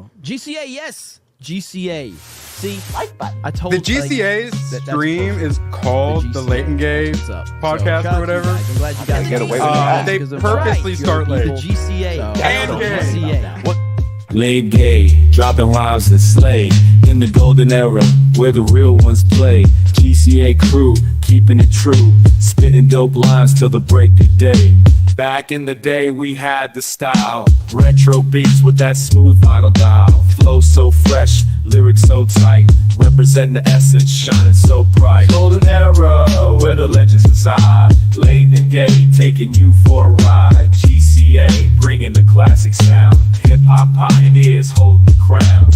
know. GCA, yes. GCA. See, like button. I told the GCA stream is called the Leighton Gay podcast or whatever. I'm glad you guys get away with that. They purposely start late. The GCA. And gay. Laid gay, dropping rhymes that slay. In the golden era, where the real ones play. GCA crew, keeping it true. Spitting dope lines till the break of day. Back in the day, we had the style. Retro beats with that smooth vinyl dial. Flow so fresh, lyrics so tight. Representing the essence, shining so bright. Golden era, where the legends reside. Leighton Gay, taking you for a ride. GCA, bringing the classic sound. Hip-hop pioneers holding the crown.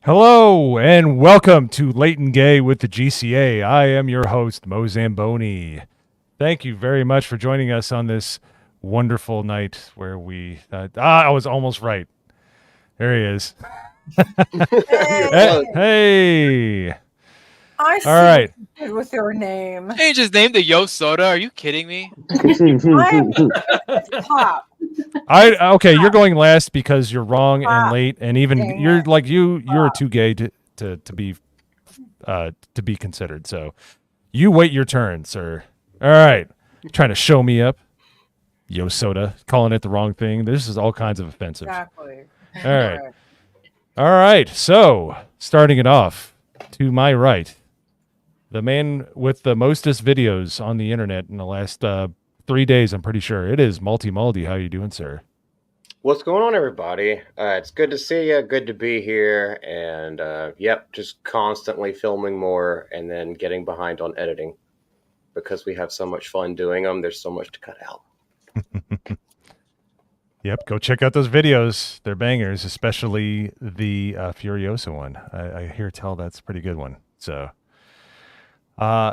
Hello and welcome to Leighton Gay with the GCA. I am your host, Mo Zamboni. Thank you very much for joining us on this wonderful night where we... I was almost right. There he is. Hey. I see all right. with your name. Change his name to Yo Soda. Are you kidding me? Pop. Okay, you're going last because you're wrong and late, and even Dang you're it. like you're too gay to be considered. So you wait your turn, sir. All right, trying to show me up, Yo Soda, calling it the wrong thing. This is all kinds of offensive. Exactly. All right. So starting it off to my right, the man with the mostest videos on the internet in the last 3 days, I'm pretty sure. It is Multi Maldi. How you doing, sir? What's going on, everybody? It's good to see you. Good to be here. And, yep, just constantly filming more and then getting behind on editing because we have so much fun doing them. There's so much to cut out. Yep, go check out those videos. They're bangers, especially the Furiosa one. I hear tell that's a pretty good one. So,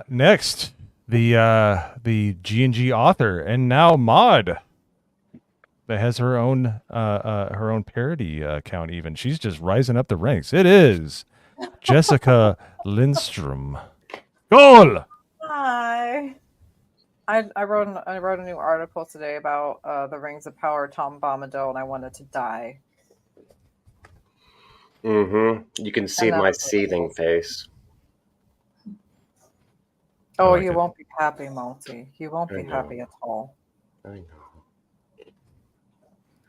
next, the G&G author and now mod that has her own parody account. Even she's just rising up the ranks. It is Jessica Lindstrom. Goal. Hi. I wrote a new article today about the Rings of Power, Tom Bombadil, and I wanted to die. Mm-hmm. You can see my seething face. Oh, like you it. won't be happy, Multi. You won't I be know. happy at all. I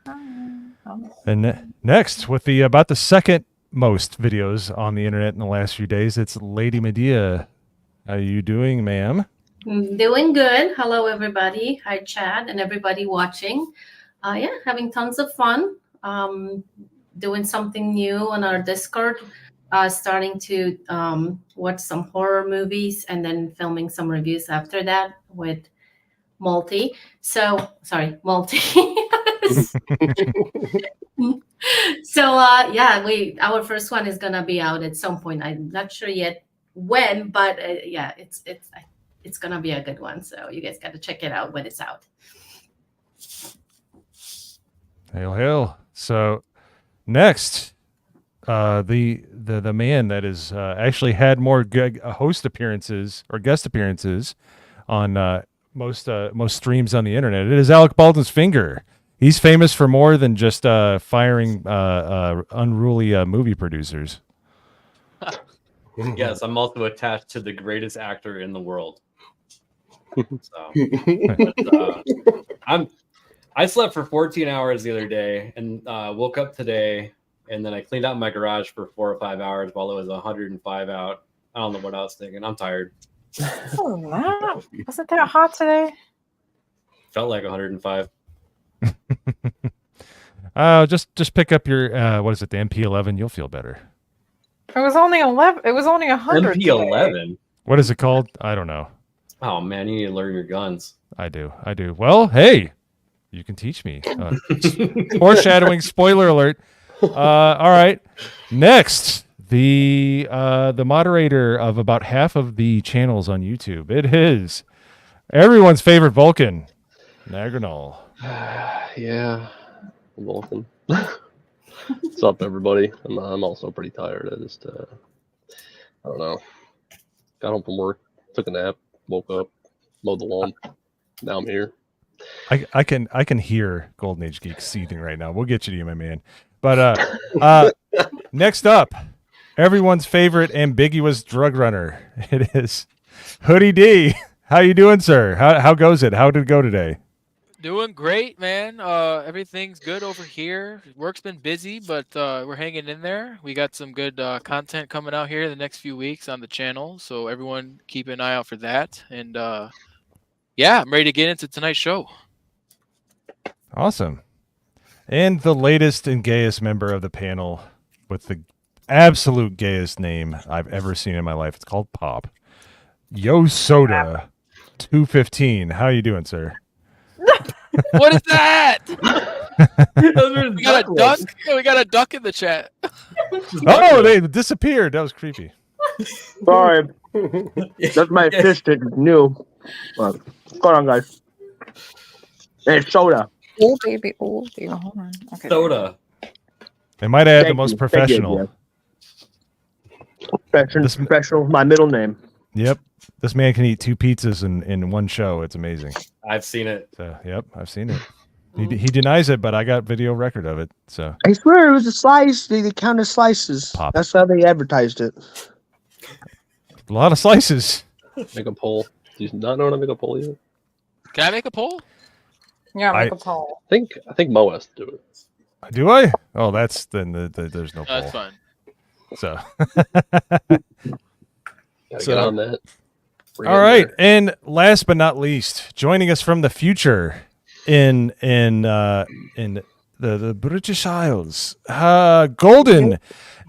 know. And next, with about the second most videos on the internet in the last few days, it's Lady Medea. How are you doing, ma'am? Doing good. Hello, everybody. Hi, Chad, and everybody watching. Having tons of fun. Doing something new on our Discord. Starting to watch some horror movies and then filming some reviews after that with Multi. Multi. Our first one is gonna be out at some point. I'm not sure yet when, but it's gonna be a good one. So you guys got to check it out when it's out. Hail. So next, the man that is actually had more host appearances or guest appearances on most streams on the internet. It is Alec Baldwin's finger. He's famous for more than just firing unruly movie producers. Yes, I'm also attached to the greatest actor in the world. So, I slept for 14 hours the other day and woke up today, and then I cleaned out my garage for 4 or 5 hours while it was 105 out. I don't know what I was thinking. I'm tired. Oh, wow. Was it that hot today? Felt like 105. Just pick up your what is it, the MP11? You'll feel better. It was only 11. It was only 100. MP11. What is it called? I don't know. Oh man, you need to learn your guns. I do. Well, hey, you can teach me. Foreshadowing. Spoiler alert. All right. Next, the moderator of about half of the channels on YouTube. It is everyone's favorite Vulcan, Nagranol. Yeah, Vulcan. What's up, everybody? I'm also pretty tired. I don't know. Got home from work Took a nap, woke up, mowed the lawn. Now I'm here. I can hear Golden Age Geek seething right now. We'll get you, my man. But next up, everyone's favorite ambiguous drug runner. It is Hoodie D. How you doing, sir? How goes it? How did it go today? Doing great, man. Everything's good over here. Work's been busy, but we're hanging in there. We got some good content coming out here the next few weeks on the channel, so everyone keep an eye out for that. And yeah, I'm ready to get into tonight's show. Awesome. And the latest and gayest member of the panel with the absolute gayest name I've ever seen in my life. It's called Pop. Yo Soda 215. How you doing, sir? What is that? We got a duck. We got a duck in the chat. Oh, they disappeared. That was creepy. Sorry. That's my assistant. New. What's going on, guys? Hey, Soda. Oh, baby. Oh, baby. Hold on. Okay. Soda. They might add the Thank most you. professional. Professional, my middle name. Yep. This man can eat 2 pizzas in one show. It's amazing. I've seen it. So, yep, I've seen it. He denies it, but I got video record of it. So I swear it was a slice. They counted slices. Pop. That's how they advertised it. a lot of slices. Make a poll. Do you not know how to make a poll yet? Can I make a poll? Yeah, make a poll. I think Mo has to do it. Do I? Oh, that's then there's no poll. That's fine. So Gotta get on that. Bring all it right, there. and last but not least, joining us from the future in the British Isles, Golden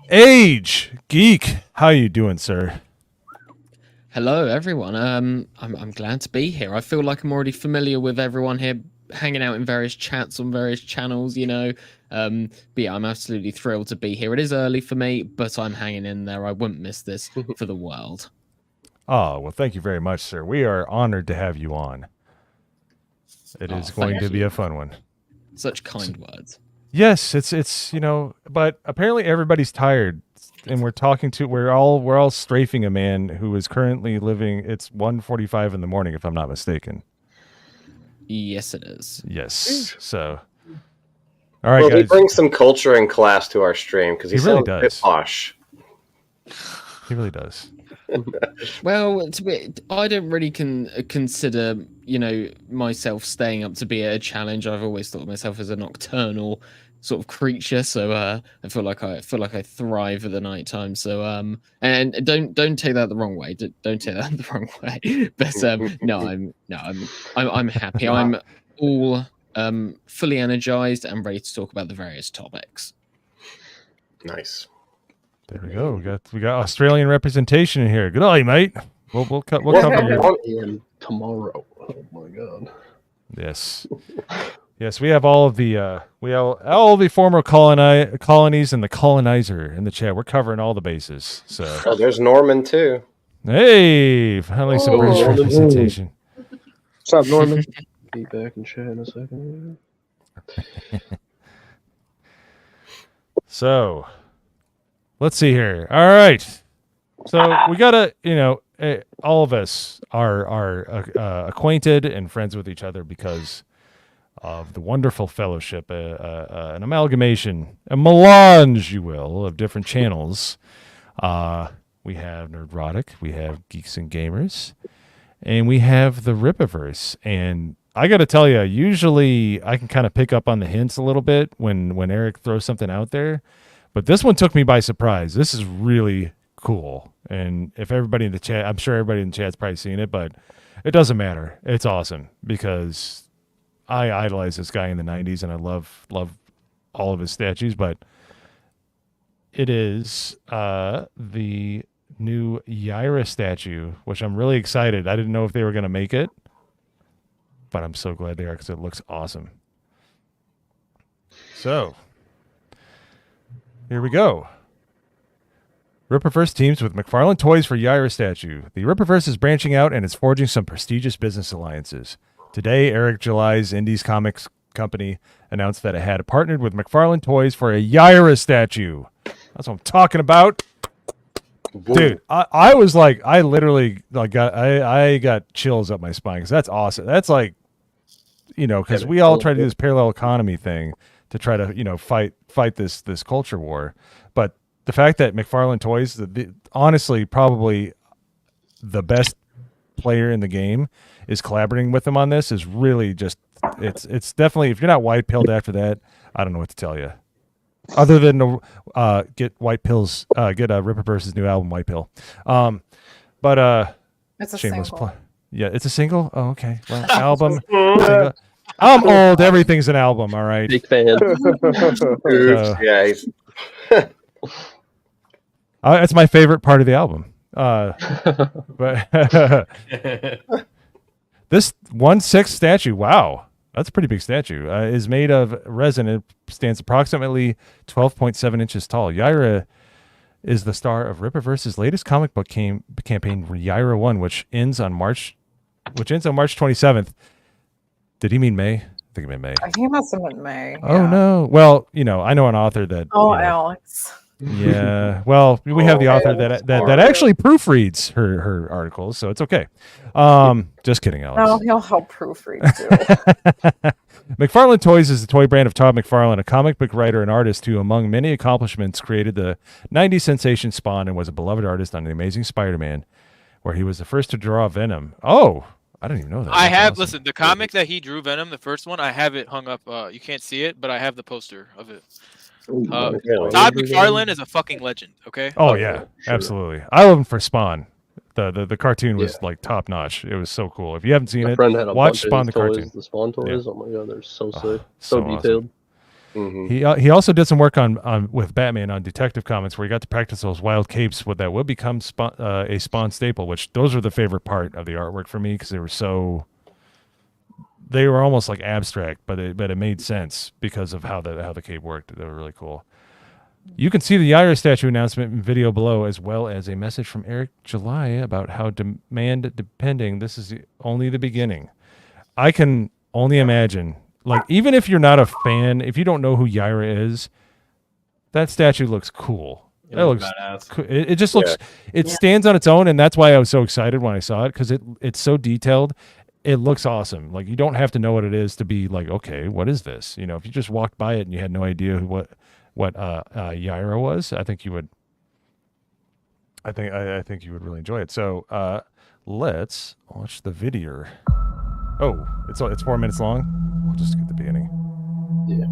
Age Geek. How you doing, sir? Hello, everyone. I'm glad to be here. I feel like I'm already familiar with everyone here, hanging out in various chats on various channels. You know, but yeah, I'm absolutely thrilled to be here. It is early for me, but I'm hanging in there. I wouldn't miss this for the world. Oh, well, thank you very much, sir. We are honored to have you on. It is going to be a fun one. Such kind words. Yes, it's you know, but apparently everybody's tired, and we're all strafing a man who is currently living. It's 1:45 in the morning, if I'm not mistaken. Yes, it is. Yes. So, all right, well, guys. he brings some culture and class to our stream because he really sounds a bit does. posh. He really does. Well, I don't really consider, you know, myself staying up to be a challenge. I've always thought of myself as a nocturnal sort of creature, so I feel like I thrive at the nighttime. So and don't take that the wrong way. Don't take that the wrong way. But I'm happy. I'm all fully energized and ready to talk about the various topics. Nice. There we go. We got Australian representation in here. Good eye, mate. We'll cover your 1 a.m. tomorrow. Oh my god. Yes. Yes, we have all of the former colonies and the colonizer in the chat. We're covering all the bases. So Oh, there's Norman too. hey, finally some British Norman. representation. What's up, Norman? Be back in chat in a second. So let's see here. All right. So we gotta, you know, all of us are acquainted and friends with each other because of the wonderful fellowship, an amalgamation, a melange, you will, of different channels. We have Nerdrotic, we have Geeks and Gamers, and we have the Rippaverse. And I got to tell you, usually I can kind of pick up on the hints a little bit when Eric throws something out there. But this one took me by surprise. This is really cool. And if everybody in the chat, I'm sure everybody in the chat's probably seen it, but it doesn't matter. It's awesome because I idolized this guy in the 90s and I love all of his statues, but it is the new Yaira statue, which I'm really excited. I didn't know if they were going to make it, but I'm so glad they are because it looks awesome. So here we go. Rippaverse teams with McFarlane Toys for Yaira statue. The Rippaverse is branching out and is forging some prestigious business alliances. Today, Eric July's Indies Comics company announced that it had partnered with McFarlane Toys for a Yaira statue. That's what I'm talking about. Dude, I was like, I literally like I got chills up my spine because that's awesome. That's like, because we all try to do this parallel economy thing to try to fight this culture war, but the fact that McFarlane Toys, honestly, probably the best player in the game, is collaborating with them on this is really just it's definitely, if you're not white pilled after that, I don't know what to tell you. Other than get White Pill's Ripper Versus new album White Pill, but It's a shameless single. yeah, it's a single. Oh, okay. Well, album. Single. I'm old. Everything's an album. All right. Big fan. Yeah, he's it's my favorite part of the album. But this 1/6 statue, wow, that's a pretty big statue, is made of resin. It stands approximately 12.7 inches tall. Yaira is the star of Rippaverse's latest comic book campaign, Yaira 1, which ends on March 27th. Did he mean May? I think he meant May. He must have meant May. Oh, yeah. no. Well, I know an author that. Oh, Alex. Yeah. Well, we have the author that actually proofreads her articles, so it's okay. Just kidding, Alex. No, he'll help proofread too. McFarlane Toys is the toy brand of Todd McFarlane, a comic book writer and artist who, among many accomplishments, created the 90s sensation Spawn and was a beloved artist on The Amazing Spider-Man, where he was the first to draw Venom. Oh, I didn't even know that. I That's have awesome. listen, the comic that he drew Venom, the first one, I have it hung up. You can't see it, but I have the poster of it. Todd McFarlane is a fucking legend. Okay. Oh yeah, absolutely. I love him for Spawn. The cartoon was like top notch. It was so cool. If you haven't seen My it, friend had a watch bunch of Spawn his the toys, cartoon. the Spawn toys. Yeah. Oh my god, they're so sick, so so awesome. detailed. He also did some work on with Batman on Detective Comics, where he got to practice those wild capes with that would become a Spawn staple. Which those were the favorite part of the artwork for me because they were almost like abstract, but it made sense because of how the cape worked. They were really cool. You can see the Yaira statue announcement video below, as well as a message from Eric July about how demand depending. This is only the beginning. I can only imagine, like, even if you're not a fan, if you don't know who Yaira is, that statue looks cool. It That looks looks badass. cool. It just looks, it stands on its own, and that's why I was so excited when I saw it, because it's so detailed. It looks awesome. Like, you don't have to know what it is to be like, okay, what is this? If you just walked by it and you had no idea what Yaira was, I think you would. I think you would really enjoy it. So let's watch the video. Oh, it's 4 minutes long. We'll just get the beginning. Yeah.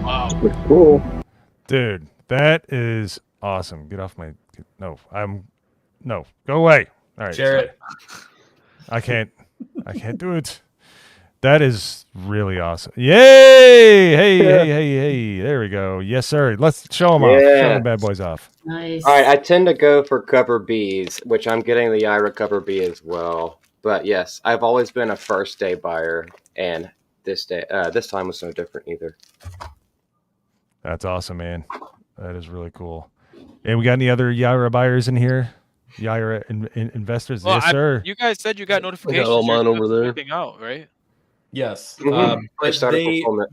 Wow. Cool. Dude, that is awesome. Get off my. No, go away. All right. Jarrett. I can't do it. That is really awesome. Yay! Hey. There we go. Yes, sir. Let's show them off. Show the bad boys off. Nice. all right. I tend to go for cover Bs, which I'm getting the Yaira cover B as well. But yes, I've always been a first day buyer, and this time was no different either. That's awesome, man. That is really cool. And we got any other Yaira buyers in here? Yaira investors? Well, Yes, sir. You guys said you got notifications. all mine You're over there. everything out, right? Yes. They But started they, fulfillment.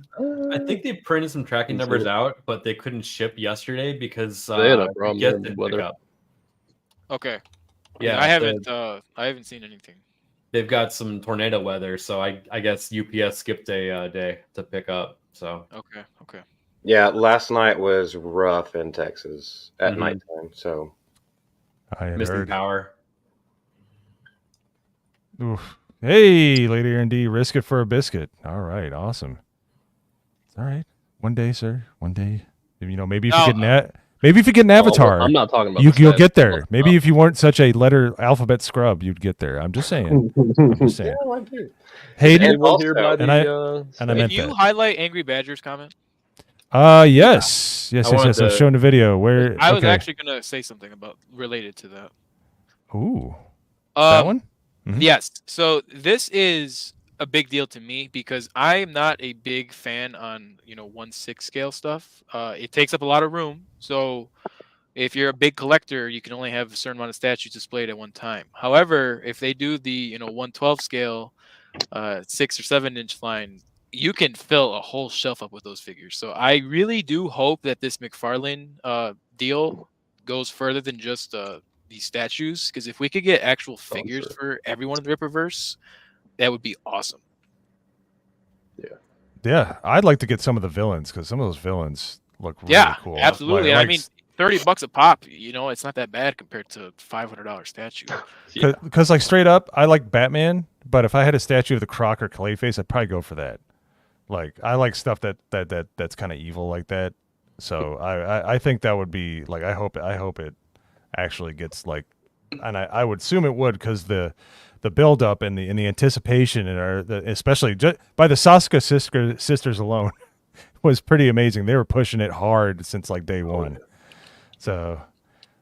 I think they printed some tracking numbers out, but they couldn't ship yesterday because They had a problem Guest with didn't weather. pick up. Okay. Yeah, I haven't seen anything. They've got some tornado weather, so I guess UPS skipped a day to pick up. So Okay. Yeah, last night was rough in Texas at Mhm. nighttime. So I had missing heard. power. Oof. Hey, Lady R&D, risk it for a biscuit. All right, awesome. All right. One day, sir. One day. Maybe if you get an avatar, I'm not talking about you'll the get stats. there. Maybe if you weren't such a letter alphabet scrub, you'd get there. I'm just saying. Hayden, Anyone here buy also- the, and I Can meant you that. highlight Angry Badger's comment? Yes. I wanted I've shown a video where I was okay. actually gonna say something about related to that. Ooh. That one? Mhm. Yes. So this is a big deal to me because I'm not a big fan on 1/6 scale stuff. It takes up a lot of room. So if you're a big collector, you can only have a certain amount of statues displayed at one time. However, if they do the 1/12 scale, 6 or 7 inch line, you can fill a whole shelf up with those figures. So I really do hope that this McFarlane deal goes further than just these statues. Because if we could get actual figures for everyone in the Ripperverse, that would be awesome. Yeah, I'd like to get some of the villains because some of those villains look really cool. Absolutely. I mean, $30 a pop. It's not that bad compared to $500 statue. Because like straight up, I like Batman, but if I had a statue of the Croc or Clayface, I'd probably go for that. Like I like stuff that's kind of evil like that. So I think that would be like I hope it actually gets like, and I would assume it would because the build up and the anticipation and especially by the Sasuke sisters alone was pretty amazing. They were pushing it hard since like day one. So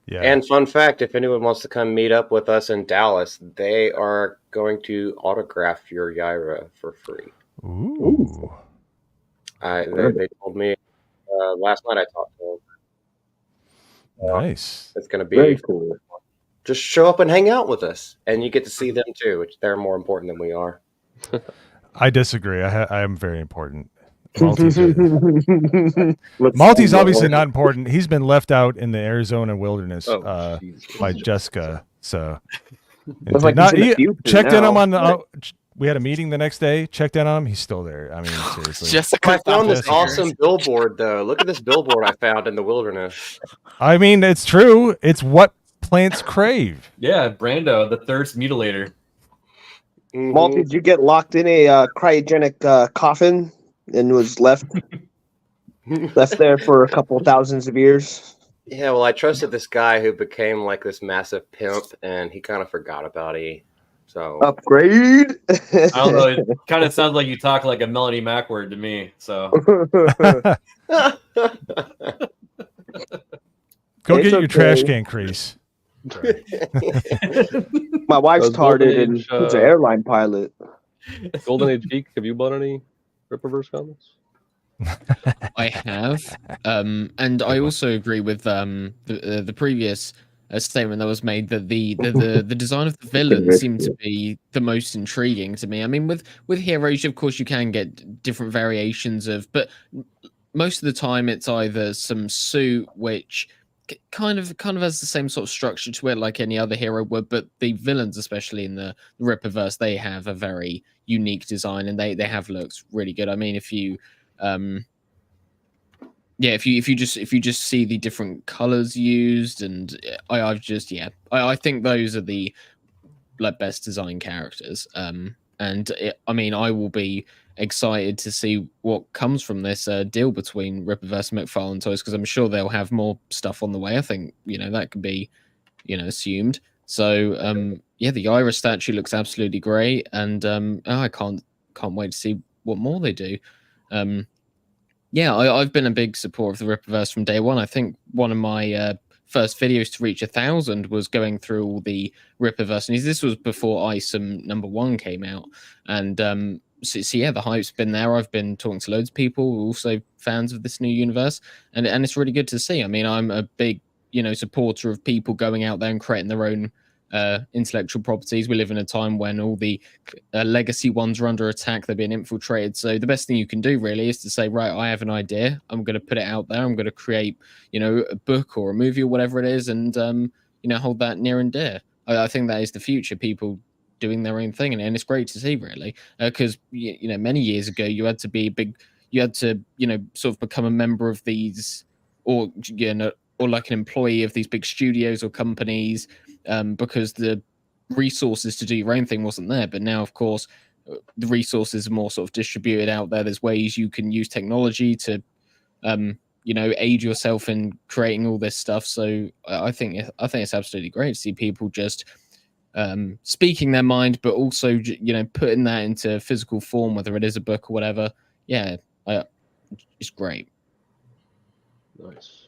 yeah. And fun fact, if anyone wants to come meet up with us in Dallas, they are going to autograph your Yaira for free. Ooh. They told me last night I talked to them. Nice. It's going to be Very cool. Just show up and hang out with us, and you get to see them too, which they're more important than we are. I disagree. I am very important. Malty's obviously not important. He's been left out in the Arizona wilderness by Jessica. So checked in on we had a meeting the next day. Checked in on him. He's still there. I mean, seriously. Jessica, I found this awesome billboard, though. Look at this billboard I found in the wilderness. I mean, it's true. It's what plants crave. Yeah, Brando, the thirst mutilator. Malty, did you get locked in a cryogenic coffin and was left there for a couple thousands of years? Yeah, well, I trusted this guy who became like this massive pimp, and he kind of forgot about it. So upgrade. I don't know. It kind of sounds like you talk like a Melanie Mac word to me. So go get your trash can, Crease. My wife's retarded and she's an airline pilot. Golden Age Geek, have you bought any Ripperverse comics? I have, and I also agree with the previous statement that was made that the design of the villains seemed to be the most intriguing to me. I mean, with heroes, of course, you can get different variations of, but most of the time it's either some suit which kind of has the same sort of structure to it like any other hero would, but the villains, especially in the Ripperverse, they have a very unique design and they have looks really good. I mean, if you if you just see the different colors used, and I think those are the best design characters. I mean, I will be excited to see what comes from this deal between Ripperverse and McFarlane Toys, because I'm sure they'll have more stuff on the way. I think that could be assumed. So the Iris statue looks absolutely great, and I can't wait to see what more they do. I've been a big supporter of the Ripperverse from day one. I think one of my first videos to reach 1,000 was going through all the Ripperverse, and this was before Isom #1 came out. And the hype's been there. I've been talking to loads of people also fans of this new universe, and it's really good to see. I mean, I'm a big supporter of people going out there and creating their own intellectual properties. We live in a time when all the legacy ones are under attack. They're being infiltrated. So the best thing you can do really is to say, right, I have an idea. I'm going to put it out there. I'm going to create, a book or a movie or whatever it is, and hold that near and dear. I think that is the future. People doing their own thing, and it's great to see, really, because many years ago you had to be big. You had to sort of become a member of these, or like an employee of these big studios or companies, because the resources to do your own thing wasn't there. But now, of course, the resources are more sort of distributed out there. There's ways you can use technology to, aid yourself in creating all this stuff. So I think it's absolutely great to see people just speaking their mind, but also putting that into physical form, whether it is a book or whatever. Yeah, it's great. Nice.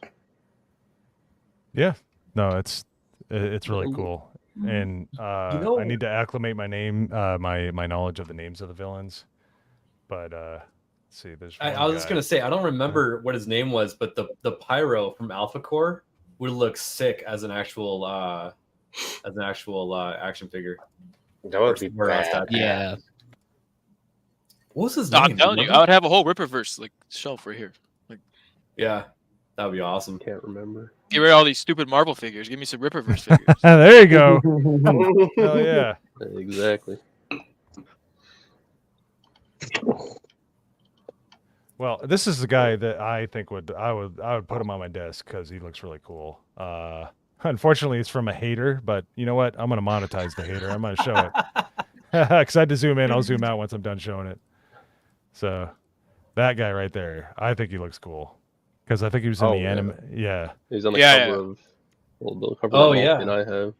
Yeah. No, it's really cool. And I need to acclimate my name, my knowledge of the names of the villains. But let's see, there's I was just gonna say I don't remember what his name was, but the Pyro from Alpha Core would look sick as an actual action figure. That would be bad. Yeah. What was his No, name? I'm telling you, I would have a whole Ripperverse like shelf right here. Like, yeah, that would be awesome. Can't remember. get rid of all these stupid Marvel figures. Give me some Ripperverse figures. There you go. Hell yeah. Exactly. Well, this is the guy that I think I would put him on my desk because he looks really cool. Unfortunately, it's from a hater, but you know what? I'm gonna monetize the hater. I'm gonna show it because I had to zoom in. I'll zoom out once I'm done showing it. So that guy right there, I think he looks cool because I think he was in the anime. Yeah, he's on the cover of the cover of the and I have.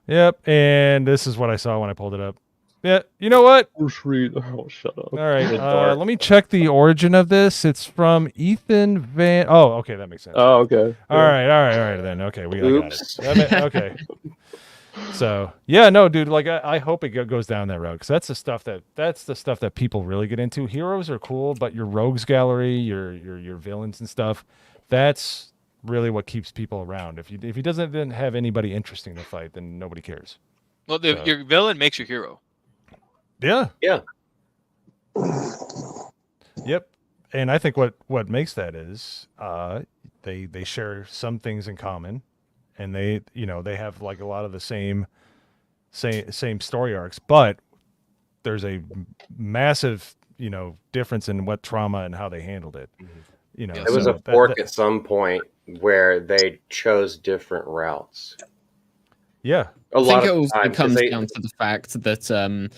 Yep, and this is what I saw when I pulled it up. Yeah, you know what? Oh, shut up. All right, let me check the origin of this. It's from Ethan Van. Oh, okay, that makes sense. Oh, okay. All right then. Okay, I got it. Okay. So yeah, no, dude. Like I hope it goes down that road because that's the stuff that people really get into. Heroes are cool, but your rogues gallery, your villains and stuff, that's really what keeps people around. If he doesn't then have anybody interesting to fight, then nobody cares. Well, your villain makes your hero. Yeah. Yeah. Yep. And I think what makes that is they share some things in common, and they have like a lot of the same story arcs, but there's a massive difference in what trauma and how they handled it. There was a fork at some point where they chose different routes. Yeah, I think it also comes down to the fact that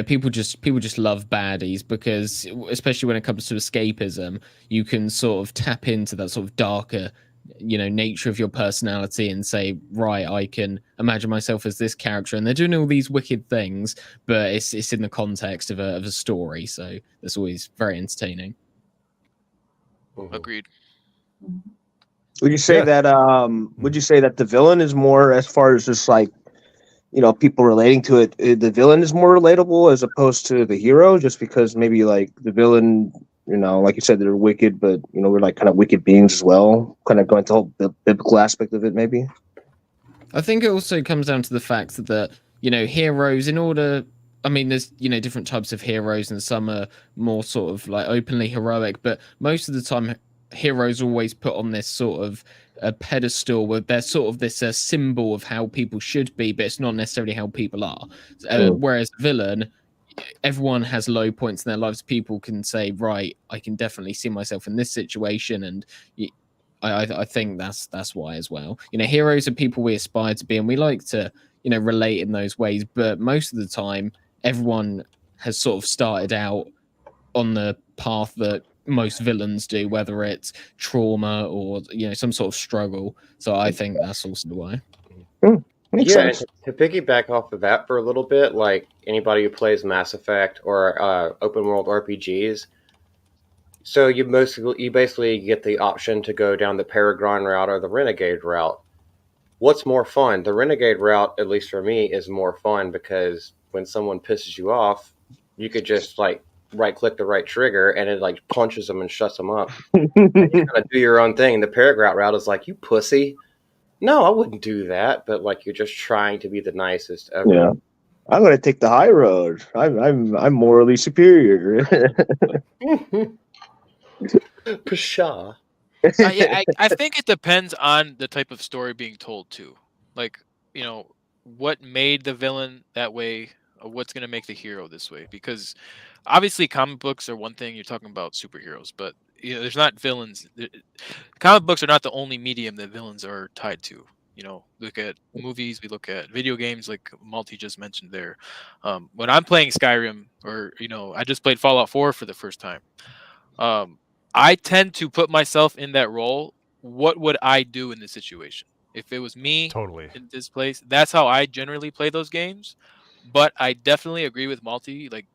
people just love baddies because, especially when it comes to escapism, you can sort of tap into that sort of darker, nature of your personality and say, right, I can imagine myself as this character, and they're doing all these wicked things, but it's in the context of a story, so that's always very entertaining. Agreed. Would you say that the villain is more, as far as just like people relating to it, the villain is more relatable as opposed to the hero, just because maybe like the villain, like you said, they're wicked, but we're like kind of wicked beings as well, kind of going to the whole biblical aspect of it maybe? I think it also comes down to the fact that heroes, there's different types of heroes, and some are more sort of like openly heroic, but most of the time heroes are always put on this sort of a pedestal where they're sort of this symbol of how people should be, but it's not necessarily how people are. Whereas villain, everyone has low points in their lives. People can say, right, I can definitely see myself in this situation, and I think that's why as well. Heroes are people we aspire to be, and we like to relate in those ways, but most of the time everyone has sort of started out on the path that most villains do, whether it's trauma or some sort of struggle. So I think that's also why. Yeah, to piggyback off of that for a little bit, like anybody who plays Mass Effect or open world RPGs, so you basically get the option to go down the Peregrine route or the Renegade route. What's more fun? The Renegade route, at least for me, is more fun because when someone pisses you off, you could just like right-click the right trigger and it like punches them and shuts them up. And you kind of do your own thing. The Peregrine route is like, you pussy. No, I wouldn't do that. But like, you're just trying to be the nicest ever. Yeah, I'm gonna take the high road. I'm morally superior. Pshaw. I think it depends on the type of story being told too. Like, what made the villain that way, or what's going to make the hero this way. Because obviously comic books are one thing, you're talking about superheroes, but there's not villains. Comic books are not the only medium that villains are tied to. Look at movies, we look at video games like Malty just mentioned there. When I'm playing Skyrim, or I just played Fallout 4 for the first time, I tend to put myself in that role. What would I do in this situation? If it was me in this place, that's how I generally play those games. But I definitely agree with Malty. Like,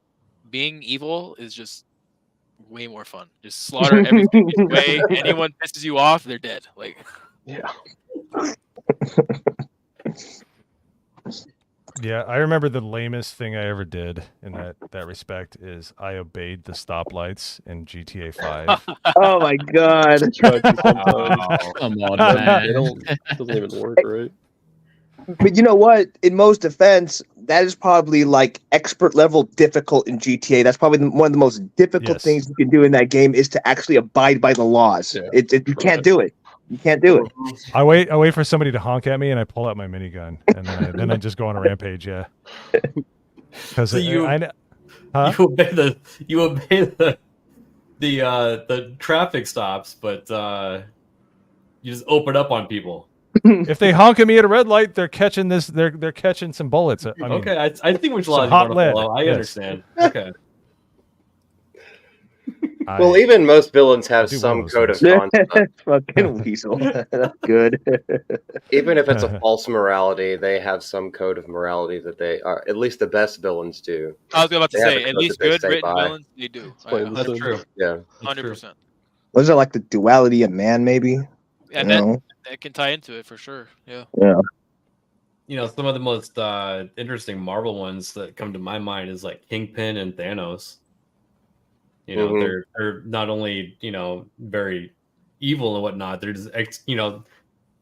being evil is just way more fun. Just slaughter everything. Way anyone pisses you off, they're dead. Like, Yeah. Yeah, I remember the lamest thing I ever did in that respect is I obeyed the stoplights in GTA 5. Oh my god. Come on, man. It doesn't even work, right? But you know what? In Mo's defense, that is probably like expert level difficult in GTA. That's probably one of the most difficult Yes. things you can do in that game is to actually abide by the laws. Yeah, You can't do it. You can't do it. I wait for somebody to honk at me, and I pull out my minigun, and then I just go on a rampage. Yeah, because So you huh? you obey the traffic stops, but you just open up on people. If they honk at me at a red light, they're catching this. They're catching some bullets. I mean, Okay, I think which some laws you hot want to lead. follow. I Yes. understand. Okay. Well, even most villains have do some one of code those of conduct. Fucking weasel. That's good. Even if it's a false morality, they have some code of morality that they are. At least the best villains do. I was about to They have say, a at code least that they good stay written by. villains, they do. plain That's true. Yeah. 100%. Was it like the duality of man, maybe? And You know? that can tie into it for sure. Yeah. Yeah. You know, some of the most interesting Marvel ones that come to my mind is like Kingpin and Thanos. You know, they're not only, you know, very evil and whatnot. They're just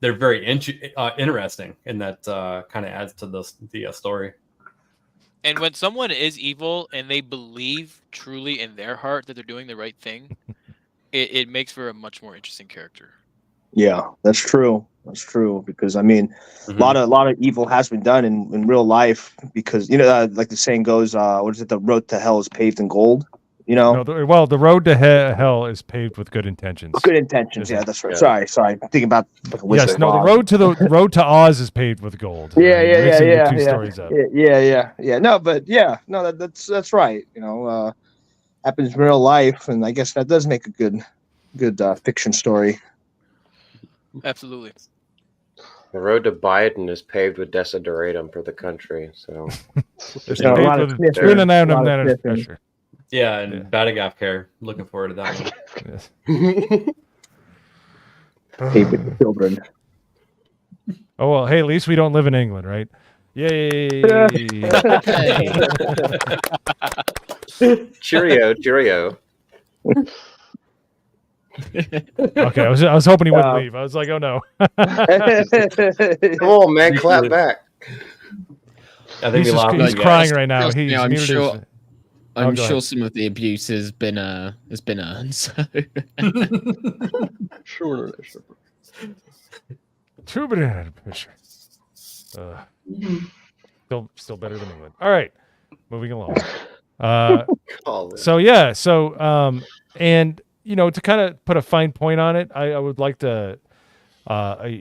they're very interesting, and that kind of adds to the story. And when someone is evil and they believe truly in their heart that they're doing the right thing, it makes for a much more interesting character. Yeah, that's true. That's true because I mean, a lot of evil has been done in real life because like the saying goes, what is it? The road to hell is paved in gold. You know. No, the road to hell is paved with good intentions. Good intentions. Yeah, that's right. Sorry. I'm thinking about Yes, no. The road to Oz is paved with gold. Yeah. Mixing the two stories up. Yeah. No, but no, that's right. You know, happens in real life, and I guess that does make a good fiction story. Absolutely. The road to Biden is paved with desideratum for the country. So There's a lot of pressure. Yeah, and Batagaf care. Looking forward to that one. Favorite children. Oh well, hey, at least we don't live in England, right? Yay! Cheerio. Okay, I was hoping he wouldn't leave. I was like, oh no. Come on, man, clap back. I think he's crying right now. He's I'm muted sure. his- I'm go sure ahead. some of the abuse has been earned. So. Sure. Too bad, Fisher. Still better than England. All right, moving along. And to kind of put a fine point on it, I would like to, I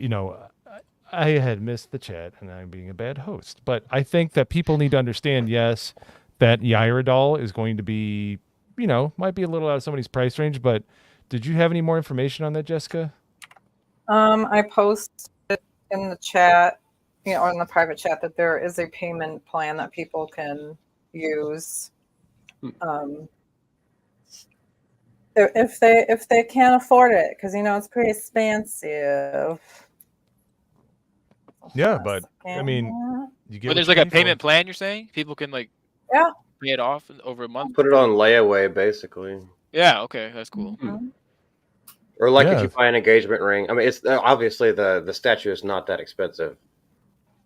had missed the chat, and I'm being a bad host, but I think that people need to understand, yes, that Gyrodol is going to be, might be a little out of somebody's price range, but did you have any more information on that, Jessica? I posted in the chat, or in the private chat, that there is a payment plan that people can use. If they can't afford it, because it's pretty expensive. Yeah, but I mean, you get. But there's like a payment plan. You're saying people can pay it off over a month. Put it on layaway, basically. Yeah. Okay, that's cool. Or if you buy an engagement ring. I mean, it's obviously the statue is not that expensive,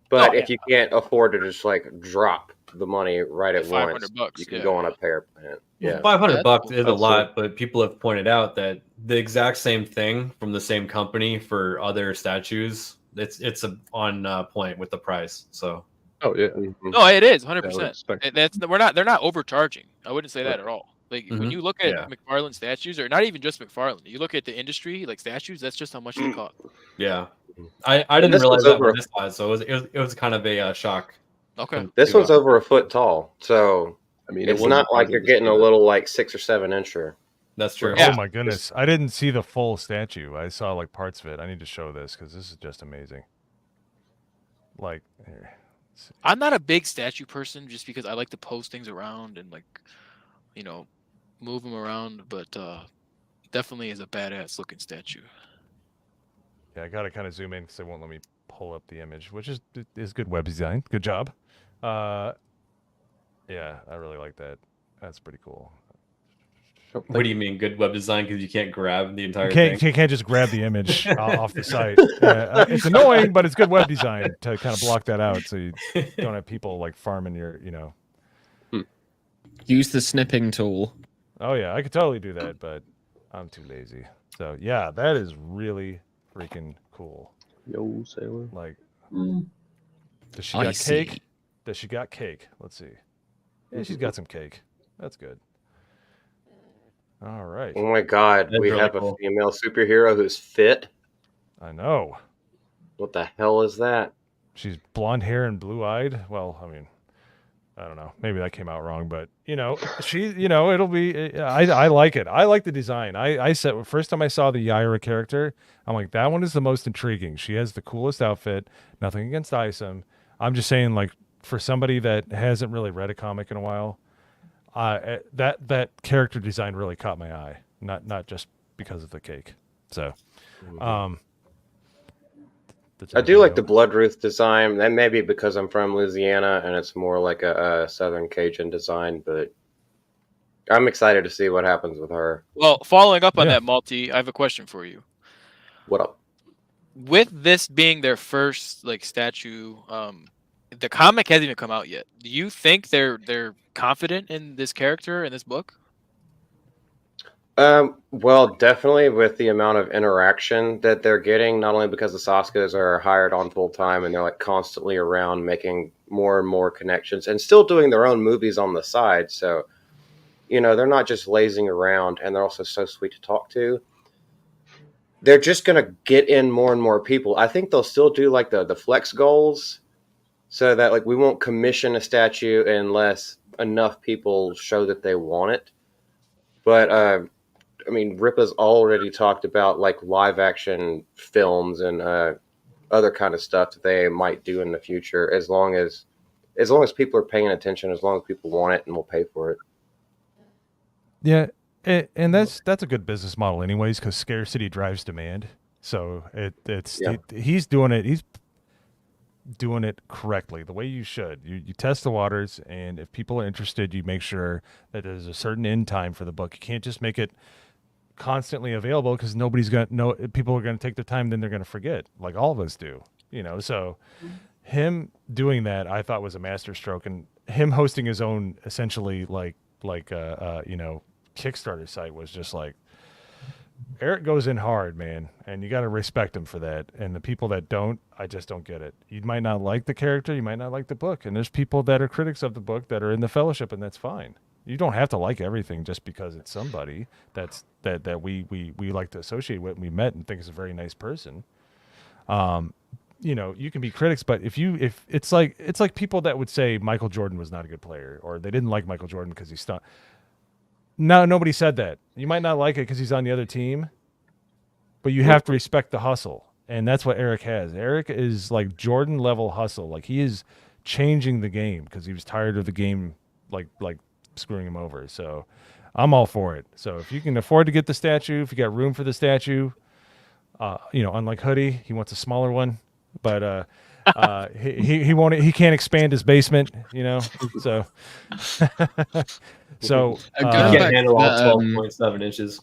but if you can't afford to just drop the money right at once, you can go on a payer plan. Yeah, $500 is a lot, but people have pointed out that the exact same thing from the same company for other statues, it's on point with the price. So. Oh yeah. No, it is 100%. They're not overcharging. I wouldn't say that at all. Like when you look at McFarlane statues, or not even just McFarlane, you look at the industry, like statues, that's just how much they cost. Yeah, I didn't realize that was this size, so it was kind of a shock. Okay, this one's over a foot tall, so I mean, it's not like you're getting a little 6 or 7 incher. That's true. Oh my goodness, I didn't see the full statue. I saw parts of it. I need to show this because this is just amazing. Here. I'm not a big statue person, just because I like to post things around and move him around, but definitely is a badass looking statue. Yeah, I gotta kind of zoom in because they won't let me pull up the image, which is good web design. Good job. Yeah, I really like that. That's pretty cool. What do you mean good web design? Because you can't grab the entire You thing. can't just grab the image off the site. It's annoying, but it's good web design to kind of block that out, so you don't have people like farming your, Use the snipping tool. Oh yeah, I could totally do that, but I'm too lazy. So yeah, that is really freaking cool. Yo, sailor. Like, Mm. does she got cake? Does she got cake? Let's see. Yeah, she's got some cake. That's good. All right. Oh my God, That's we really have cool. a female superhero who's fit. I know. What the hell is that? She's blonde hair and blue eyed. Well, I mean, I don't know. Maybe that came out wrong, but it'll be. I like it. I like the design. I said first time I saw the Yaira character, I'm like, that one is the most intriguing. She has the coolest outfit. Nothing against Isom. I'm just saying, like, for somebody that hasn't really read a comic in a while, that character design really caught my eye. Not just because of the cake. So, I do like the Bloodruth design. That may be because I'm from Louisiana and it's more like a Southern Cajun design, but I'm excited to see what happens with her. Well, following up on that, Malty, I have a question for you. What up? With this being their first like statue, the comic hasn't even come out yet. Do you think they're confident in this character in this book? Well, definitely with the amount of interaction that they're getting, not only because the Saskas are hired on full time and they're like constantly around making more and more connections and still doing their own movies on the side. So, they're not just lazing around, and they're also so sweet to talk to. They're just going to get in more and more people. I think they'll still do like the flex goals so that like we won't commission a statue unless enough people show that they want it. But, I mean, Ripa's already talked about like live action films and other kind of stuff that they might do in the future, as long as people are paying attention, as long as people want it and will pay for it. Yeah, and that's a good business model, anyways, because scarcity drives demand. So he's doing it. He's doing it correctly, the way you should. You test the waters, and if people are interested, you make sure that there's a certain end time for the book. You can't just make it constantly available because nobody's gonna know. People are gonna take their time, then they're gonna forget, like all of us do. So him doing that, I thought was a masterstroke, and him hosting his own essentially like Kickstarter site was just like, Eric goes in hard, man, and you got to respect him for that. And the people that don't, I just don't get it. You might not like the character, you might not like the book, and there's people that are critics of the book that are in the fellowship, and that's fine. You don't have to like everything just because it's somebody that we like to associate with and we met and think is a very nice person. You can be critics, but if it's like people that would say Michael Jordan was not a good player, or they didn't like Michael Jordan because he stunk. No, nobody said that. You might not like it because he's on the other team, but you have to respect the hustle. And that's what Eric has. Eric is like Jordan level hustle. Like, he is changing the game because he was tired of the game like screwing him over. So I'm all for it. So if you can afford to get the statue, if you got room for the statue, unlike Hoodie, he wants a smaller one, but he can't expand his basement, so can't handle all 12.7 inches.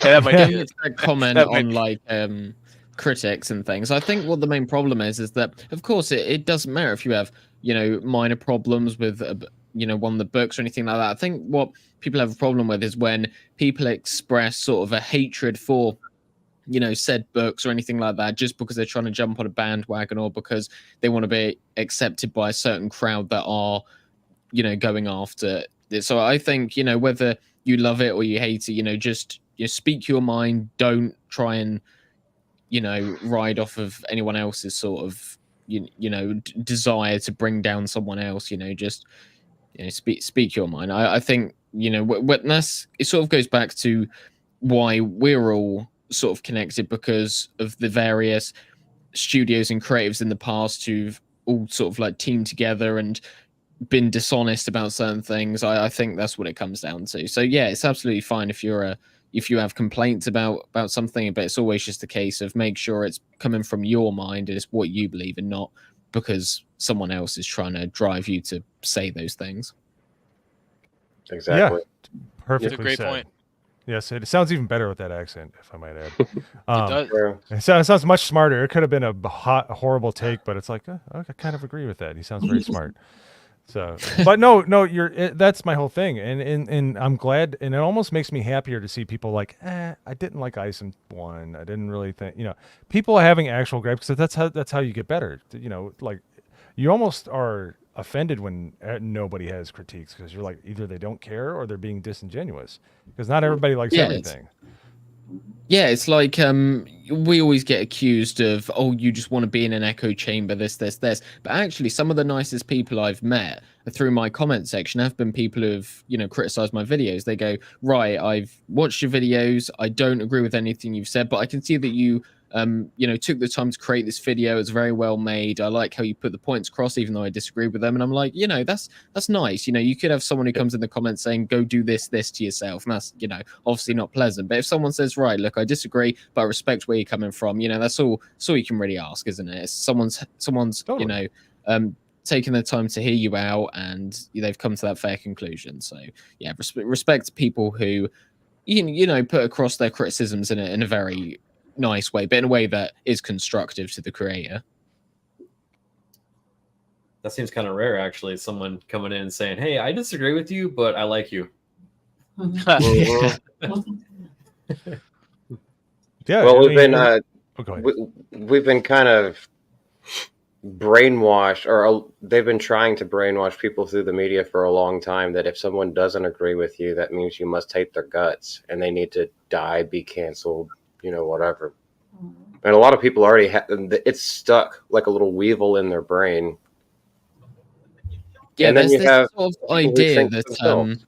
Yeah, that might be it's a comment on critics and things. I think what the main problem is that, of course, it doesn't matter if you have minor problems with one of the books or anything like that. I think what people have a problem with is when people express sort of a hatred for said books or anything like that, just because they're trying to jump on a bandwagon or because they want to be accepted by a certain crowd that are, going after it. So I think, whether you love it or you hate it, just speak your mind. Don't try and, ride off of anyone else's sort of, desire to bring down someone else, just, speak your mind. I think, it sort of goes back to why we're all sort of connected, because of the various studios and creatives in the past who've all sort of like teamed together and been dishonest about certain things. I think that's what it comes down to. So yeah, it's absolutely fine if you have complaints about something, but it's always just a case of make sure it's coming from your mind and it's what you believe and not because someone else is trying to drive you to say those things. Exactly. Yeah, perfectly It's a great said. point. Yes, it sounds even better with that accent, if I might add. It does. It sounds much smarter. It could have been a horrible take, but it's like I kind of agree with that. He sounds very smart. So, but no, that's my whole thing, and I'm glad, and it almost makes me happier to see people like, I didn't like Ison 1. I didn't really think, people having actual gripes, because that's how you get better. Like you almost are offended when nobody has critiques because you're like either they don't care or they're being disingenuous because not everybody likes everything. Yeah, it's like we always get accused of, oh, you just want to be in an echo chamber, this. But actually, some of the nicest people I've met through my comment section have been people who've, criticized my videos. They go, right, I've watched your videos. I don't agree with anything you've said, but I can see that you took the time to create this video. It's very well made. I like how you put the points across, even though I disagree with them. And I'm like, that's nice. You could have someone who comes in the comments saying, go do this to yourself. And that's, obviously not pleasant. But if someone says, right, look, I disagree, but I respect where you're coming from, that's all you can really ask, isn't it? It's someone's totally. Taking the time to hear you out and they've come to that fair conclusion. So yeah, respect people who, put across their criticisms in a very nice way, but in a way that is constructive to the creator. That seems kind of rare, actually. Someone coming in and saying, "Hey, I disagree with you, but I like you." Yeah. Well, we've been kind of brainwashed, or they've been trying to brainwash people through the media for a long time that if someone doesn't agree with you, that means you must hate their guts and they need to die, be canceled, whatever. And a lot of people already it's stuck like a little weevil in their brain. Yeah, and then you have sort of idea that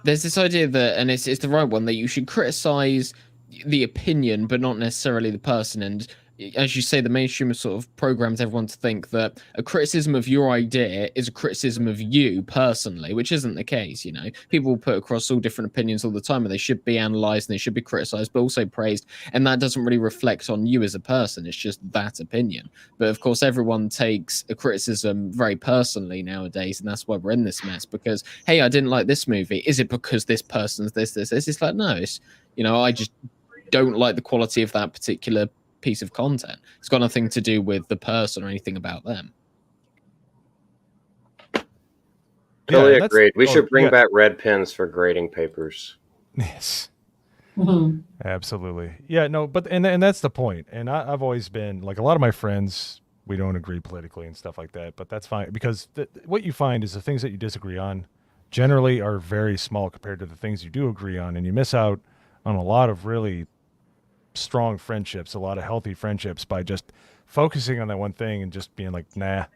there's this idea that, and it's the right one, that you should criticize the opinion but not necessarily the person. And as you say, the mainstream sort of programs everyone to think that a criticism of your idea is a criticism of you personally, which isn't the case. People will put across all different opinions all the time, and they should be analyzed and they should be criticized, but also praised. And that doesn't really reflect on you as a person. It's just that opinion. But of course, everyone takes a criticism very personally nowadays, and that's why we're in this mess. Because, hey, I didn't like this movie. Is it because this person's this? It's like, no, it's, I just don't like the quality of that particular piece of content. It's got nothing to do with the person or anything about them. Totally agreed. We should bring back red pens for grading papers. Yes. Absolutely. Yeah, no, but and that's the point. And I've always been like, a lot of my friends, we don't agree politically and stuff like that, but that's fine because what you find is the things that you disagree on generally are very small compared to the things you do agree on, and you miss out on a lot of really strong friendships, a lot of healthy friendships by just focusing on that one thing and just being like, nah.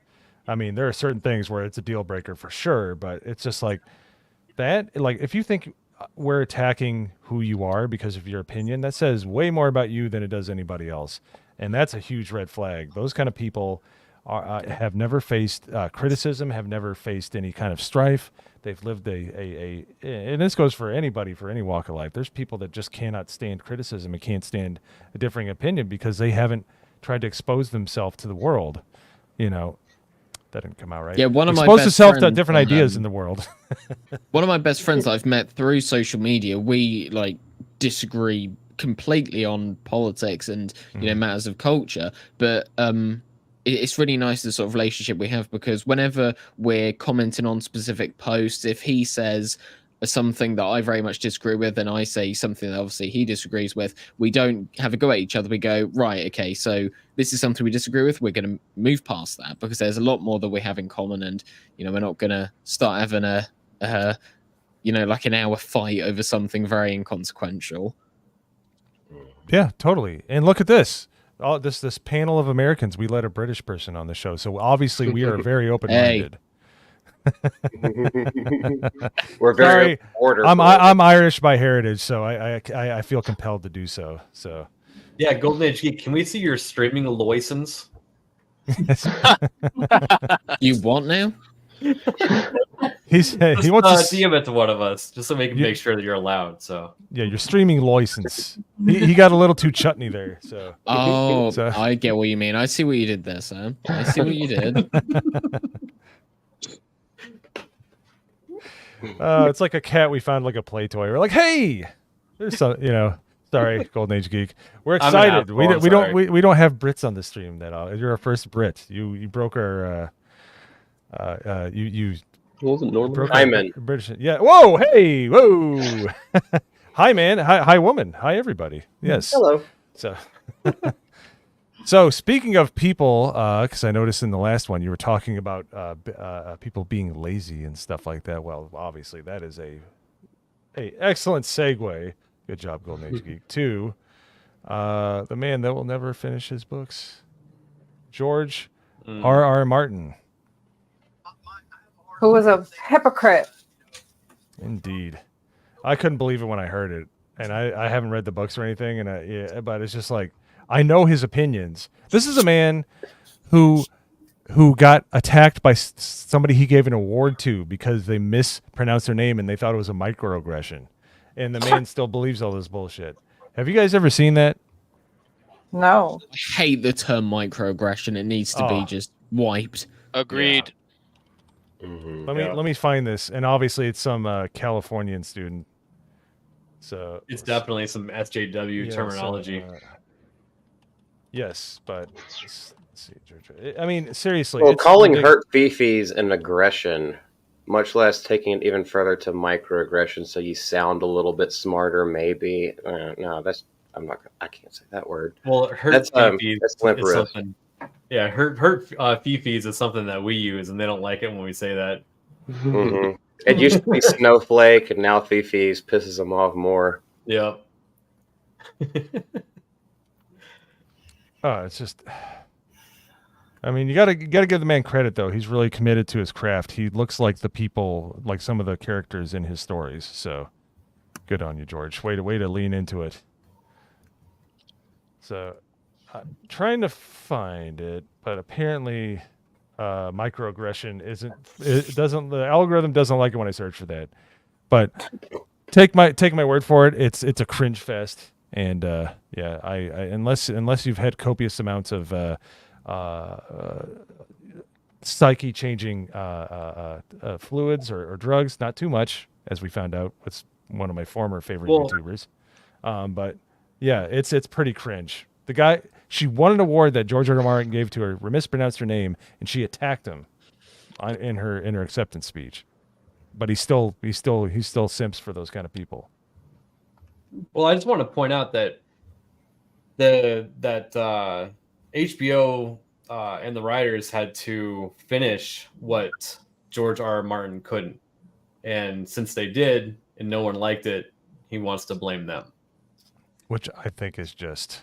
I mean, there are certain things where it's a deal breaker for sure, but it's just like that. Like, if you think we're attacking who you are because of your opinion, that says way more about you than it does anybody else. And that's a huge red flag. Those kind of people have never faced criticism, have never faced any kind of strife. They've lived and this goes for anybody, for any walk of life. There's people that just cannot stand criticism and can't stand a differing opinion because they haven't tried to expose themselves to the world. That didn't come out right. Yeah, one of my expose best yourself to friends, different ideas in the world. One of my best friends I've met through social media, we disagree completely on politics and matters of culture, but it's really nice, the sort of relationship we have, because whenever we're commenting on specific posts, if he says something that I very much disagree with and I say something that obviously he disagrees with, we don't have a go at each other. We go, right, okay, so this is something we disagree with. We're going to move past that because there's a lot more that we have in common, and we're not going to start having like an hour fight over something very inconsequential. Yeah, totally. And look at this. This panel of Americans, we let a British person on the show, so obviously we are very open-minded. We're very order. I'm Irish by heritage, so I feel compelled to do so. So yeah, Golden Age Geek, can we see your streaming license? You want now? he wants to DM it to one of us just so we can make sure that you're allowed. So yeah, your streaming license. He got a little too chutney there. So I get what you mean. I see what you did there, Sam. I see what you did. It's like a cat we found like a play toy. We're like, hey, there's some, sorry, Golden Age Geek. We're excited. We don't have Brits on the stream that you're our first Brit. You broke our you wasn't normal. Hi, man. British. Yeah. Whoa. Hey. Whoa. Hi, man. Hi, woman. Hi, everybody. Yes. Hello. So speaking of people, because I noticed in the last one you were talking about people being lazy and stuff like that. Well, obviously that is a excellent segue. Good job, Golden Age Geek. To the man that will never finish his books, George R.R. Martin. Who was a hypocrite. Indeed. I couldn't believe it when I heard it. And I haven't read the books or anything, but it's just like, I know his opinions. This is a man who got attacked by somebody he gave an award to because they mispronounced their name and they thought it was a microaggression. And the man still believes all this bullshit. Have you guys ever seen that? No. I hate the term microaggression. It needs to be just wiped. Agreed. Yeah. Let me find this. And obviously it's some Californian student. So it's definitely some SJW terminology. Yes, but let's see. I mean, seriously. Well, calling hurt fifis an aggression, much less taking it even further to microaggression, so you sound a little bit smarter, maybe. No, I can't say that word. Well, hurt that's limp wrist. Yeah, hurt fifis is something that we use, and they don't like it when we say that. Mm-hmm. It used to be snowflake, and now fifis pisses them off more. Yep. It's just. I mean, you gotta give the man credit though. He's really committed to his craft. He looks like the people, like some of the characters in his stories. So, good on you, George. Way to lean into it. So, I'm trying to find it, but apparently, microaggression isn't. The algorithm doesn't like it when I search for that. But take my word for it. It's a cringe fest. And unless you've had copious amounts of psyche changing fluids or drugs, not too much, as we found out with one of my former favorite YouTubers. But yeah, it's pretty cringe. The guy, she won an award that George R.R. Martin gave to her, mispronounced her name, and she attacked him in her acceptance speech. But he still simps for those kind of people. Well, I just want to point out that HBO and the writers had to finish what George R.R. Martin couldn't, and since they did and no one liked it, he wants to blame them, which I think is just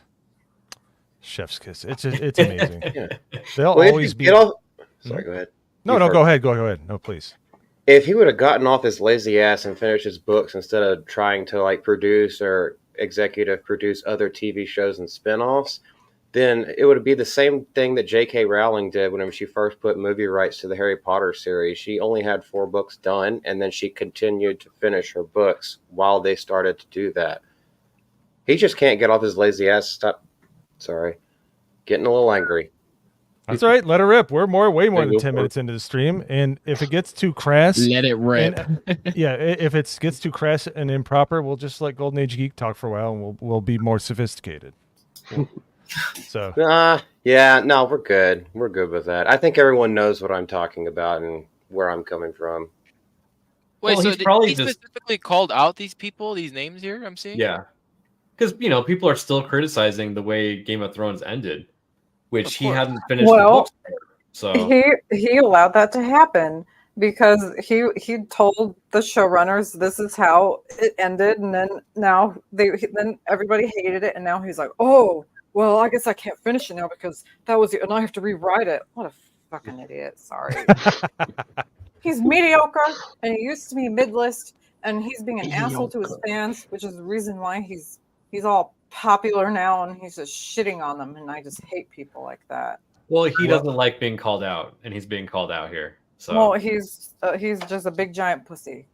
chef's kiss. It's amazing. Yeah. They'll always be. Sorry, go ahead. No, go ahead. Go ahead. No, please. If he would have gotten off his lazy ass and finished his books instead of trying to produce or executive produce other TV shows and spinoffs, then it would be the same thing that J.K. Rowling did whenever she first put movie rights to the Harry Potter series. She only had 4 books done, and then she continued to finish her books while they started to do that. He just can't get off his lazy ass. Getting a little angry. That's all right. Let it rip. We're way more than 10 minutes into the stream, and if it gets too crass, let it rip. If it gets too crass and improper, we'll just let Golden Age Geek talk for a while, and we'll be more sophisticated. So we're good. We're good with that. I think everyone knows what I'm talking about and where I'm coming from. Wait, so did he specifically called out these people, these names here? I'm seeing. Yeah, because people are still criticizing the way Game of Thrones ended, which he hadn't finished the books for, so he allowed that to happen because he told the showrunners this is how it ended, and then then everybody hated it, and now he's like, oh well, I guess I can't finish it now because that was it, and I have to rewrite it. What a fucking idiot! Sorry. He's mediocre, and he used to be mid-list, and he's being an asshole to his fans, which is the reason why he's all popular now, and he's just shitting on them, and I just hate people like that. Well, he doesn't like being called out, and he's being called out here. So Well, he's just a big giant pussy.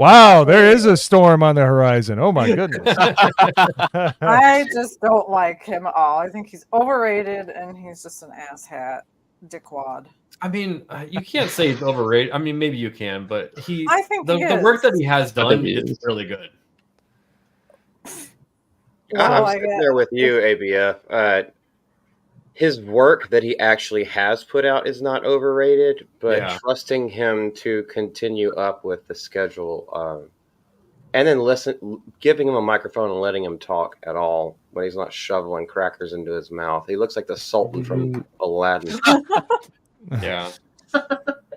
Wow, there is a storm on the horizon. Oh my goodness. I just don't like him at all. I think he's overrated and he's just an asshat, dickwad. I mean, you can't say he's overrated. I mean, maybe you can, but I think the he work that is. he has I done think he is is. really good. Well, I'm sitting there with you, ABF. His work that he actually has put out is not overrated, but Yeah. trusting him to continue up with the schedule, and then giving him a microphone and letting him talk at all when he's not shoveling crackers into his mouth. He looks like the Sultan from Aladdin. Yeah.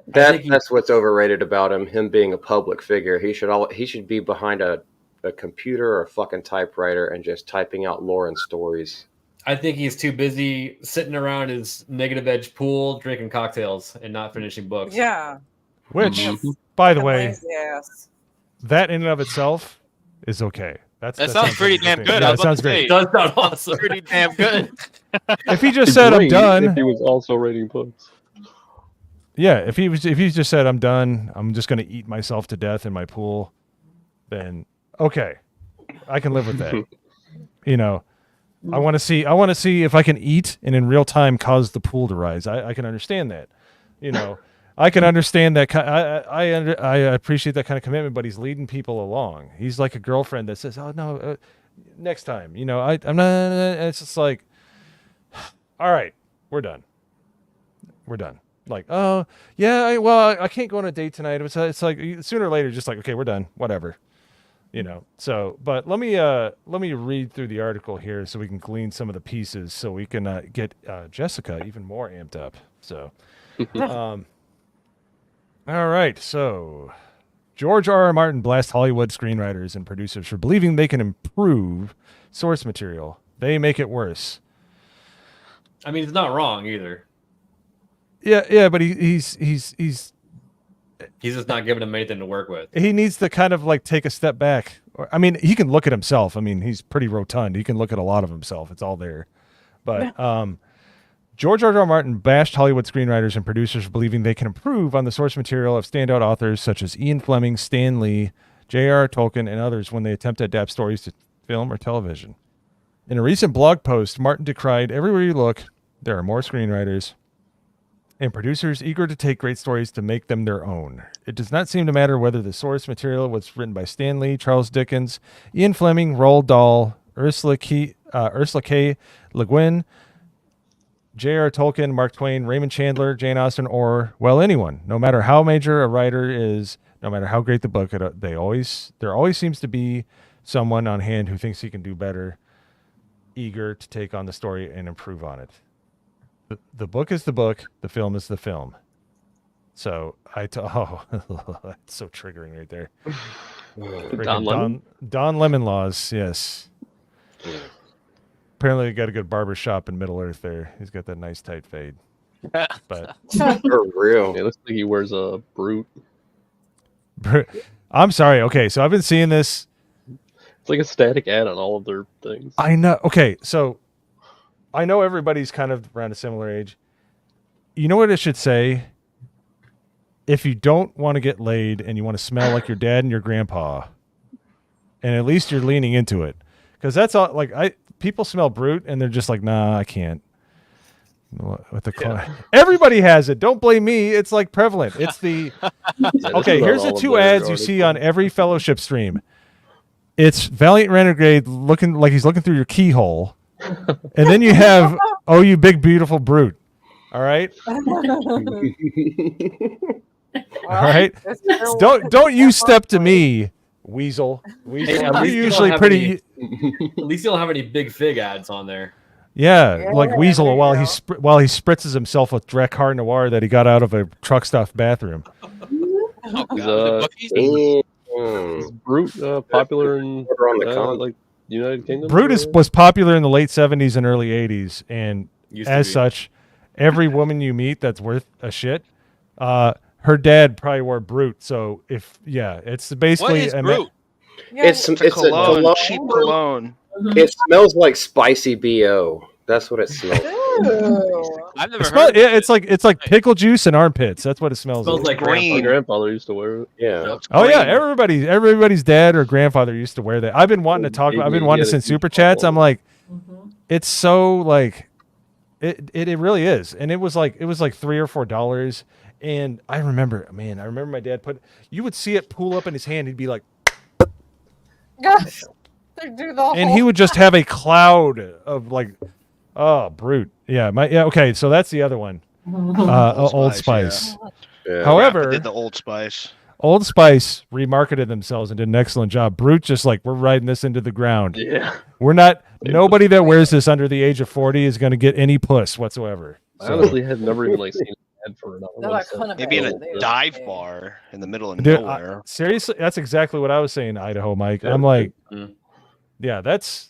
That's what's overrated about him. Him being a public figure, he should be behind a computer or a fucking typewriter and just typing out lore and stories. I think he's too busy sitting around his negative edge pool, drinking cocktails, and not finishing books. Yeah. Which, by the way, Lazy ass. that in and of itself is okay. That sounds pretty damn good. Yeah, I it was about sounds to say, great. It does sound awesome. pretty damn good. If he just It's said I'm great done, If he was also rating books. yeah. If he just said I'm done, I'm just going to eat myself to death in my pool, then okay, I can live with that. You know, I want to see if I can eat and in real time cause the pool to rise. I can understand that. You know, I can understand that. I appreciate that kind of commitment, but he's leading people along. He's like a girlfriend that says, "Oh no, next time." You know, I'm not. And it's just like, all right, we're done. We're done. Like, oh yeah, I can't go on a date tonight. It's like sooner or later, just like, okay, we're done. Whatever. You know, so, but let me read through the article here so we can glean some of the pieces so we can get Jessica even more amped up. So, all right. So, George R.R. Martin blasts Hollywood screenwriters and producers for believing they can improve source material. They make it worse. I mean, it's not wrong either. Yeah, but he's He's just not giving him anything to work with. he needs to kind of like take a step back. I mean, he can look at himself. I mean, he's pretty rotund. He can look at a lot of himself. It's all there. But George R.R. Martin bashed Hollywood screenwriters and producers for believing they can improve on the source material of standout authors such as Ian Fleming, Stan Lee, J.R.R. Tolkien, and others when they attempt to adapt stories to film or television. In a recent blog post, Martin decried, "Everywhere you look, there are more screenwriters and producers eager to take great stories to make them their own. It does not seem to matter whether the source material was written by Stan Lee, Charles Dickens, Ian Fleming, Roald Dahl, Ursula K. Le Guin, J.R.R. Tolkien, Mark Twain, Raymond Chandler, Jane Austen, or, well, anyone. No matter how major a writer is, no matter how great the book, there always seems to be someone on hand who thinks he can do better, eager to take on the story and improve on it. The book is the book, the film is the film." So that's so triggering right there. Don Lemon? Don Lemon Laws, yes. Apparently, he got a good barber shop in Middle Earth there. He's got that nice tight fade. But For real. It looks like he wears a Brute. I'm sorry. Okay, so I've been seeing this. It's like a static ad on all of their things. I know. Okay, so I know everybody's kind of around a similar age. You know what it should say? If you don't want to get laid and you want to smell like your dad and your grandpa, and at least you're leaning into it, because that's all. Like people smell Brute and they're just like, nah, I can't. With the everybody has it. Don't blame me. It's like prevalent. It's the okay. Here's the two ads you see on every fellowship stream. It's Valiant Renegade looking like he's looking through your keyhole, and then you have "Oh, you big beautiful Brute." All right. All right. Don't you step to me, Weasel. Hey, You're usually pretty. At least you don't have any big fig ads on there. Yeah, like Weasel while he spritzes himself with Drakkar Noir that he got out of a truck stuffed bathroom. Is Brute popular in like United Kingdom? Brute was popular in the late 70s and early 80s, and as such, every woman you meet that's worth a shit, her dad probably wore Brute. So it's basically what is Brute? It's a cologne, cheap cologne. It smells like spicy BO. That's what it smells like. I've never It heard smell, of yeah, it's like pickle juice and armpits. That's what it smells Smells like. like My grandpa. grandfather used to wear it. Yeah. Oh yeah, everybody's dad or grandfather used to wear that. I've been wanting to talk about. I've been wanting to send super chats. I'm like, it's so like, it really is, and it was like $3 or $4, and I remember my dad you would see it pool up in his hand. He'd be like, Gosh, they do the and whole he would just have a cloud of like, oh, brute. Yeah, okay, so that's the other one. Old Spice. Yeah. However, Grandpa did the Old Spice. Old Spice remarketed themselves and did an excellent job. Brute just like, we're riding this into the ground. Yeah. We're not. Nobody that wears this under the age of 40 is going to get any puss whatsoever. I honestly had never even like seen an ad for it. They're like, "Honey, Maybe in baby, a dive bar in the middle of Dude, nowhere. seriously, that's exactly what I was saying, Idaho Mike. I'm like, yeah, that's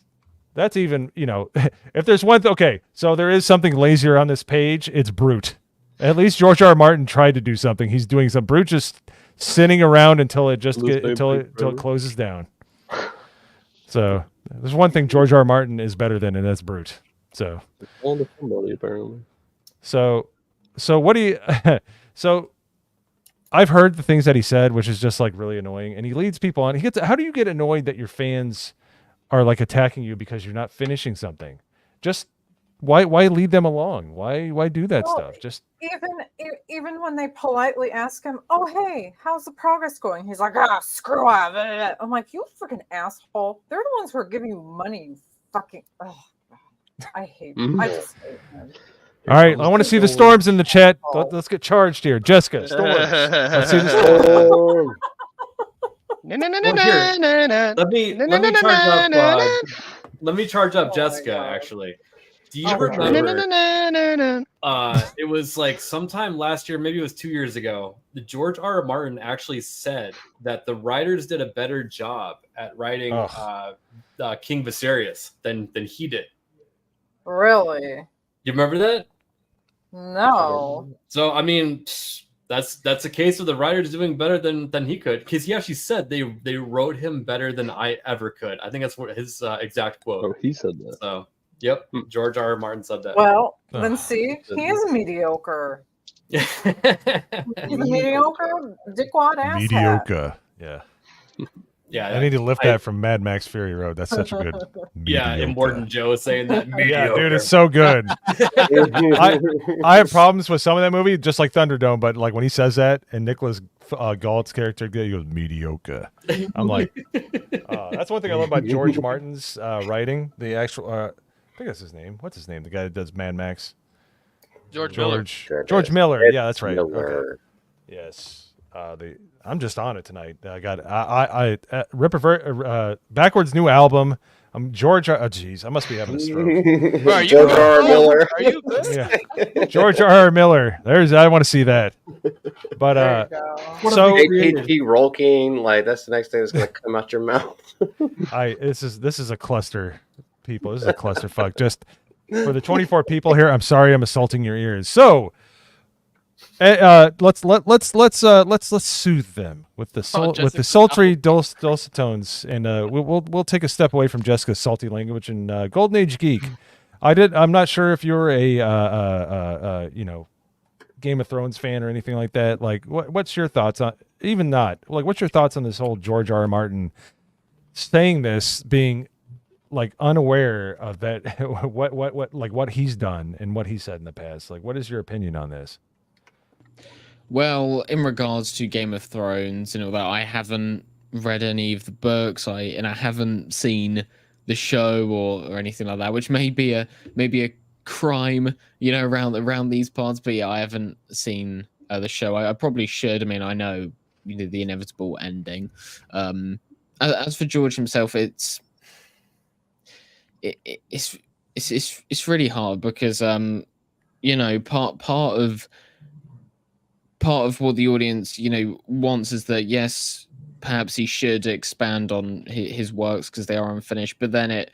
even, if there's one. Okay, so there is something lazier on this page. It's Brute. At least George R.R. Martin tried to do something. He's doing some. Brute just sitting around until it closes down. So there's one thing George R.R. Martin is better than, and that's Brute. So On the somebody apparently. So what do you? So I've heard the things that he said, which is just like really annoying, and he leads people on. How do you get annoyed that your fans are like attacking you because you're not finishing something? Just why lead them along? Why do that stuff? Just even when they politely ask him, "Oh, hey, how's the progress going?" He's like, "Ah, screw up." I'm like, "You freaking asshole! They're the ones who are giving you money. You fucking. Oh, God. I hate. I just hate him." all right, I want to see the storms in the chat. Let's get charged here, Jessica. Storms. Let's see the storms. Let me charge up Jessica. Actually, do you remember? It was like sometime last year, maybe it was 2 years ago. The George R.R. Martin actually said that the writers did a better job at writing King Viserys than he did. Really? You remember that? No. So I mean, that's a case of the writers doing better than he could, because he actually said they wrote him better than I ever could. I think that's what his exact quote. Oh, he said that. So yep, George R.R. Martin said that. Well, then see, he is mediocre. He's a mediocre dickwad asshat. Mediocre. Yeah. Yeah, I need to lift that from Mad Max Fury Road. That's such a good. Yeah, Immortan Joe saying that. Yeah, dude, it's so good. I have problems with some of that movie, just like Thunderdome, but like when he says that and Nicholas Galt's character, he goes mediocre. I'm like, that's one thing I love about George Martin's writing. The actual, I think that's his name. What's his name? The guy that does Mad Max. George Miller. George Miller. Yeah, that's right. Miller. Okay. Yes. I'm just on it tonight. I got Rip Backwards new album. George. Oh, geez, I must be having a stroke. Bro, are you George R.R. Miller. Are you good? Yeah. George R.R. Miller. I want to see that. But so AKT Rolking, like that's the next thing that's gonna come out your mouth. this is a cluster, people. This is a clusterfuck. Just for the 24 people here, I'm sorry I'm assaulting your ears. So. Let's soothe them with the sultry dulcet tones, and we'll take a step away from Jessica's salty language and Golden Age Geek. I'm not sure if you're a Game of Thrones fan or anything like that. Like, what's your thoughts on what's your thoughts on this whole George R.R. Martin saying this, being like unaware of that what he's done and what he said in the past? Like, what is your opinion on this? Well, in regards to Game of Thrones and all that, I haven't read any of the books. I haven't seen the show or anything like that, which may be a crime, around these parts. But yeah, I haven't seen the show. I probably should. I mean, I know the inevitable ending. As for George himself, it's really hard because part of what the audience wants is that, yes, perhaps he should expand on his works because they are unfinished, but then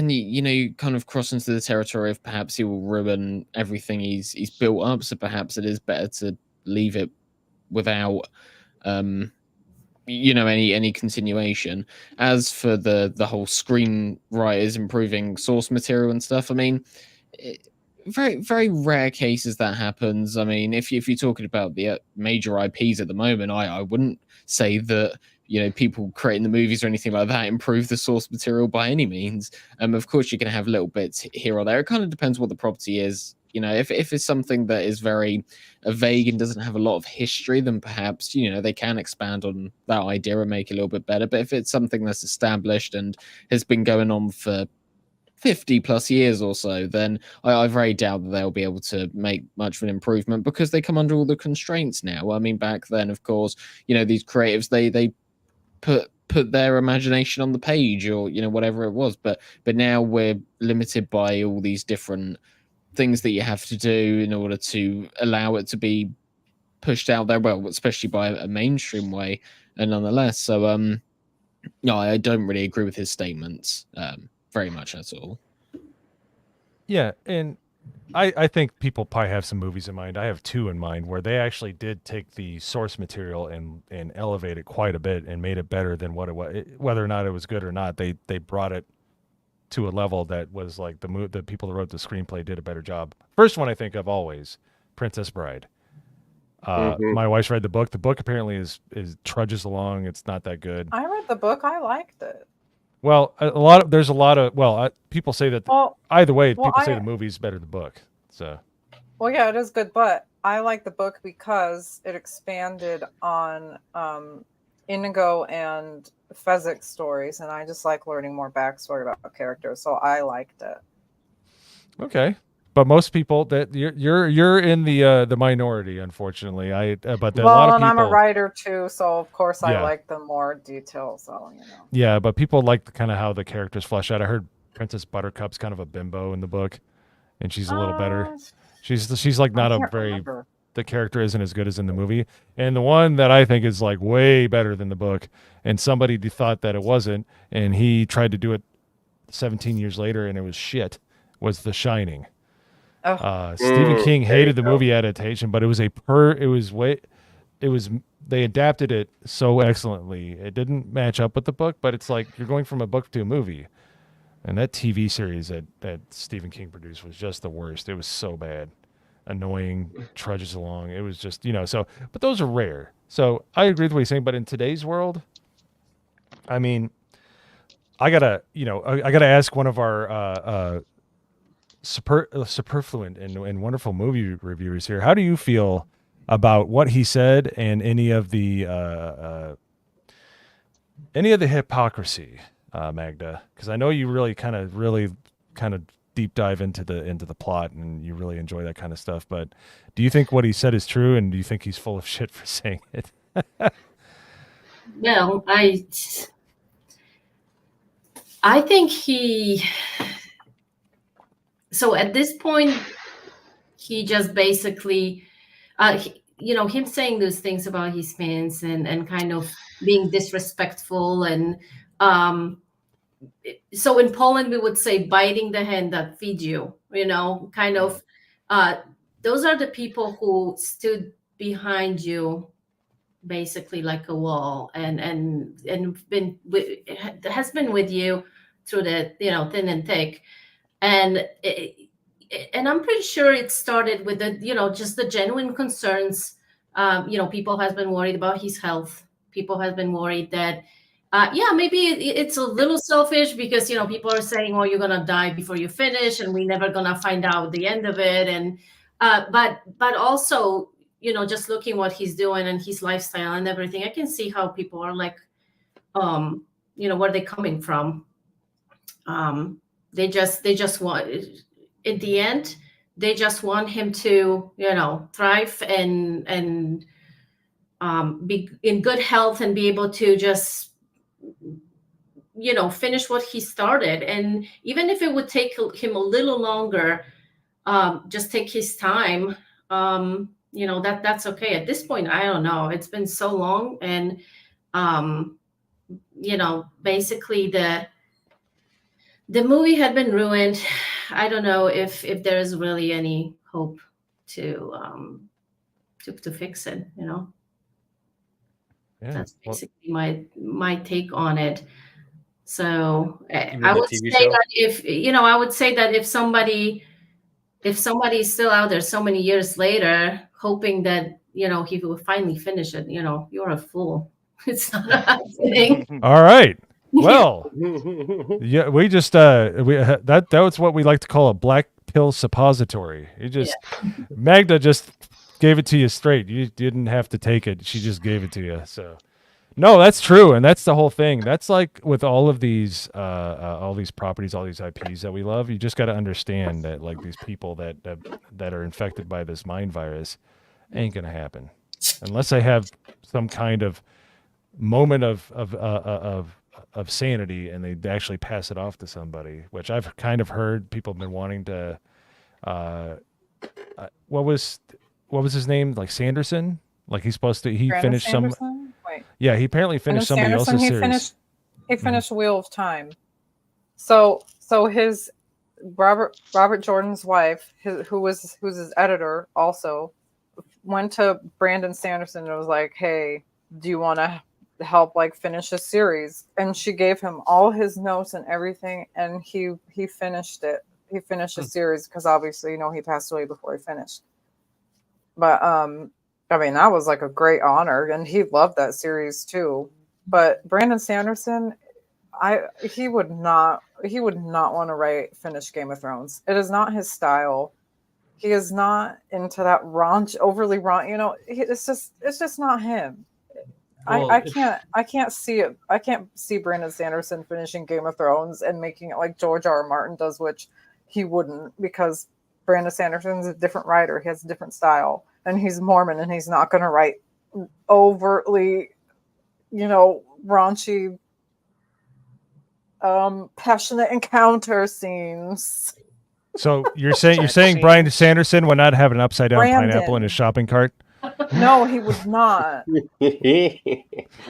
you kind of cross into the territory of perhaps he will ruin everything he's built up, so perhaps it is better to leave it without any continuation. As for the whole screenwriters improving source material and stuff, I mean, very very rare cases that happens. I mean, if you're talking about the major IPs at the moment, I wouldn't say that people creating the movies or anything like that improve the source material by any means. Of course, you're going to have little bits here or there. It kind of depends what the property is. If it's something that is very vague and doesn't have a lot of history, then perhaps they can expand on that idea and make it a little bit better. But if it's something that's established and has been going on for 50 plus years or so, then I very doubt that they'll be able to make much of an improvement because they come under all the constraints now. I mean, back then, of course, these creatives, they put their imagination on the page or whatever it was, but now we're limited by all these different things that you have to do in order to allow it to be pushed out there, well, especially by a mainstream way, and nonetheless. So no, I don't really agree with his statements very much at all. Yeah, and I think people probably have some movies in mind. I have two in mind where they actually did take the source material and elevate it quite a bit and made it better than what it was. Whether or not it was good or not, they brought it to a level that was like the people that wrote the screenplay did a better job. First one I think of always, Princess Bride. My wife's read the book. The book apparently is trudges along. It's not that good. I read the book. I liked it. Well, there's a lot of people say that either way, people say the movie's better than the book. So. Well, yeah, it is good, but I like the book because it expanded on Inigo and Fezzik's stories, and I just like learning more backstory about characters, so I liked it. Okay, but most people that you're in the minority, unfortunately. But a lot of people. I'm a writer too, so of course I like the more details. So Yeah, but people like kind of how the characters flesh out. I heard Princess Buttercup's kind of a bimbo in the book, and she's a little better. She's like not a very. Remember. The character isn't as good as in the movie. And the one that I think is like way better than the book, and somebody thought that it wasn't, and he tried to do it 17 years later and it was shit, was The Shining. Stephen King hated the movie adaptation, but it was they adapted it so excellently. It didn't match up with the book, but it's like you're going from a book to a movie. And that TV series that Stephen King produced was just the worst. It was so bad. Annoying, trudges along. It was just, but those are rare. So I agree with what he's saying. But in today's world, I mean, I gotta ask one of our superfluent and wonderful movie reviewers here. How do you feel about what he said and any of the hypocrisy, Magda? Because I know you really kind of deep dive into the plot and you really enjoy that kind of stuff, but do you think what he said is true, and do you think he's full of shit for saying it? Well, I think so at this point he just basically him saying those things about his fans and kind of being disrespectful and so in Poland we would say biting the hand that feeds you, kind of those are the people who stood behind you basically like a wall and has been with you through the thin and thick, and I'm pretty sure it started with the just the genuine concerns. People has been worried about his health. People has been worried that maybe it's a little selfish because people are saying, "Oh, you're gonna die before you finish, and we're never gonna find out the end of it." And but also, just looking what he's doing and his lifestyle and everything, I can see how people are like, where they're coming from. They just want, at the end, they just want him to, thrive and be in good health and be able to just finish what he started. And even if it would take him a little longer, just take his time, that's okay. At this point, I don't know, it's been so long, and basically the movie had been ruined. I don't know if there is really any hope to fix it, Yeah, that's basically my take on it. So I would say that if somebody if somebody's still out there so many years later, hoping that, you know, he will finally finish it, you know, you're a fool. It's not happening. All right. Well, yeah, we just that was what we like to call a black pill suppository. You just Magda just gave it to you straight. You didn't have to take it. She just gave it to you. So no, that's true, and that's the whole thing. That's like with all these properties, all these IPs that we love. You just got to understand that like these people that are infected by this mind virus ain't gonna happen unless they have some kind of moment of sanity and they actually pass it off to somebody, which I've kind of heard people have been wanting to. What was his name? Like Sanderson? Like he's supposed to. He Brandon finished Sanderson? some. Wait. Yeah, he apparently finished somebody Sanderson, else's he series. He finished Wheel of Time. So his Robert Jordan's wife, who's his editor, also went to Brandon Sanderson and was like, "Hey, do you want to help like finish a series?" And she gave him all his notes and everything, and he finished it. He finished the series because obviously, you know, he passed away before he finished. But I mean, that was like a great honor, and he loved that series too. But Brandon Sanderson, he would not want to finish Game of Thrones. It is not his style. He is not into that overly raunch. You know, it's just not him. Well, I can't see it. I can't see Brandon Sanderson finishing Game of Thrones and making it like George R.R. Martin does, which he wouldn't, because Brandon Sanderson's a different writer. He has a different style, and he's Mormon, and he's not going to write overtly, you know, raunchy, passionate encounter scenes. So you're saying Brandon Sanderson would not have an upside down pineapple in his shopping cart? No, he would not. We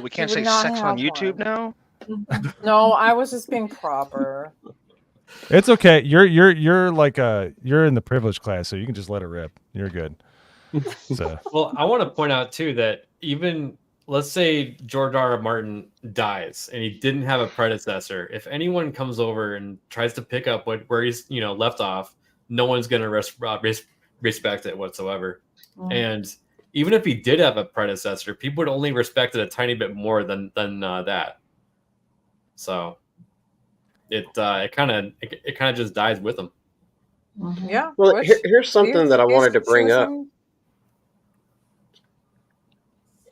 can't say sex on YouTube now. No, I was just being proper. It's okay. You're like you're in the privilege class, so you can just let it rip. You're good. So. Well, I want to point out too that even let's say George R.R. Martin dies and he didn't have a predecessor. If anyone comes over and tries to pick up where he's left off, no one's going to respect it whatsoever. And even if he did have a predecessor, people would only respect it a tiny bit more than that. So it kind of just dies with him. Yeah. Well, here's something that I wanted to bring up.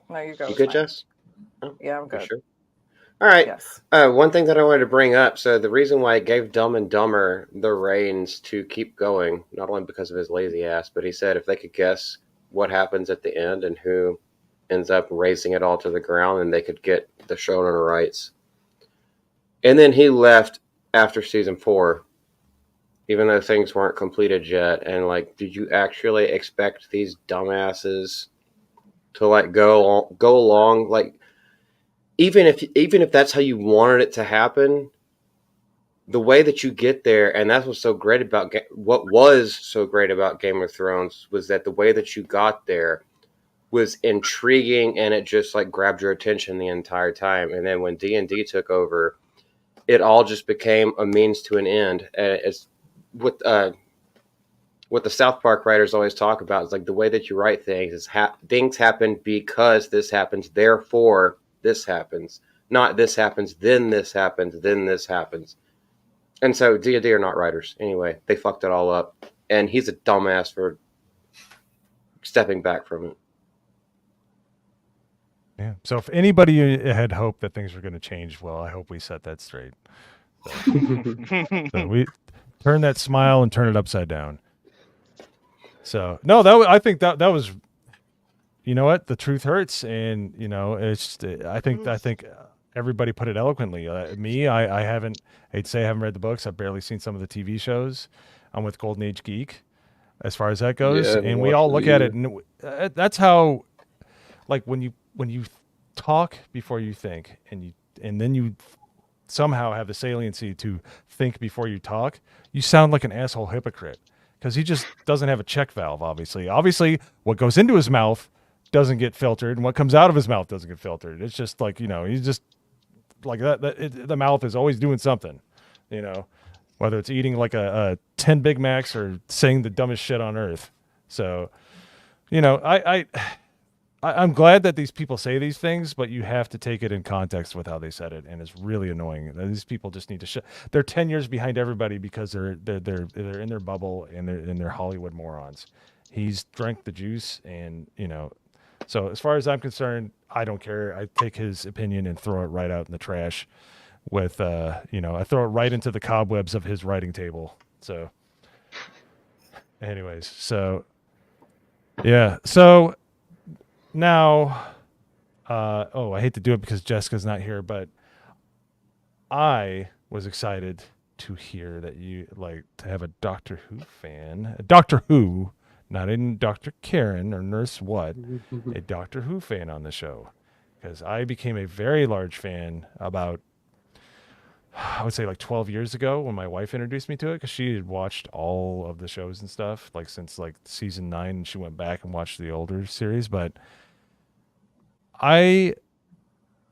No, you go. You good, Jess? Oh, yeah, I'm good. Sure? All right. Yes. One thing that I wanted to bring up. So the reason why I gave Dumb and Dumber the reins to keep going, not only because of his lazy ass, but he said if they could guess what happens at the end and who ends up racing it all to the ground, and they could get the showrunner rights. And then he left after season 4, even though things weren't completed yet. And like, did you actually expect these dumbasses to like go along? Like, even if that's how you wanted it to happen, the way that you get there, and that's what's so great about what was so great about Game of Thrones, was that the way that you got there was intriguing, and it just like grabbed your attention the entire time. And then when D&D took over, it all just became a means to an end. It's what the South Park writers always talk about. Is like the way that you write things is things happen because this happens, therefore this happens. Not this happens, then this happens, then this happens. And so D&D are not writers. Anyway, they fucked it all up. And he's a dumbass for stepping back from it. Yeah. So if anybody had hope that things were going to change, well, I hope we set that straight. So we turn that smile and turn it upside down. So no, I think that was, you know what, the truth hurts, and you know it's. I think everybody put it eloquently. Me, I haven't. I'd say I haven't read the books. I've barely seen some of the TV shows. I'm with Golden Age Geek, as far as that goes, and we all look at it, and that's how, like when you talk before you think, and then you somehow have the saliency to think before you talk, you sound like an asshole hypocrite, because he just doesn't have a check valve. Obviously, what goes into his mouth doesn't get filtered, and what comes out of his mouth doesn't get filtered. It's just like, he's just like that. The mouth is always doing something, whether it's eating like a 10 Big Macs or saying the dumbest shit on earth. So, you know, I'm glad that these people say these things, but you have to take it in context with how they said it, and it's really annoying. These people just need to they're 10 years behind everybody because they're in their bubble and they're Hollywood morons. He's drank the juice, and you know, so as far as I'm concerned, I don't care. I take his opinion and throw it right out in the trash with you know, I throw it right into the cobwebs of his writing table. So anyways, so yeah, so now, I hate to do it because Jessica's not here, but I was excited to hear that you like to have a Doctor Who fan, a Doctor Who, not in Dr. Karen or Nurse What, a Doctor Who fan on the show, because I became a very large fan about, I would say like 12 years ago when my wife introduced me to it, because she had watched all of the shows and stuff like since like season 9, and she went back and watched the older series, but I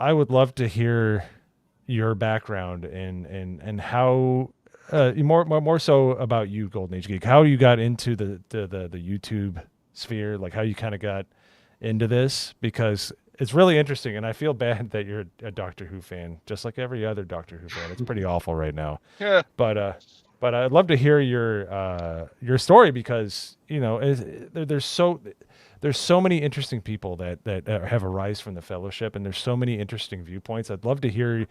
would love to hear your background and how more so about you, Golden Age Geek, how you got into the YouTube sphere, like how you kind of got into this, because it's really interesting, and I feel bad that you're a Doctor Who fan, just like every other Doctor Who fan. It's pretty awful right now. Yeah. But I'd love to hear your story, because you know there's so many interesting people that have arise from the fellowship, and there's so many interesting viewpoints. I'd love to hear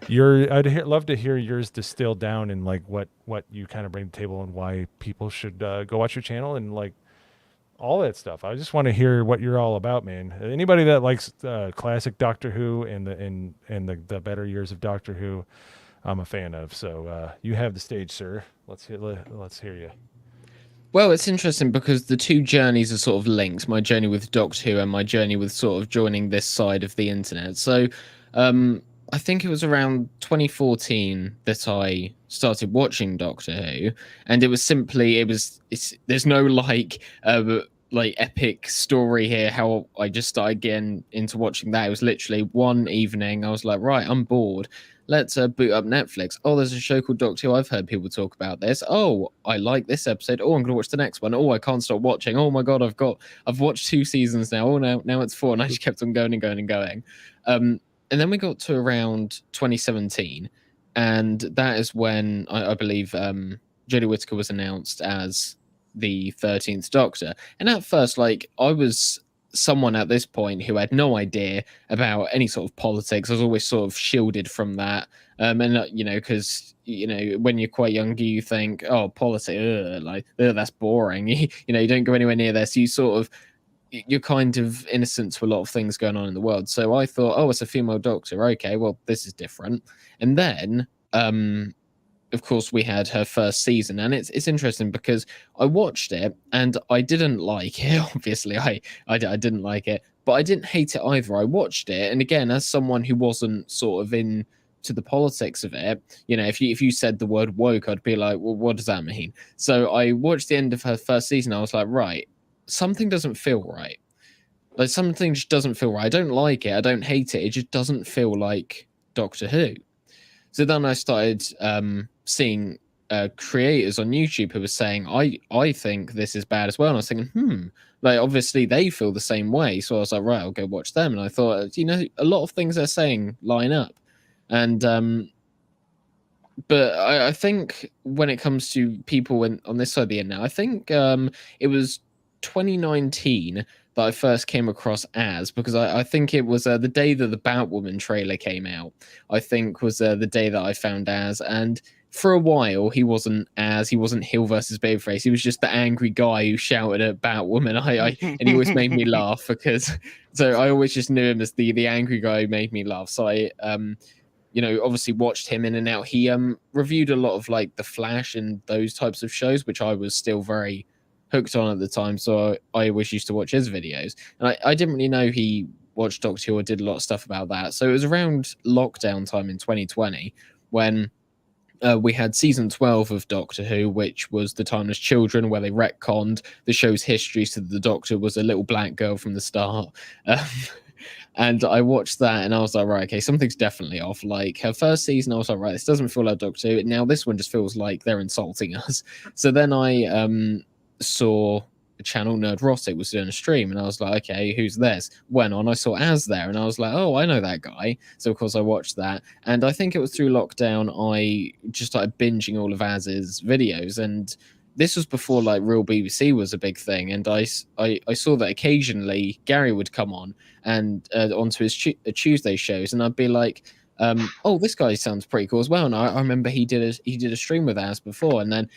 love to hear yours distilled down in like what you kind of bring to the table and why people should go watch your channel and like all that stuff. I just want to hear what you're all about, man. Anybody that likes classic Doctor Who and the better years of Doctor Who, I'm a fan of. So you have the stage, sir. Let's hear you. Well, it's interesting because the two journeys are sort of linked, my journey with Doctor Who and my journey with sort of joining this side of the internet. So I think it was around 2014 that I started watching Doctor Who, and it was simply, there's no like epic story here how I just started getting into watching that. It was literally one evening, I was like, right, I'm bored. Let's boot up Netflix. Oh, there's a show called Doctor Who. I've heard people talk about this. Oh, I like this episode. Oh, I'm gonna watch the next one. Oh, I can't stop watching. Oh my god, I've watched 2 seasons now. Oh, now it's 4, and I just kept on going and going and going. And then we got to around 2017, and that is when I believe Jodie Whittaker was announced as the 13th Doctor. And at first, like, I was someone at this point who had no idea about any sort of politics. I was always sort of shielded from that. And, you know, because, you know, when you're quite young, you think, oh, politics, that's boring. You know, you don't go anywhere near there. So you're kind of innocent to a lot of things going on in the world. So I thought, oh, it's a female Doctor. Okay, well, this is different. And then, of course, we had her first season, and it's interesting because I watched it and I didn't like it. Obviously, I didn't like it, but I didn't hate it either. I watched it, and again, as someone who wasn't sort of in to the politics of it, you know, if you said the word woke, I'd be like, well, what does that mean? So I watched the end of her first season. I was like, right, something doesn't feel right. Like, something just doesn't feel right. I don't like it. I don't hate it. It just doesn't feel like Doctor Who. So then I started seeing creators on YouTube who were saying, I think this is bad as well. And I was thinking, like, obviously they feel the same way. So I was like, right, I'll go watch them. And I thought, you know, a lot of things they're saying line up. And but I think when it comes to people on this side of the end now, I think it was 2019 that I first came across Az, because I think it was the day that the Batwoman trailer came out, I think was the day that I found Az. And for a while, he wasn't Az, he wasn't Hill versus Babyface, he was just the angry guy who shouted at Batwoman. And he always made me laugh, because so I always just knew him as the angry guy who made me laugh. So I you know, obviously watched him in and out. He reviewed a lot of like The Flash and those types of shows, which I was still very hooked on at the time, so I always used to watch his videos. And I didn't really know he watched Doctor Who or did a lot of stuff about that. So it was around lockdown time in 2020 when we had season 12 of Doctor Who, which was The Timeless Children, where they retconned the show's history so that the Doctor was a little black girl from the start. And I watched that and I was like, right, okay, something's definitely off. Like her first season, I was like, right, this doesn't feel like Doctor Who. Now this one just feels like they're insulting us. So then I saw a channel, Nerdrotic, was doing a stream, and I was like, okay, who's this? Went on, I saw Az there, and I was like, oh, I know that guy. So of course I watched that, and I think it was through lockdown I just started binging all of Az's videos, and this was before like real BBC was a big thing, and I saw that occasionally Gary would come on and onto his Tuesday shows, and I'd be like, oh, this guy sounds pretty cool as well. And I remember he did a stream with Az before, and then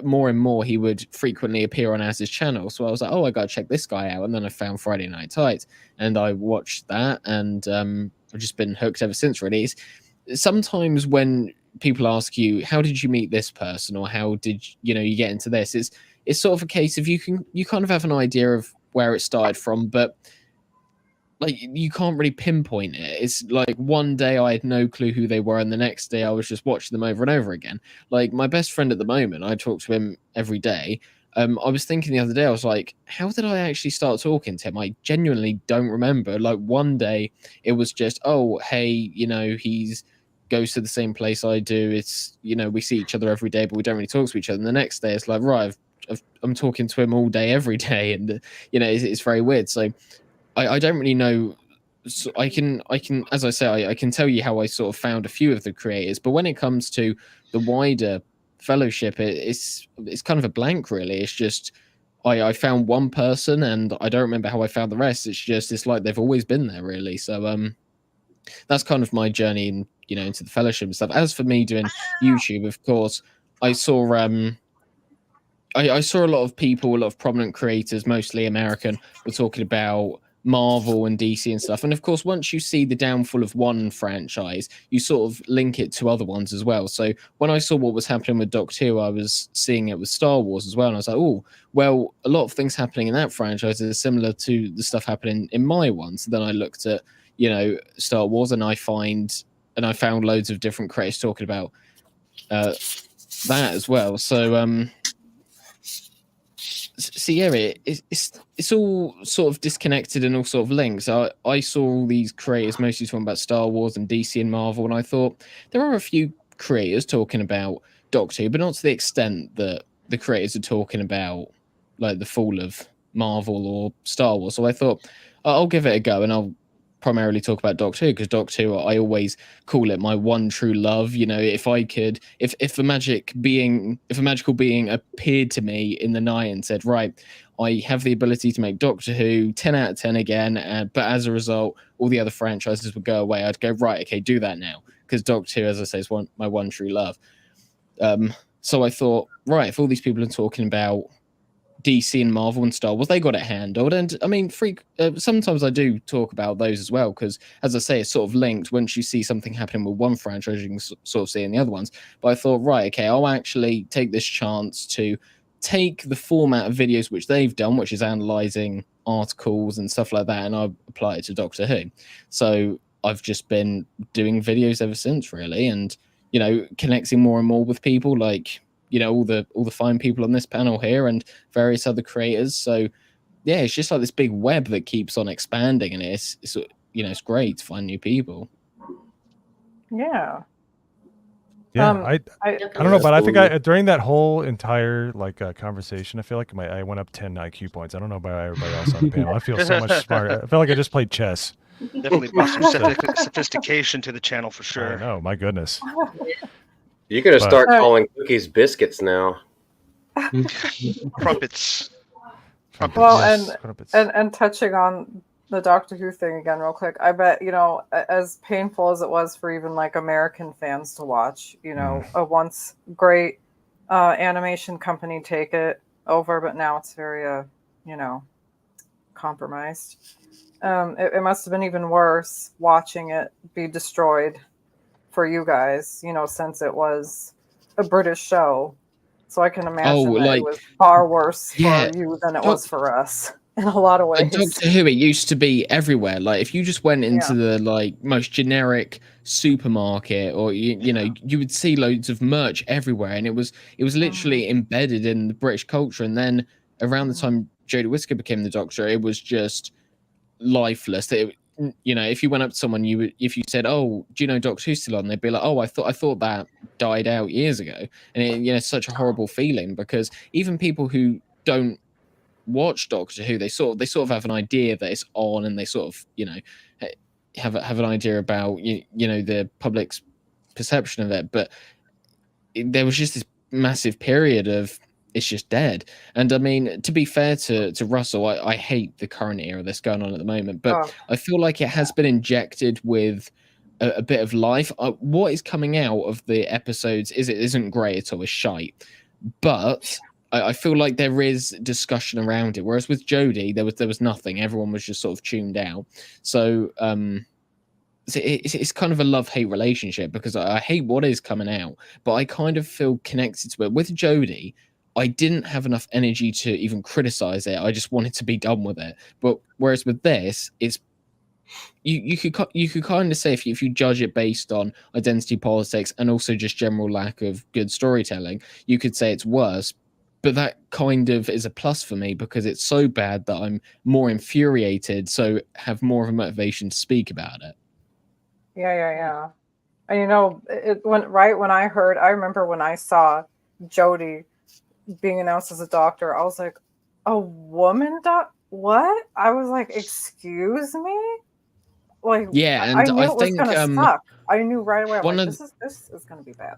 more and more he would frequently appear on Az's channel. So I was like, oh, I gotta check this guy out. And then I found Friday Night Tights, and I watched that, and I've just been hooked ever since. Really, sometimes when people ask you, how did you meet this person, or how did you get into this, it's sort of a case of you kind of have an idea of where it started from, but like you can't really pinpoint it. It's like one day I had no clue who they were, and the next day I was just watching them over and over again. Like my best friend at the moment, I talk to him every day. I was thinking the other day, I was like, how did I actually start talking to him? I genuinely don't remember. Like one day it was just, oh, hey, he's goes to the same place I do. It's, we see each other every day, but we don't really talk to each other. And the next day it's like, right, I'm talking to him all day, every day. And, it's very weird. So I don't really know. So I can, as I say, I can tell you how I sort of found a few of the creators, but when it comes to the wider fellowship, it's kind of a blank, really. It's just, I found one person and I don't remember how I found the rest. It's like they've always been there, really. So, that's kind of my journey in, into the fellowship and stuff. As for me doing YouTube, of course, I saw I saw a lot of people, a lot of prominent creators, mostly American, were talking about Marvel and DC and stuff. And of course, once you see the downfall of one franchise, you sort of link it to other ones as well. So when I saw what was happening with Doctor Who, I was seeing it with Star Wars as well. And I was like, oh, well, a lot of things happening in that franchise is similar to the stuff happening in my one. So then I looked at, Star Wars, and I found loads of different creators talking about that as well. So yeah, it's all sort of disconnected and all sort of linked. So I saw all these creators mostly talking about Star Wars and DC and Marvel, and I thought there are a few creators talking about Doctor Who, but not to the extent that the creators are talking about like the fall of Marvel or Star Wars. So I thought I'll give it a go, and I'll primarily talk about Doctor Who, because Doctor Who, I always call it my one true love. If a magical being appeared to me in the night and said, right, I have the ability to make Doctor Who 10 out of 10 again, but as a result, all the other franchises would go away, I'd go, right, okay, do that now, because Doctor Who, as I say, is my one true love. So I thought, right, if all these people are talking about DC and Marvel and Star Wars, they got it handled. And I mean, sometimes I do talk about those as well, because as I say, it's sort of linked. Once you see something happening with one franchise, you can sort of see in the other ones. But I thought, right, okay, I'll actually take this chance to take the format of videos which they've done, which is analyzing articles and stuff like that, and I'll apply it to Doctor Who. So I've just been doing videos ever since, really, and connecting more and more with people like all the fine people on this panel here and various other creators. So yeah, it's just like this big web that keeps on expanding, and it's great to find new people. Yeah. I don't know, but I think during that whole entire conversation, I feel like I went up 10 IQ points. I don't know about everybody else on the panel. I feel so much smarter. I feel like I just played chess. Definitely brought some sophistication to the channel for sure. I know, my goodness. You're gonna start calling cookies biscuits now. Crumpets. Well, and touching on the Doctor Who thing again real quick, I bet, as painful as it was for even like American fans to watch, a once great animation company take it over, but now it's very, compromised. It must have been even worse watching it be destroyed for you guys, since it was a British show. So I can imagine that it was far worse for you than it was for us in a lot of ways. Doctor Who, it used to be everywhere. Like if you just went into the most generic supermarket, or you would see loads of merch everywhere, and it was literally embedded in the British culture. And then around the time Jodie Whittaker became the Doctor, it was just lifeless. You know, if you went up to someone, if you said, "Oh, do you know Doctor Who's still on?" They'd be like, "Oh, I thought that died out years ago," and it's such a horrible feeling because even people who don't watch Doctor Who, they sort of have an idea that it's on, and they sort of have an idea about the public's perception of it. But there was just this massive period of it's just dead. And I mean, to be fair to Russell, I hate the current era that's going on at the moment, but I feel like it has been injected with a bit of life. What is coming out of the episodes isn't great at all. It's shite, but I feel like there is discussion around it. Whereas with Jodie, there was nothing. Everyone was just sort of tuned out. So it's kind of a love-hate relationship because I hate what is coming out, but I kind of feel connected to it. With Jodie, I didn't have enough energy to even criticize it. I just wanted to be done with it. But whereas with this, it's you could kind of say if you judge it based on identity politics and also just general lack of good storytelling, you could say it's worse. But that kind of is a plus for me because it's so bad that I'm more infuriated, so have more of a motivation to speak about it. Yeah. And when I remember when I saw Jodie being announced as a doctor, I was like, a woman what? I was like, excuse me? Like, yeah, and I knew it was think gonna suck. I knew right away. I'm like, this is gonna be bad.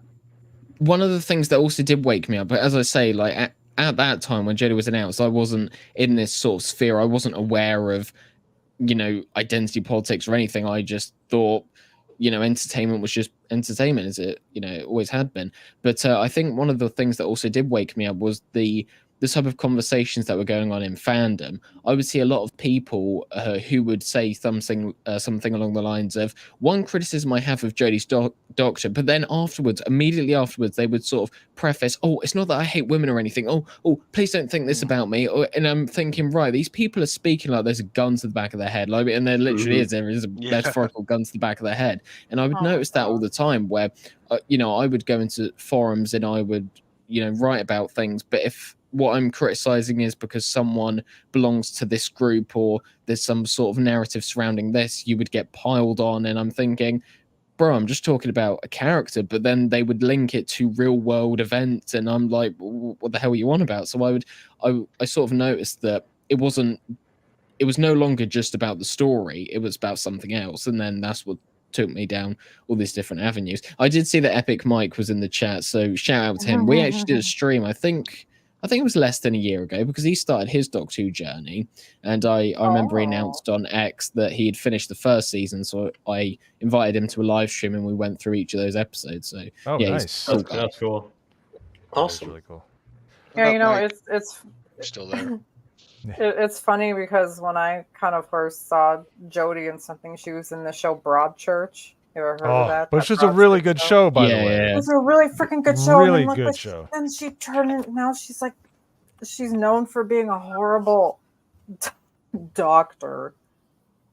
One of the things that also did wake me up, but as I say, like at that time when Jodie was announced, I wasn't in this sort of sphere. I wasn't aware of, identity politics or anything. I just thought, entertainment was just entertainment, as it, it always had been. But I think one of the things that also did wake me up was the type of conversations that were going on in fandom. I would see a lot of people who would say something along the lines of, one criticism I have of Jodie's Doctor, but then immediately afterwards, they would sort of preface, "Oh, it's not that I hate women or anything. Oh, please don't think this about me." And I'm thinking, right, these people are speaking like there's a gun to the back of their head, like, and there literally is. There is a metaphorical gun to the back of their head, and I would notice that all the time. Where, I would go into forums and I would, write about things, but if what I'm criticizing is because someone belongs to this group or there's some sort of narrative surrounding this, you would get piled on. And I'm thinking, bro, I'm just talking about a character, but then they would link it to real world events. And I'm like, what the hell are you on about? So I sort of noticed that it was no longer just about the story. It was about something else. And then that's what took me down all these different avenues. I did see that Epic Mike was in the chat. So shout out to him. We actually did a stream, I think it was less than a year ago because he started his Doctor Who journey. And I remember he announced on X that he had finished the first season. So I invited him to a live stream and we went through each of those episodes. So nice. That's cool. Awesome. Really cool. Yeah, it's still there. It's funny because when I kind of first saw Jodie in something, she was in the show Broadchurch. You ever heard of that? Which is a really good show, by the way. Yeah. It's a really freaking good show. Really good show. And she turned it. Now she's known for being a horrible doctor.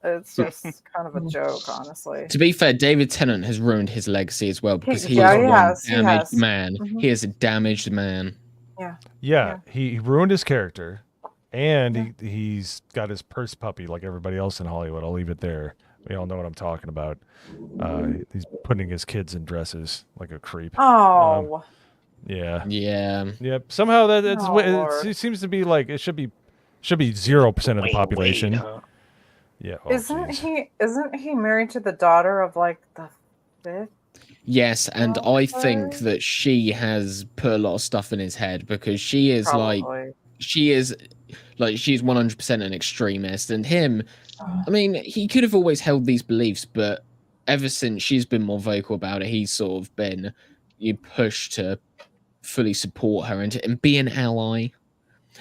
It's just kind of a joke, honestly. To be fair, David Tennant has ruined his legacy as well because he is a damaged man. Mm-hmm. He is a damaged man. Yeah. He ruined his character, and he's got his purse puppy like everybody else in Hollywood. I'll leave it there. We all know what I'm talking about. He's putting his kids in dresses like a creep. Oh. Yeah. Yep. Somehow it seems to be like it should be 0% of the population. Yeah. Oh, isn't he married to the daughter of like the fifth? Yes, and I think that she has put a lot of stuff in his head because she is she's 100% an extremist, and him, I mean, he could have always held these beliefs, but ever since she's been more vocal about it, he's sort of been pushed to fully support her and be an ally.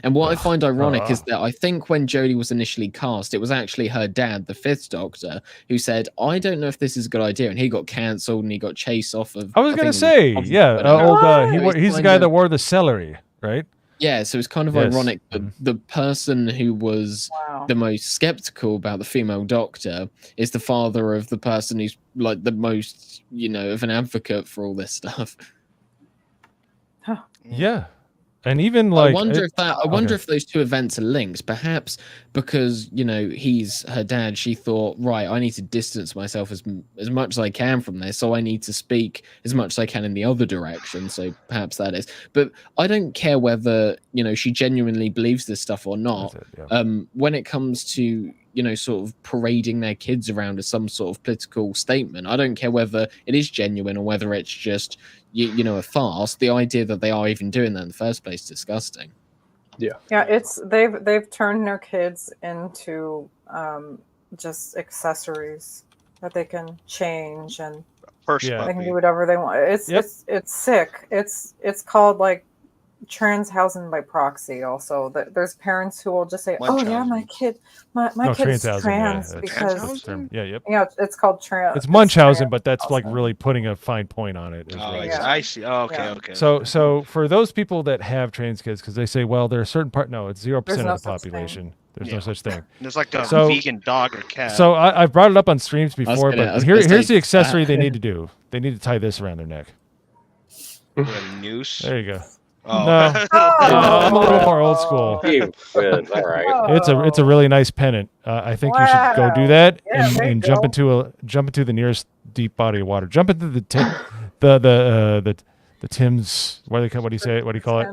And what I find ironic is that I think when Jodie was initially cast, it was actually her dad, the fifth Doctor, who said, "I don't know if this is a good idea," and he got cancelled and he got chased off of. I was gonna say, he's the guy that wore the celery, right? Yeah, so it's kind of ironic that the person who was the most skeptical about the female Doctor is the father of the person who's like the most, of an advocate for all this stuff. Yeah. And even like, I wonder if those two events are linked. Perhaps because he's her dad. She thought, right, I need to distance myself as much as I can from this, so I need to speak as much as I can in the other direction. So perhaps that is. But I don't care whether she genuinely believes this stuff or not. When it comes to sort of parading their kids around as some sort of political statement, I don't care whether it is genuine or whether it's just a farce. The idea that they are even doing that in the first place is disgusting. Yeah, it's they've turned their kids into just accessories that they can change and they can do whatever they want. It's sick. It's called like trans housing by proxy. Also, there's parents who will just say, "Oh yeah, my kid's trans because it's called trans." It's Munchausen, but that's like really putting a fine point on it. I see. Oh, okay. So for those people that have trans kids, because they say, well, there are certain no, it's 0% of the population. There's no such thing. There's like a vegan dog or cat. So I've brought it up on streams before, but here's the accessory they need to do. They need to tie this around their neck. With a noose. There you go. Oh. No, I'm a little more old school. All right. It's a really nice pennant. I think you should go do that and jump into the nearest deep body of water. Jump into the Thames. What do you say? What do you call it?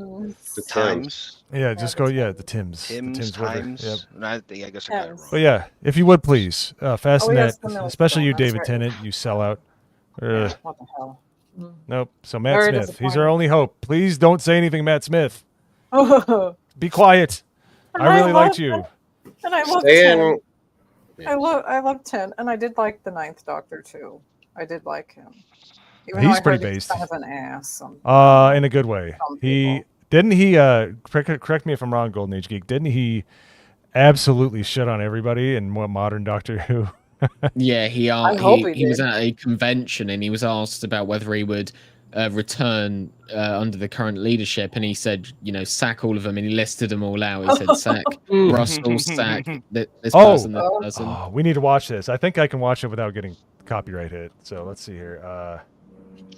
The Thames. Yeah, just go. Yeah, the Thames. Times. Yep. I guess I got it wrong. But yeah, if you would please fasten that, especially you, David Tennant, you sellout. What the hell? Nope. So Matt Smith, he's our only hope. Please don't say anything, Matt Smith. Be quiet. I really liked you. And I love 10. I love 10, and I did like the 9th Doctor too. I did like him. Even He's pretty based. Kind of an ass. In a good way. He correct me if I'm wrong, Golden Age Geek. Didn't he absolutely shit on everybody in modern Doctor Who? Yeah, he was at a convention and he was asked about whether he would return under the current leadership, and he said, sack all of them, and he listed them all out. He said, sack Russell, sack this person, this person. Oh, we need to watch this. I think I can watch it without getting copyright hit. So let's see here.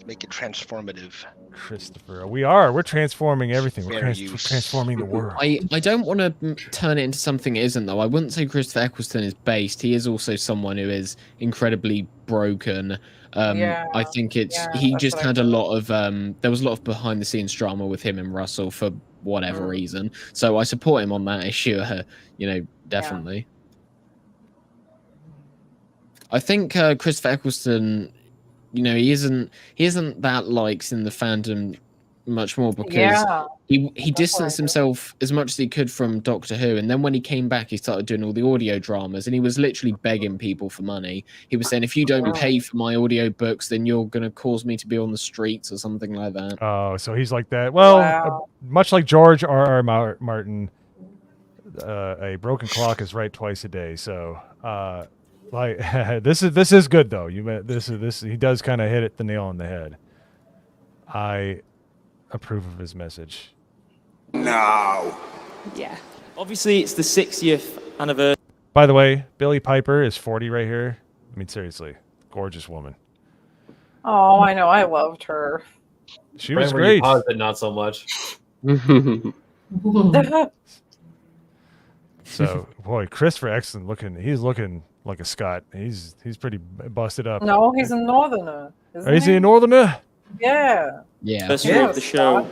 Make it transformative. Christopher, we're transforming everything. We're transforming the world. I don't want to turn it into something it isn't, though. I wouldn't say Christopher Eccleston is based. He is also someone who is incredibly broken. I think he just had a lot of there was a lot of behind the scenes drama with him and Russell for whatever reason. So I support him on that issue. Definitely. I think Christopher Eccleston, he isn't that liked in the fandom much more because he distanced himself as much as he could from Doctor Who, and then when he came back, he started doing all the audio dramas, and he was literally begging people for money. He was saying, if you don't pay for my audio books, then you're going to cause me to be on the streets or something like that. Oh, so he's like that. Well, much like George R.R. Martin, a broken clock is right twice a day. So like this is good though. This he does kind of hit the nail on the head. I approve of his message. No. Yeah. Obviously, it's the 60th anniversary. By the way, Billie Piper is 40 right here. I mean, seriously, gorgeous woman. Oh, I know. I loved her. She was great. But not so much. So, boy, Christopher Eccleston he's looking like a Scot. He's pretty busted up. No, he's a Northerner. Is he a Northerner? Yeah. Anniversary of the show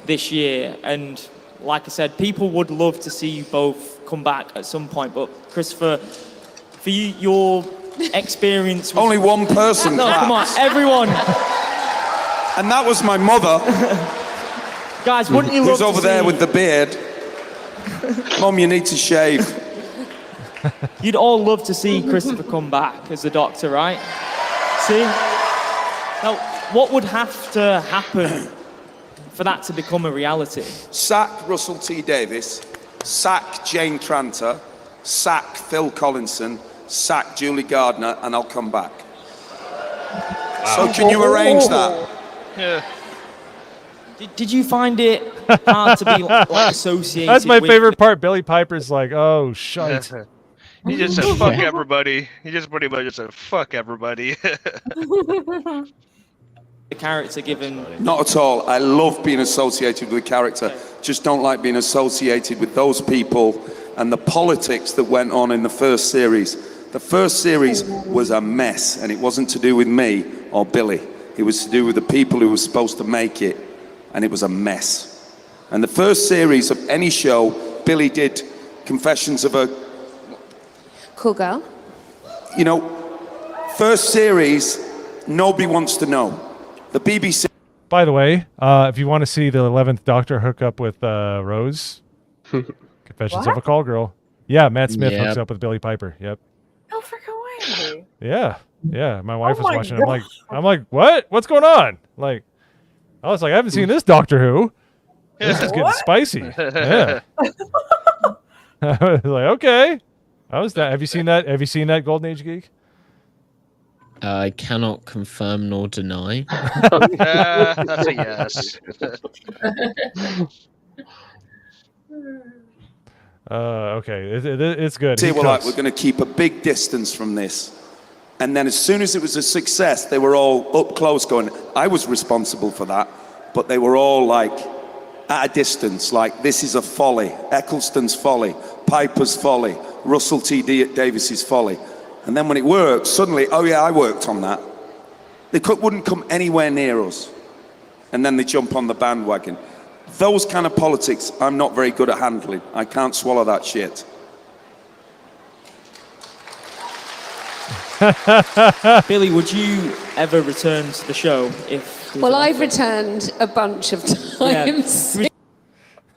this year, and like I said, people would love to see you both come back at some point. But Christopher, for you, your experience. With... Only one person. No, come on, everyone. And that was my mother. Guys, wouldn't you love who's to over there see- with the beard? Mom, you need to shave. You'd all love to see Christopher come back as the Doctor, right? See? Now, what would have to happen for that to become a reality? Sack Russell T. Davis, sack Jane Tranter, sack Phil Collinson, sack Julie Gardner, and I'll come back. So can you arrange that? Yeah. Did you find it hard to be like associated? That's my with favorite part. Billie Piper's like, "Oh shite." He just said fuck everybody. He just pretty much said fuck everybody. the character given? Not at all. I love being associated with the character. Just don't like being associated with those people and the politics that went on in the first series. The first series was a mess, and it wasn't to do with me or Billy. It was to do with the people who were supposed to make it, and it was a mess. And the first series of any show, Billy did Confessions of a... Cool girl. You know, first series, nobody wants to know. The BBC... By the way, if you want to see the 11th Doctor hook up with Rose, Confessions of a Call Girl. Yeah, Matt Smith hooks up with Billy Piper. Yep. No freaking way. Yeah. Yeah. My wife was my watching. God. I'm like, what? What's going on? Like, I was like, I haven't seen this Doctor Who. This is getting spicy. Yeah. I was like, okay. How was that? Have you seen that? Have you seen that Golden Age Geek? I cannot confirm nor deny. That's a yes. Okay, it's good. They were like, we're going to keep a big distance from this. And then as soon as it was a success, they were all up close going, I was responsible for that. But they were all like at a distance, like this is a folly. Eccleston's folly, Piper's folly, Russell T. Davis's folly. And then when it worked, suddenly, oh yeah, I worked on that. They wouldn't come anywhere near us. And then they jump on the bandwagon. Those kind of politics, I'm not very good at handling. I can't swallow that shit. Billy, would you ever return to the show if? Well, I've returned a bunch of times.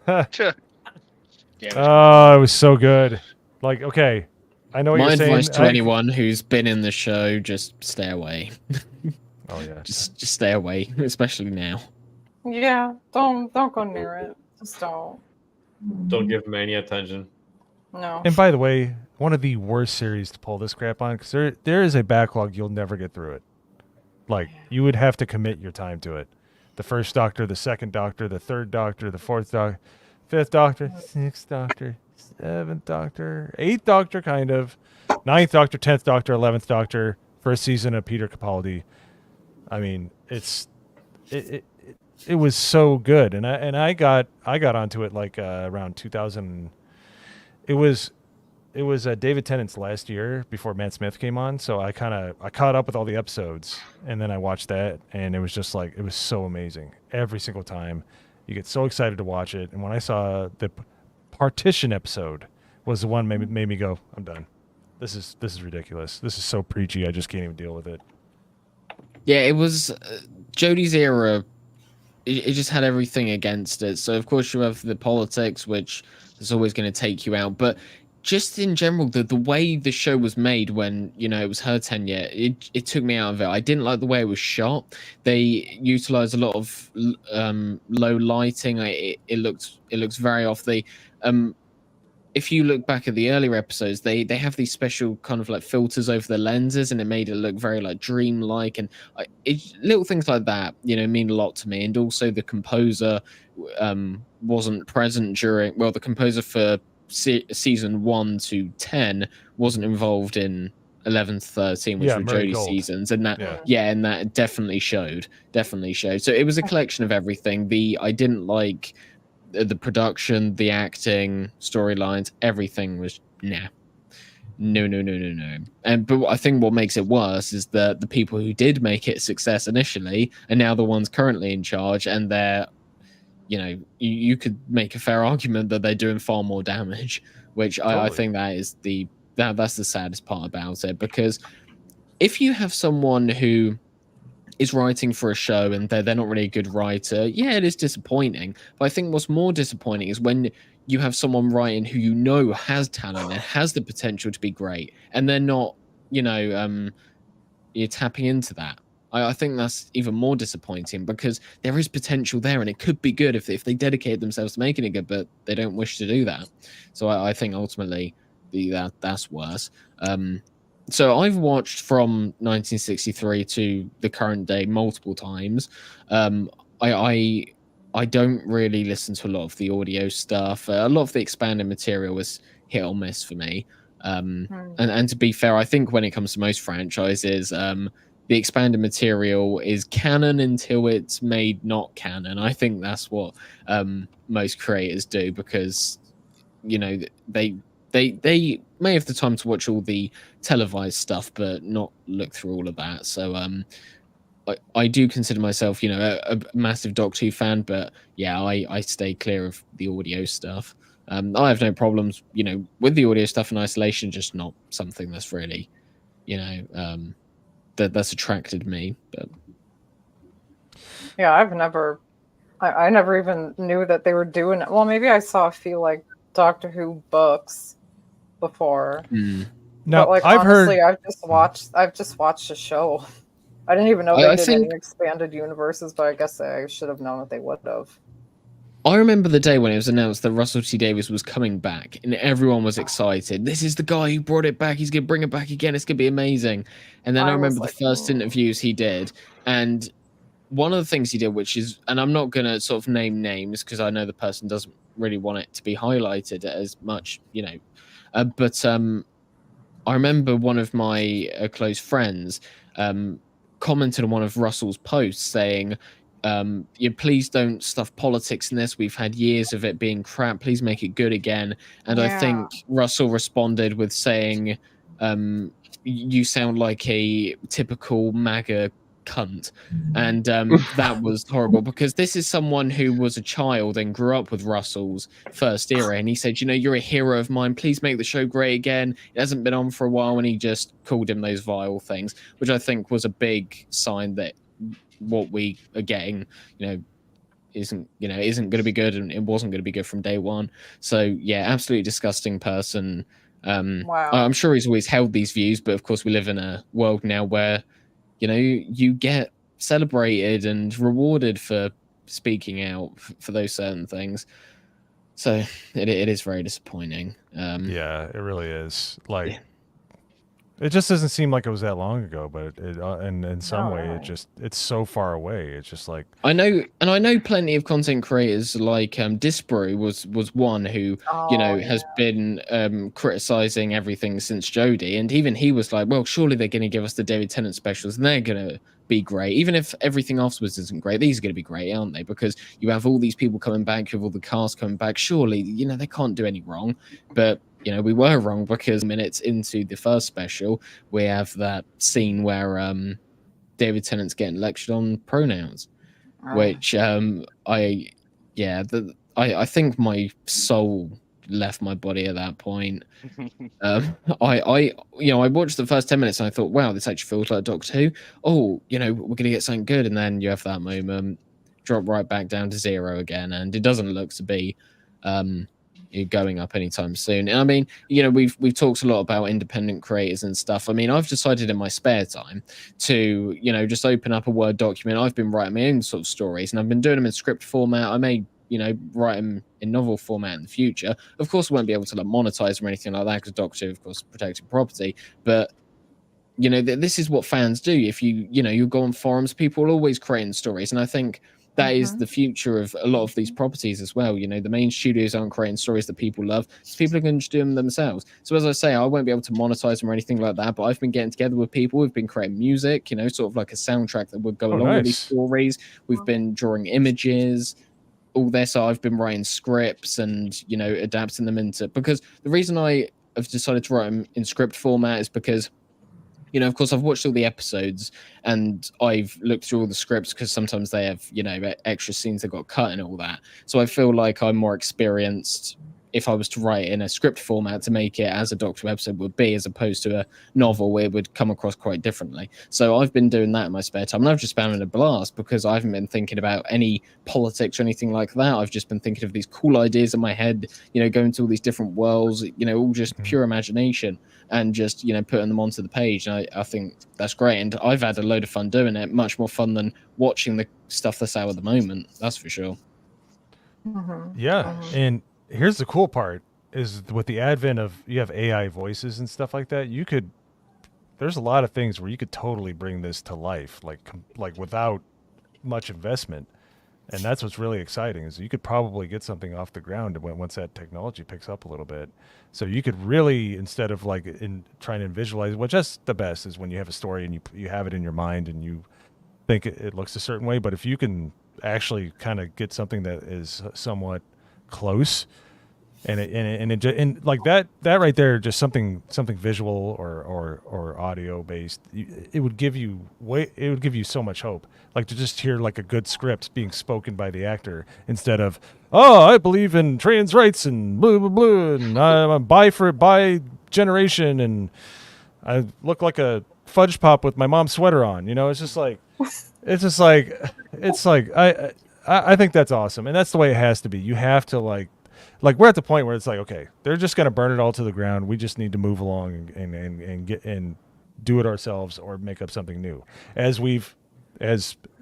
Oh, it was so good. Like, okay, I know what My you're saying. advice to anyone who's been in the show: just stay away. Oh yeah, just stay away, especially now. Yeah, don't go near it. Just don't. Don't give him any attention. No. And by the way, one of the worst series to pull this crap on, because there is a backlog, you'll never get through it. Like, you would have to commit your time to it. The first Doctor, the second Doctor, the third Doctor, the fourth Doctor, fifth Doctor, sixth Doctor, seventh Doctor, eighth Doctor, kind of, ninth Doctor, 10th Doctor, 11th Doctor, first season of Peter Capaldi. I mean, it was so good, and I got onto it like around 2000. It was David Tennant's last year before Matt Smith came on, so I caught up with all the episodes, and then I watched that, and it was just like, it was so amazing every single time. You get so excited to watch it, and when I saw the partition episode was the one made me go, I'm done. This is ridiculous. This is so preachy. I just can't even deal with it. Yeah, it was Jodie's era. It just had everything against it. So of course you have the politics, which is always going to take you out. But just in general, the way the show was made when, you know, it was her tenure, it took me out of it. I didn't like the way it was shot. They utilized a lot of low lighting. It looks very off. If you look back at the earlier episodes, they have these special kind of like filters over the lenses, and it made it look very like dreamlike, and little things like that, you know, mean a lot to me. And also the composer wasn't present during, well, the composer for season 1 to 10 wasn't involved in 11 to 13, which were Jodie's seasons, and that and that definitely showed. So it was a collection of everything. I didn't like the production, the acting, storylines, everything was no. But I think what makes it worse is that the people who did make it a success initially are now the ones currently in charge, and they're, you know, you could make a fair argument that they're doing far more damage, which I think that's the saddest part about it. Because if you have someone who is writing for a show and they're not really a good writer, yeah, it is disappointing. But I think what's more disappointing is when you have someone writing who you know has talent and has the potential to be great, and they're not, you know, you're tapping into that. I think that's even more disappointing, because there is potential there and it could be good if they dedicate themselves to making it good, but they don't wish to do that. So I think ultimately that's worse. So I've watched from 1963 to the current day multiple times. I don't really listen to a lot of the audio stuff. A lot of the expanded material was hit or miss for me. And to be fair, I think when it comes to most franchises, the expanded material is canon until it's made not canon. I think that's what most creators do, because they may have the time to watch all the televised stuff but not look through all of that. So I do consider myself, a massive Doctor Who fan, but yeah, I stay clear of the audio stuff. I have no problems, with the audio stuff in isolation, just not something that's really, that's attracted me. But yeah, I never even knew that they were doing it. Well, maybe I saw a few like Doctor Who books before. Now, but honestly, I've just watched a show. I didn't even know they did any expanded universes, but I guess I should have known that they would have. I remember the day when it was announced that Russell T Davies was coming back, and everyone was excited. This is the guy who brought it back. He's going to bring it back again. It's going to be amazing. And then I remember the first interviews he did, and one of the things he did, which is, and I'm not going to sort of name names because I know the person doesn't really want it to be highlighted as much, but I remember one of my close friends commented on one of Russell's posts saying, please don't stuff politics in this. We've had years of it being crap. Please make it good again. And I think Russell responded with saying, you sound like a typical MAGA cunt. And that was horrible, because this is someone who was a child and grew up with Russell's first era, and he said, you're a hero of mine, please make the show great again. It hasn't been on for a while, and he just called him those vile things, which I think was a big sign that what we are getting isn't going to be good, and it wasn't going to be good from day one. So yeah, absolutely disgusting person. Wow. I'm sure he's always held these views, but of course we live in a world now where you get celebrated and rewarded for speaking out for those certain things. So it is very disappointing. Yeah, it really is. Like, it just doesn't seem like it was that long ago, but in some way, it's so far away. It's just like, I know plenty of content creators like Disbrew was one who has been criticizing everything since Jodie, and even he was like, well, surely they're going to give us the David Tennant specials and they're going to be great, even if everything afterwards isn't great. These are going to be great, aren't they? Because you have all these people coming back, you have all the cast coming back. Surely they can't do any wrong. But we were wrong, because minutes into the first special, we have that scene where David Tennant's getting lectured on pronouns, which I think my soul left my body at that point. I watched the first 10 minutes and I thought, wow, this actually feels like Doctor Who. Oh, we're gonna get something good, and then you have that moment, drop right back down to zero again, and it doesn't look to be going up anytime soon. And I mean, we've talked a lot about independent creators and stuff. I mean, I've decided in my spare time to just open up a Word document. I've been writing my own sort of stories, and I've been doing them in script format. I may write them in novel format in the future. Of course, I won't be able to monetize them or anything like that, because Doctor Who, of course, protected property. But this is what fans do. If you go on forums, people are always creating stories, and I think that is the future of a lot of these properties as well. The main studios aren't creating stories that people love, so people are going to just do them themselves. So as I say, I won't be able to monetize them or anything like that, but I've been getting together with people. We've been creating music, sort of like a soundtrack that would go along with these stories. We've been drawing images, all this. So I've been writing scripts and adapting them into, because the reason I have decided to write them in script format is because of course, I've watched all the episodes and I've looked through all the scripts, because sometimes they have, extra scenes that got cut and all that. So I feel like I'm more experienced if I was to write in a script format to make it as a Doctor Who episode would be, as opposed to a novel where it would come across quite differently. So I've been doing that in my spare time, and I've just been having a blast, because I haven't been thinking about any politics or anything like that. I've just been thinking of these cool ideas in my head, going to all these different worlds, all just pure imagination, and just putting them onto the page. And I think that's great, and I've had a load of fun doing it. Much more fun than watching the stuff that's out at the moment, that's for sure. Yeah. And here's the cool part, is with the advent of, you have AI voices and stuff like that, there's a lot of things where you could totally bring this to life, like without much investment. And that's what's really exciting is you could probably get something off the ground once that technology picks up a little bit. So you could really, instead of like trying to visualize, which that's the best is when you have a story and you have it in your mind and you think it looks a certain way. But if you can actually kind of get something that is somewhat close, and like that right there, just something visual or audio based, it would give you so much hope. Like to just hear like a good script being spoken by the actor instead of, oh, I believe in trans rights and blah blah blah, and I'm bi generation, and I look like a fudge pop with my mom's sweater on. You know, it's like I think that's awesome, and that's the way it has to be. You have to like we're at the point where it's like, okay, they're just gonna burn it all to the ground. We just need to move along and do it ourselves or make up something new, as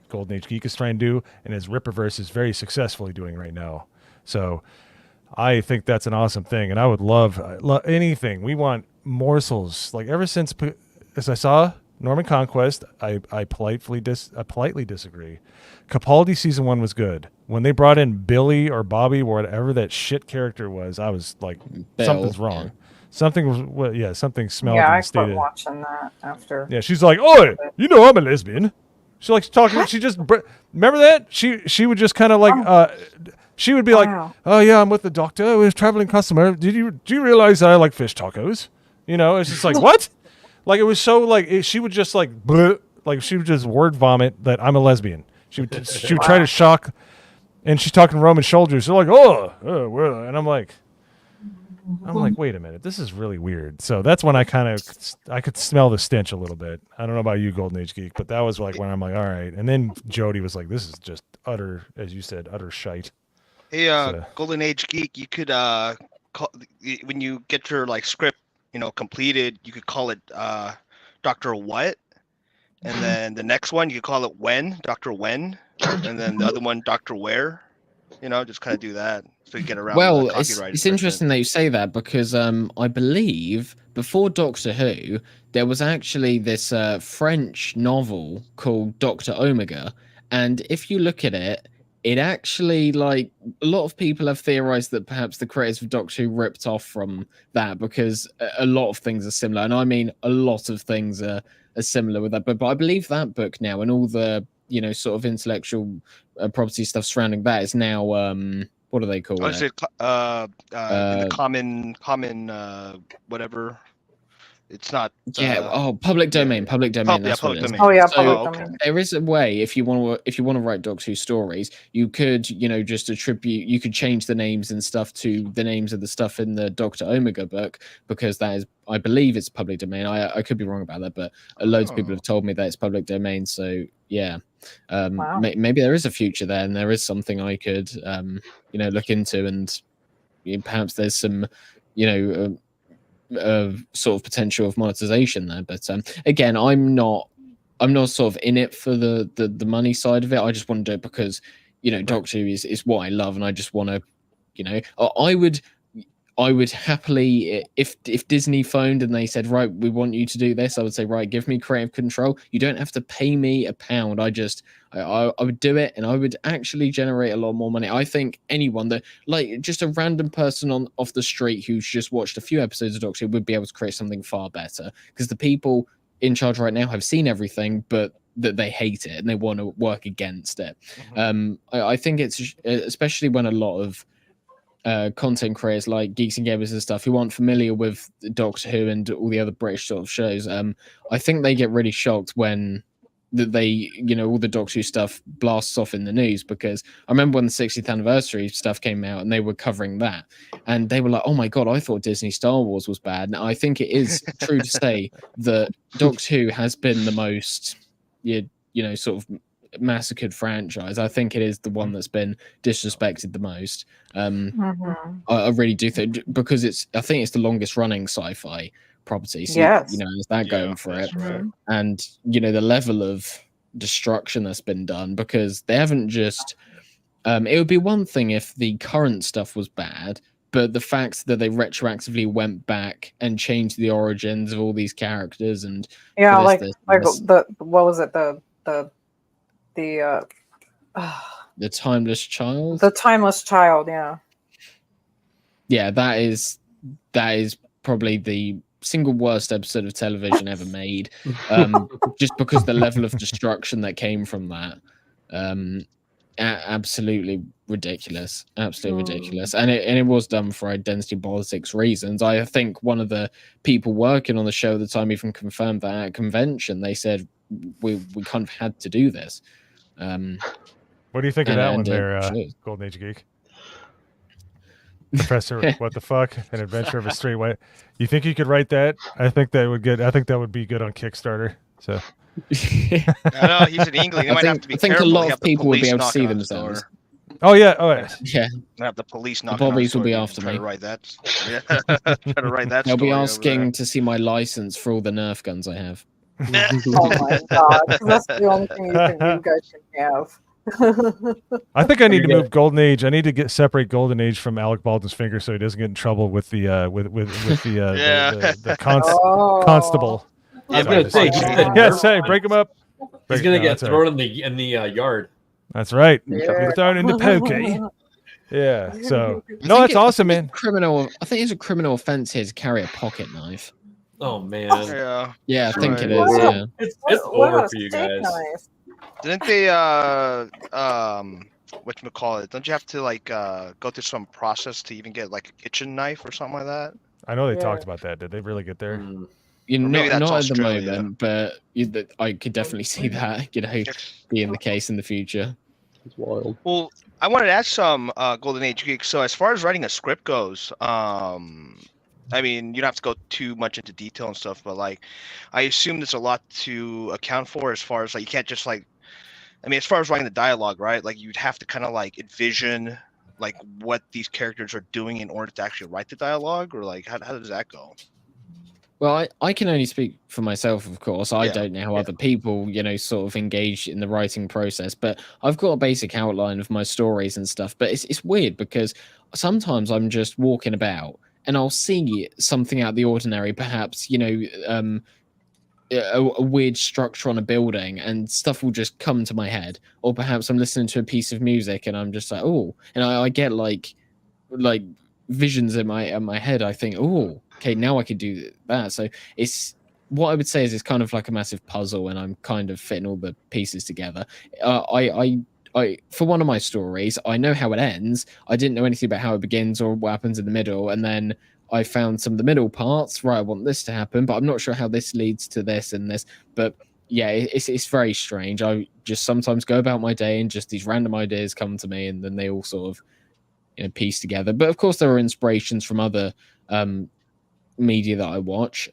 Golden Age Geek is trying to do, and as Ripperverse is very successfully doing right now. So I think that's an awesome thing, and I would love anything. We want morsels. Like ever since as I saw Norman Conquest, I politely disagree. Capaldi season 1 was good. When they brought in Billy or Bobby or whatever that shit character was, I was like, something's wrong. Something smelled. Yeah, I quit watching that after. Yeah, she's like, "Oi, you know I'm a lesbian." She likes talking. She just remember that she would just kind of like she would be like, "Oh yeah, I'm with the doctor. I was traveling customer. Do you realize that I like fish tacos?" You know, it's just like what? Like it was so like she would just like bleh, like she would just word vomit that I'm a lesbian. She would try to shock, and she's talking Roman soldiers. They're like, "Oh, well," and I'm like, wait a minute, this is really weird. So that's when I could smell the stench a little bit. I don't know about you, Golden Age Geek, but that was like when I'm like, all right. And then Jody was like, this is just utter, as you said, utter shite. Hey, Golden Age Geek, you could when you get your like script, completed, you could call it Dr. What, and then the next one you could call it When, Dr. When, and then the other one Dr. Where. Just kind of do that so you get around. Well, it's interesting that you say that because I believe before Doctor Who, there was actually this French novel called Dr. Omega, and if you look at it, it actually, like, a lot of people have theorized that perhaps the creators of Doctor Who ripped off from that because a lot of things are similar, and I mean a lot of things are similar with that. But I believe that book now and all the sort of intellectual property stuff surrounding that is now what do they call it? Is it the common whatever? It's not. Public domain. Public domain. That's what it is. Oh yeah, so public domain. There is a way if you want to write Doctor Who stories, you could just attribute. You could change the names and stuff to the names of the stuff in the Dr. Omega book because that is, I believe, it's public domain. I could be wrong about that, but loads of people have told me that it's public domain. So yeah, Wow. maybe there is a future there, and there is something I could look into, and perhaps there's some sort of potential of monetization there. But again, I'm not sort of in it for the money side of it. I just want to do it because Doctor Who is what I love, and I just want to I would happily, if Disney phoned and they said, right, we want you to do this, I would say, right, give me creative control. You don't have to pay me £1. I would do it, and I would actually generate a lot more money. I think anyone that, like, just a random person off the street who's just watched a few episodes of Doctor Who would be able to create something far better, because the people in charge right now have seen everything, but that they hate it and they want to work against it. I think it's, especially when a lot of content creators like Geeks and Gamers and stuff who aren't familiar with Doctor Who and all the other British sort of shows, I think they get really shocked when they all the Doctor Who stuff blasts off in the news, because I remember when the 60th anniversary stuff came out and they were covering that, and they were like, oh my god, I thought Disney Star Wars was bad. Now I think it is true to say that Doctor Who has been the most sort of massacred franchise. I think it is the one that's been disrespected the most. I really do think, because I think it's the longest running sci-fi property, so there's that going for it. right. And the level of destruction that's been done, because they haven't just it would be one thing if the current stuff was bad, but the fact that they retroactively went back and changed the origins of all these characters and what was it, the The Timeless Child. The Timeless Child, yeah. Yeah, that is probably the single worst episode of television ever made. Just because the level of destruction that came from that. Absolutely ridiculous. Absolutely ridiculous. And it was done for identity politics reasons. I think one of the people working on the show at the time even confirmed that at convention. They said we kind of had to do this. What do you think of that one there, Golden Age Geek? Professor, what the fuck? An Adventure of a Straight White. You think you could write that? I think that would be good on Kickstarter. So I know he's in England. He might have to be I think careful. a lot He of have the people would be police able to see knocking on his themselves. door. Oh yeah. Yeah. Have the police The knocking on his Bobbies will door. be Try after to me. write that. Yeah. Try to write that. They'll be story over asking to see my license for all the Nerf guns I have. Oh my god, that's the only thing you think you guys can have. I think I need to move Golden Age. I need to separate Golden Age from Alec Baldwin's finger so he doesn't get in trouble with the the constable. I was gonna say, break him up. He's gonna get thrown in the yard. That's right. Yeah. Thrown into pokey. Yeah. So I no, think it's awesome, man. I think it's a criminal offense here to carry a pocket knife. Oh man. Yeah, I think Right. it is. Yeah. It's What over about for you steak guys. knife? Didn't they whatchamacallit? Don't you have to like go through some process to even get like a kitchen knife or something like that? I know they talked about that. Did they really get there? You know, maybe that's not at the Australia. moment, but I could definitely see that, being the case in the future. It's wild. Well, I wanted to ask some Golden Age Geek. So as far as writing a script goes, I mean, you don't have to go too much into detail and stuff, but like, I assume there's a lot to account for as far as like, you can't just like, I mean, as far as writing the dialogue, right? Like you'd have to kind of like envision like what these characters are doing in order to actually write the dialogue, or like, how does that go? Well, I can only speak for myself, of course. I don't know how other people, sort of engage in the writing process, but I've got a basic outline of my stories and stuff. But it's weird because sometimes I'm just walking about and I'll see something out of the ordinary, perhaps, a weird structure on a building, and stuff will just come to my head. Or perhaps I'm listening to a piece of music and I'm just like, oh, and I get like visions in my head. I think, oh, okay, now I could do that. So it's what I would say is it's kind of like a massive puzzle, and I'm kind of fitting all the pieces together. I for one of my stories, I know how it ends. I didn't know anything about how it begins or what happens in the middle, and then I found some of the middle parts. Right, I want this to happen, but I'm not sure how this leads to this and this. But yeah, it's very strange. I just sometimes go about my day and just these random ideas come to me, and then they all sort of piece together. But of course, there are inspirations from other media that I watch.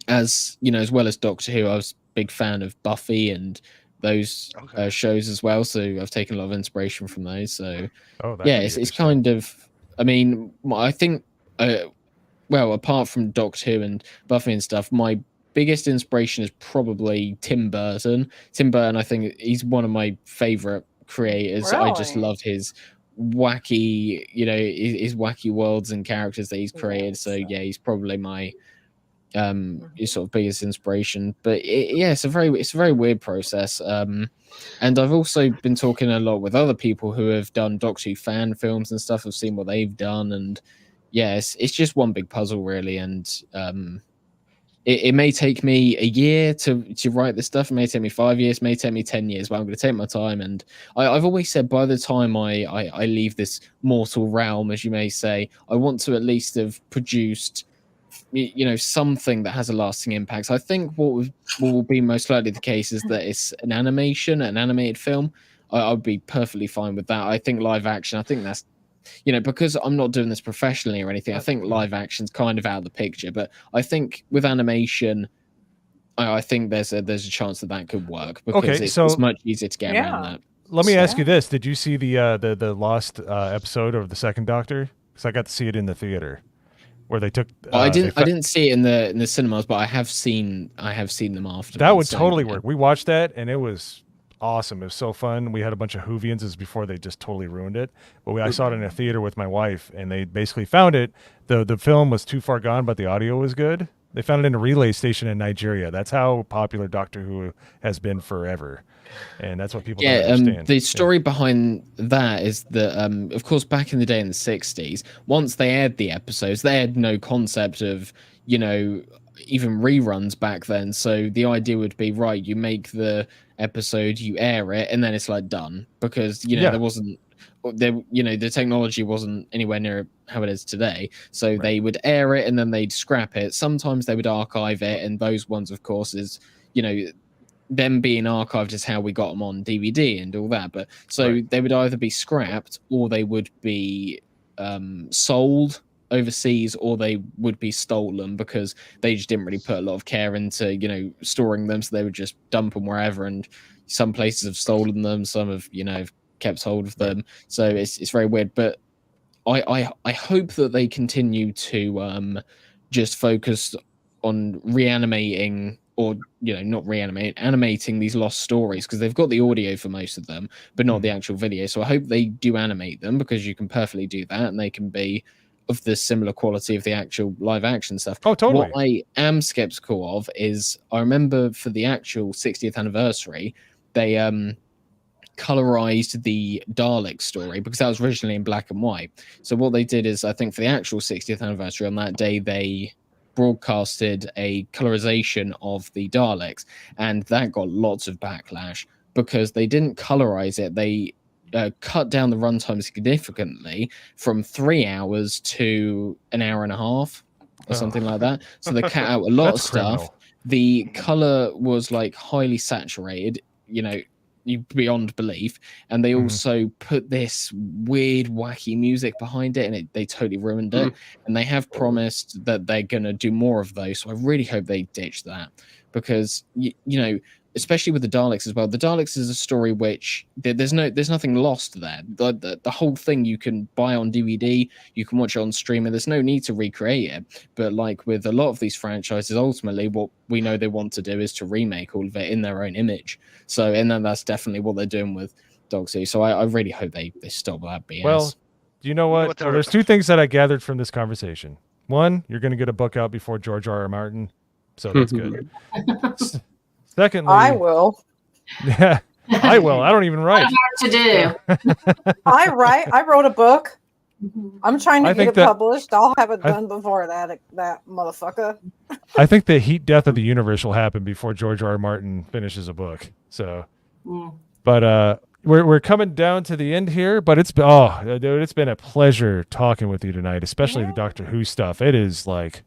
As well as Doctor Who, I was a big fan of Buffy and those shows as well. So I've taken a lot of inspiration from those. So yeah, it's kind of. I mean, I think. Well, apart from Doctor Who and Buffy and stuff, my biggest inspiration is probably Tim Burton. Tim Burton, I think he's one of my favorite creators. I just love his wacky, his wacky worlds and characters that he's created. So yeah, he's probably my sort of biggest inspiration. But it's a very weird process. And I've also been talking a lot with other people who have done Doctor Who fan films and stuff. I've seen what they've done, and yeah, it's just one big puzzle really. And it may take me a year to write this stuff. It may take me 5 years, it may take me 10 years, but I'm going to take my time. And I've always said by the time I leave this mortal realm, as you may say, I want to at least have produced something that has a lasting impact. So I think what will be most likely the case is that it's an animated film. I would be perfectly fine with that. I think live action, I think that's, because I'm not doing this professionally or anything, I think live action's kind of out of the picture. But I think with animation, I think there's a chance that could work, because it's much easier to get around that. Let me ask you this: did you see the lost episode of the Second Doctor? Because I got to see it in the theater, where they took. I didn't see it in the cinemas, but I have seen them after. That would totally work. We watched that, and it was awesome. It was so fun. We had a bunch of Whovians. This is before they just totally ruined it. But I saw it in a theater with my wife, and they basically found it. The film was too far gone, but the audio was good. They found it in a relay station in Nigeria. That's how popular Doctor Who has been forever. And that's what people don't understand. The story behind that is that, of course, back in the day in the 60s, once they aired the episodes, they had no concept of, even reruns back then. So the idea would be, right, you make the episode, you air it, and then it's like done. Because, there wasn't, the technology wasn't anywhere near how it is today. So they would air it and then they'd scrap it. Sometimes they would archive it. And those ones, of course, is, them being archived is how we got them on DVD and all that. But so they would either be scrapped or they would be sold overseas, or they would be stolen because they just didn't really put a lot of care into storing them. So they would just dump them wherever, and some places have stolen them, some have kept hold of them. So it's very weird. But I hope that they continue to just focus on reanimating, or not reanimating, animating these lost stories, because they've got the audio for most of them but not the actual video. So I hope they do animate them, because you can perfectly do that and they can be of the similar quality of the actual live action stuff. Oh, totally. What I am skeptical of is, I remember for the actual 60th anniversary, they colorized the Dalek story, because that was originally in black and white. So what they did is, I think for the actual 60th anniversary, on that day, they broadcasted a colorization of the Daleks, and that got lots of backlash because they didn't colorize it. They cut down the runtime significantly from 3 hours to an hour and a half or something like that. So they cut out a lot of stuff. Criminal. The color was like highly saturated, beyond belief, and they also put this weird wacky music behind it, and they totally ruined it. And they have promised that they're gonna do more of those, so I really hope they ditch that, because especially with the Daleks as well. The Daleks is a story which there's nothing lost there. The whole thing you can buy on DVD, you can watch it on streaming. There's no need to recreate it. But like with a lot of these franchises, ultimately what we know they want to do is to remake all of it in their own image. So, and then that's definitely what they're doing with Dog City. So I really hope they stop that BS. Well, do you know what? Well, there's two things that I gathered from this conversation. One, you're going to get a book out before George R.R. Martin, so that's good. Secondly, I will. Yeah, I will. I don't even write. Hard to do. I wrote a book. I'm trying to get it that- published. I'll have it done before that motherfucker. I think the heat death of the universe will happen before George R.R. Martin finishes a book. So, but we're coming down to the end here. But it's dude, it's been a pleasure talking with you tonight, especially the Doctor Who stuff. It is like,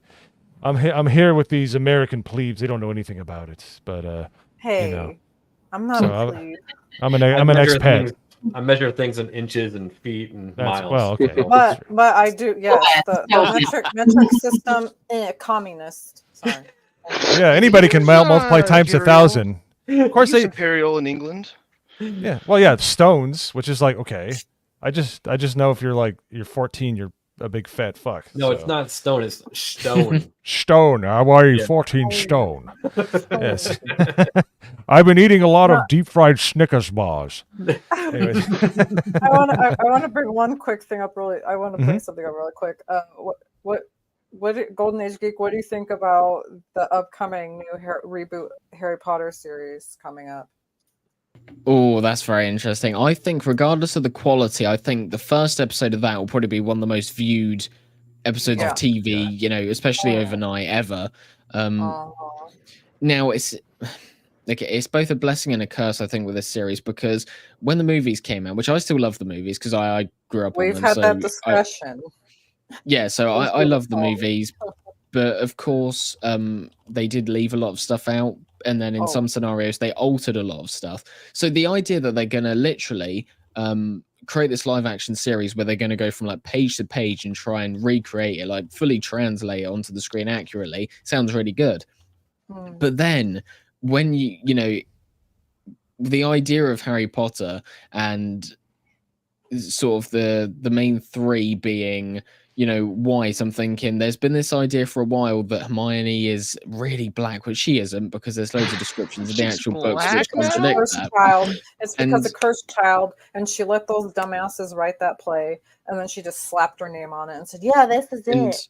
I'm here with these American plebes. They don't know anything about it, but hey, I'm not a plebe. I'm an expat. I measure things in inches and feet and miles. Well, okay. But I do, yes. The metric system, communist. Sorry. Yeah, anybody can multiply times 1,000. Of course, they imperial in England. Yeah, well, yeah, stones, which is like, okay. I just know if you're 14, you're a big fat fuck. No, it's not stone. It's stone. Stone. How are you? 14 stone. Yes. I've been eating a lot of deep fried Snickers bars. Anyways. I want to bring one quick thing up. I want to bring something up really quick. What Golden Age Geek? What do you think about the upcoming new reboot Harry Potter series coming up? Oh, that's very interesting. I think regardless of the quality, I think the first episode of that will probably be one of the most viewed episodes of TV, especially overnight ever. Now it's both a blessing and a curse, I think, with this series, because when the movies came out, which I still love the movies because I grew up on them. We've had that discussion. So I love the movies, but of course they did leave a lot of stuff out. And then in some scenarios, they altered a lot of stuff. So the idea that they're going to literally create this live action series where they're going to go from like page to page and try and recreate it, like fully translate it onto the screen accurately, sounds really good. But then when the idea of Harry Potter and sort of the main three being, white, I'm thinking there's been this idea for a while that Hermione is really black, which she isn't, because there's loads of descriptions of the actual books which contradict that. It's because a cursed child, and she let those dumbasses write that play, and then she just slapped her name on it and said, "Yeah, this is it."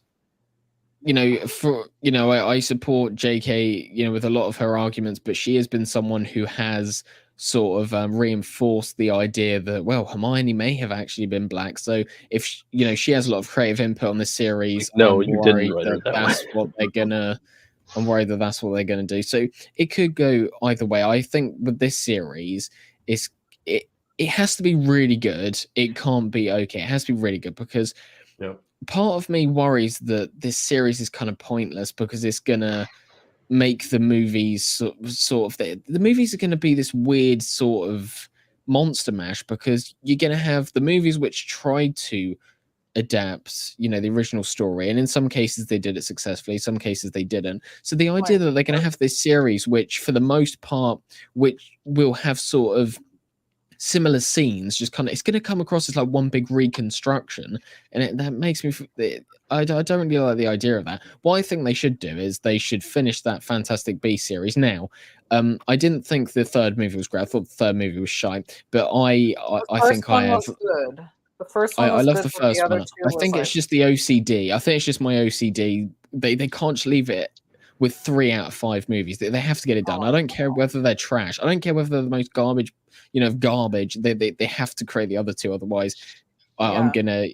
I support JK, with a lot of her arguments, but she has been someone who has sort of reinforced the idea that, well, Hermione may have actually been black. So if she has a lot of creative input on the series, No, I'm you worried didn't write her that that's what they're gonna. I'm worried that that's what they're gonna do. So it could go either way. I think with this series, it has to be really good. It can't be okay. It has to be really good because part of me worries that this series is kind of pointless because it's gonna make the movies sort of the movies are going to be this weird sort of monster mash because you're going to have the movies which tried to adapt the original story, and in some cases they did it successfully, some cases they didn't. So the idea that they're going to have this series which for the most part which will have sort of similar scenes, just kind of it's going to come across as like one big reconstruction, and that makes me I don't really like the idea of that. What I think they should do is they should finish that Fantastic Beasts series now. I didn't think the third movie was great. I thought the third movie was shite, but I think I have good. The first one was I love good, the but first the other one. two I think was it's just the OCD. I think it's just my OCD. They can't just leave it with 3 out of 5 movies. They have to get it done. I don't care whether they're trash. I don't care whether they're the most garbage, garbage. They have to create the other two. Otherwise, I'm gonna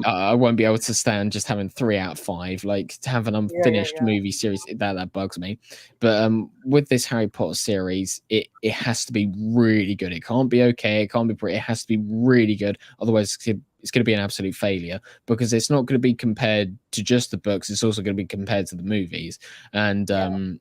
I won't be able to stand just having 3 out of 5. Like to have an unfinished movie series that bugs me. But with this Harry Potter series, it has to be really good. It can't be okay. It can't be pretty. It has to be really good. Otherwise, it's going to be an absolute failure because it's not going to be compared to just the books. It's also going to be compared to the movies. And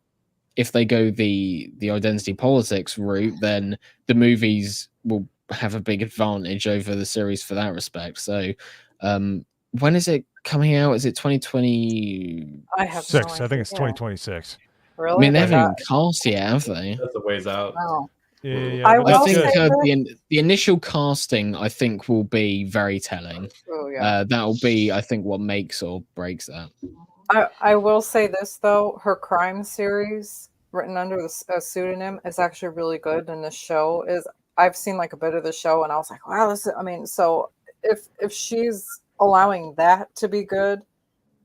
if they go the identity politics route, then the movies will have a big advantage over the series for that respect. So when is it coming out? Is it 2020? I have I think it's 2026. Really? I mean, they haven't even cast yet, have they? That's a ways out. Wow. Yeah, I but will that's say good. the initial casting, I think, will be very telling. Oh, yeah. That'll be, I think, what makes or breaks that. I will say this though, her crime series written under a pseudonym is actually really good, and the show is. I've seen like a bit of the show, and I was like, wow, this is. I mean, so if she's allowing that to be good,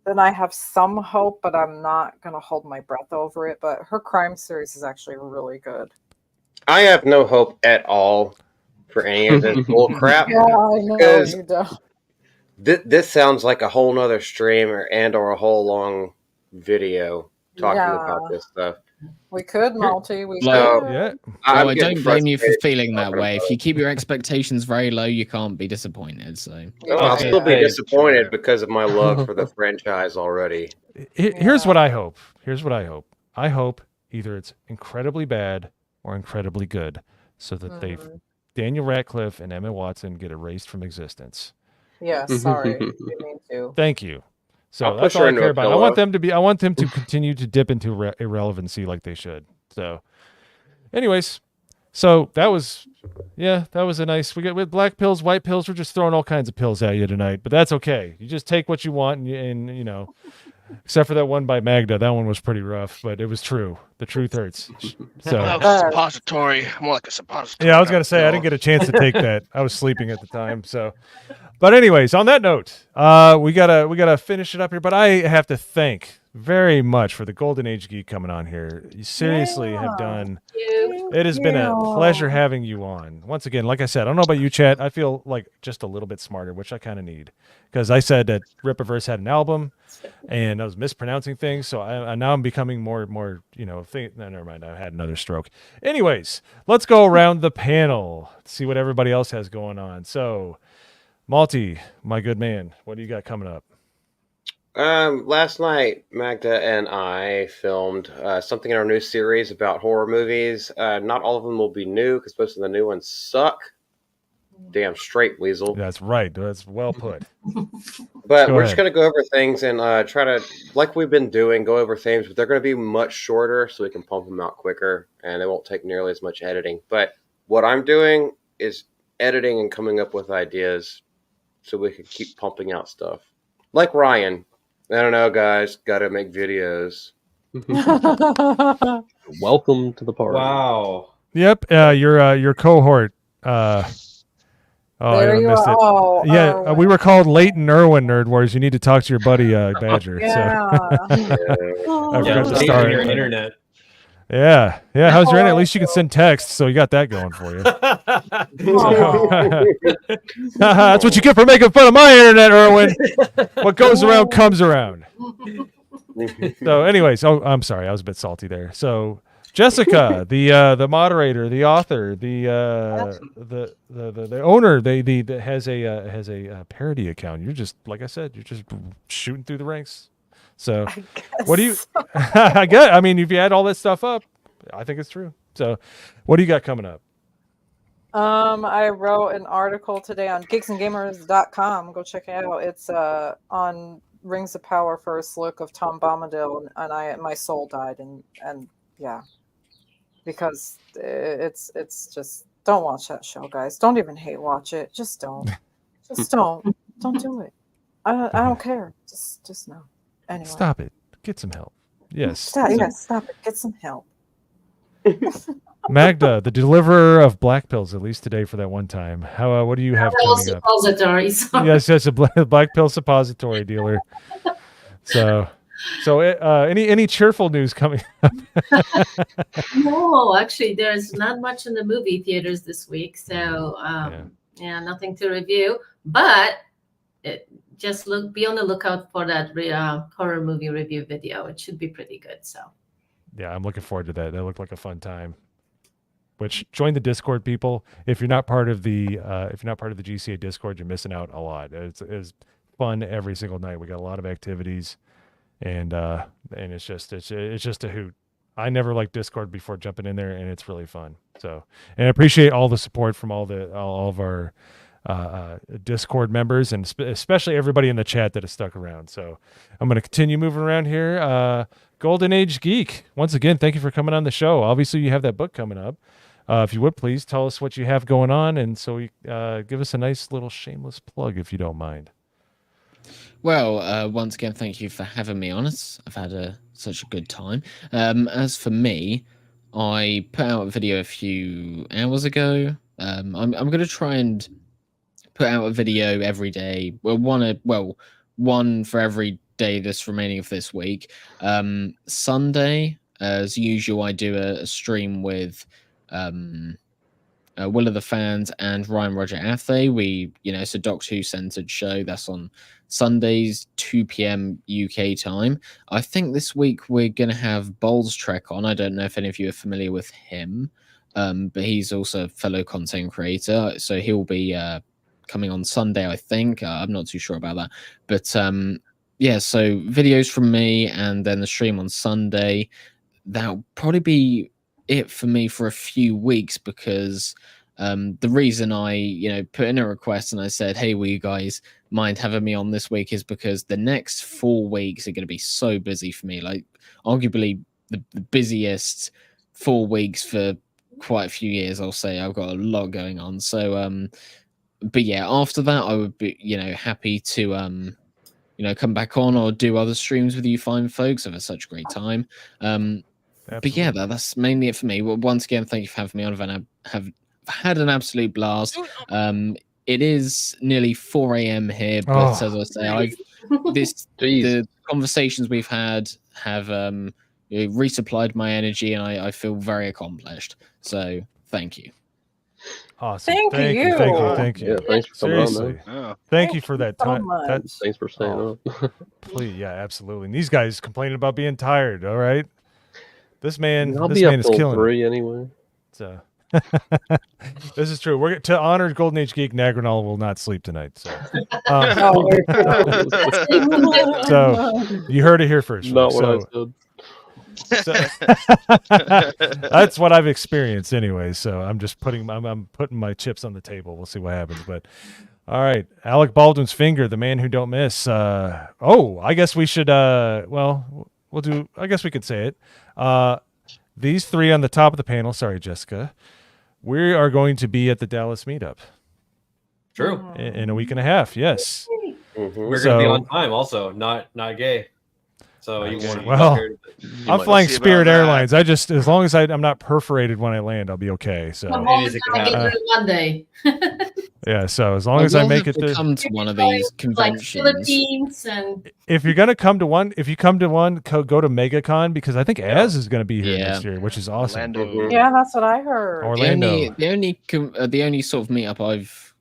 then I have some hope, but I'm not gonna hold my breath over it. But her crime series is actually really good. I have no hope at all for any of this bull crap. Yeah, I know because you don't. this sounds like a whole nother stream or a whole long video talking about this stuff. We could multi. We Like, could. Yeah. I don't blame you for feeling that way. If you keep your expectations very low, you can't be disappointed. So I'll still be disappointed because of my love for the franchise already. Here's what I hope. I hope either it's incredibly bad or incredibly good, so that Daniel Radcliffe and Emma Watson get erased from existence. Yes, sorry. You need to. Thank you. So I'll that's push all her I into care a about. I pillow. want them to continue to dip into irrelevancy like they should. So, anyways, so that was a nice. We got with black pills, white pills. We're just throwing all kinds of pills at you tonight, but that's okay. You just take what you want, and except for that one by Magda, that one was pretty rough, but it was true. The truth hurts. So That was a suppository, more like a suppository. yeah, I was gonna say I didn't get a chance to take that. I was sleeping at the time. So, but anyways, on that note, we gotta finish it up here. But I have to thank very much for the Golden Age Geek coming on here. You seriously have done. It has been a pleasure having you on. Once again, like I said, I don't know about you, chat. I feel like just a little bit smarter, which I kind of need, because I said that Rippaverse had an album, and I was mispronouncing things. So now I'm becoming more. No, never mind. I had another stroke. Anyways, let's go around the panel, see what everybody else has going on. So, Malty, my good man, what do you got coming up? Last night, Magda and I filmed something in our new series about horror movies. Not all of them will be new because most of the new ones suck. Damn straight, Weasel. That's right. That's well put. But we're just going to go over things and try to, like we've been doing, go over things, but they're going to be much shorter so we can pump them out quicker and they won't take nearly as much editing. But what I'm doing is editing and coming up with ideas so we can keep pumping out stuff. Like Ryan. I don't know, guys. Got to make videos. Welcome to the party. Wow. Yep. Your cohort. I missed it. Oh, we were called Leighton Irwin Nerd Wars. You need to talk to your buddy Badger. Yeah. So. I forgot to Start start. your internet. Yeah. How's your internet? At least you can send text, so you got that going for you. That's what you get for making fun of my internet, Erwin. What goes around comes around. So, anyways, I'm sorry, I was a bit salty there. So, Jessica, the moderator, the author, the owner, the has a parody account. You're just, like I said, you're just shooting through the ranks. So, what do you? I mean, if you add all that stuff up, I think it's true. So, what do you got coming up? I wrote an article today on geeksandgamers.com. Go check it out. It's on Rings of Power first look of Tom Bombadil, and my soul died, and yeah, because it's just don't watch that show, guys. Don't even hate watch it. Just don't. Just don't do it. I don't care. Just no. Anyway. Stop it. Get some help. Yes. Stop it. Get some help. Magda, the deliverer of black pills, at least today for that one time. How? What do you have coming up? Suppositories. Yes, a black pill suppository dealer. So any cheerful news coming up? No, actually, there's not much in the movie theaters this week, so yeah, nothing to review. But just be on the lookout for that horror movie review video. It should be pretty good. So. Yeah, I'm looking forward to that. That looked like a fun time. Which join the Discord, people. If you're not part of the GCA Discord, you're missing out a lot. It's fun every single night. We got a lot of activities, and it's just a hoot. I never liked Discord before jumping in there, and it's really fun. So, and I appreciate all the support from all of our Discord members, and especially everybody in the chat that has stuck around. So I'm going to continue moving around here. Golden Age Geek, once again, thank you for coming on the show. Obviously, you have that book coming up. If you would please tell us what you have going on, and so give us a nice little shameless plug, if you don't mind. Well, once again, thank you for having me on it. I've had such a good time. As for me, I put out a video a few hours ago. I'm going to try and put out a video every day. One for every day this remaining of this week. Sunday, as usual, I do a stream with Will of the Fans and Ryan Roger Athay. It's a Doctor Who centered show that's on Sundays, 2 p.m. UK time. I think this week we're going to have Bowles Trek on. I don't know if any of you are familiar with him, but he's also a fellow content creator, so he'll be coming on Sunday, I think. I'm not too sure about that, but yeah, so videos from me and then the stream on Sunday. That'll probably be it for me for a few weeks, because the reason I put in a request and I said, hey, will you guys mind having me on this week, is because the next 4 weeks are going to be so busy for me, like arguably the busiest 4 weeks for quite a few years. I'll say I've got a lot going on. So but yeah, after that I would be happy to come back on or do other streams with you fine folks. I've had such a great time. But yeah, that's mainly it for me. Well, once again, thank you for having me on. I have had an absolute blast. It is nearly 4 a.m. here, but as I say, the conversations we've had have resupplied my energy, and I feel very accomplished. So thank you. Awesome. Thank you. Thank you. Yeah, thanks for coming Seriously. on, man. Thank you for that so time. much. Thanks for staying on. Please, yeah, absolutely. And these guys complaining about being tired. All right, this man I'll is be up till killing 3 it. anyway. So this is true. We're to honor Golden Age Geek. Nagranal will not sleep tonight. So, so you heard it here first. Not folks. what I said. So, that's what I've experienced anyway. So I'm just putting my chips on the table. We'll see what happens. But all right, Alec Baldwin's finger, the man who don't miss. I guess we should. We'll do. I guess we could say it. These three on the top of the panel. Sorry, Jessica. We are going to be at the Dallas meetup. True. In a week and a half. Yes. Mm-hmm. We're going to be on time. Also, not gay. So I'm flying Spirit Airlines. I just, as long as I'm not perforated when I land, I'll be okay. So Monday. Yeah, so as long as I make it to come to one of these Like conventions. Philippines and If you're gonna come to one, go to MegaCon because I think Az is gonna be here Yeah. next year, which is awesome. Yeah, that's what I heard. Orlando. The only sort of meetup I've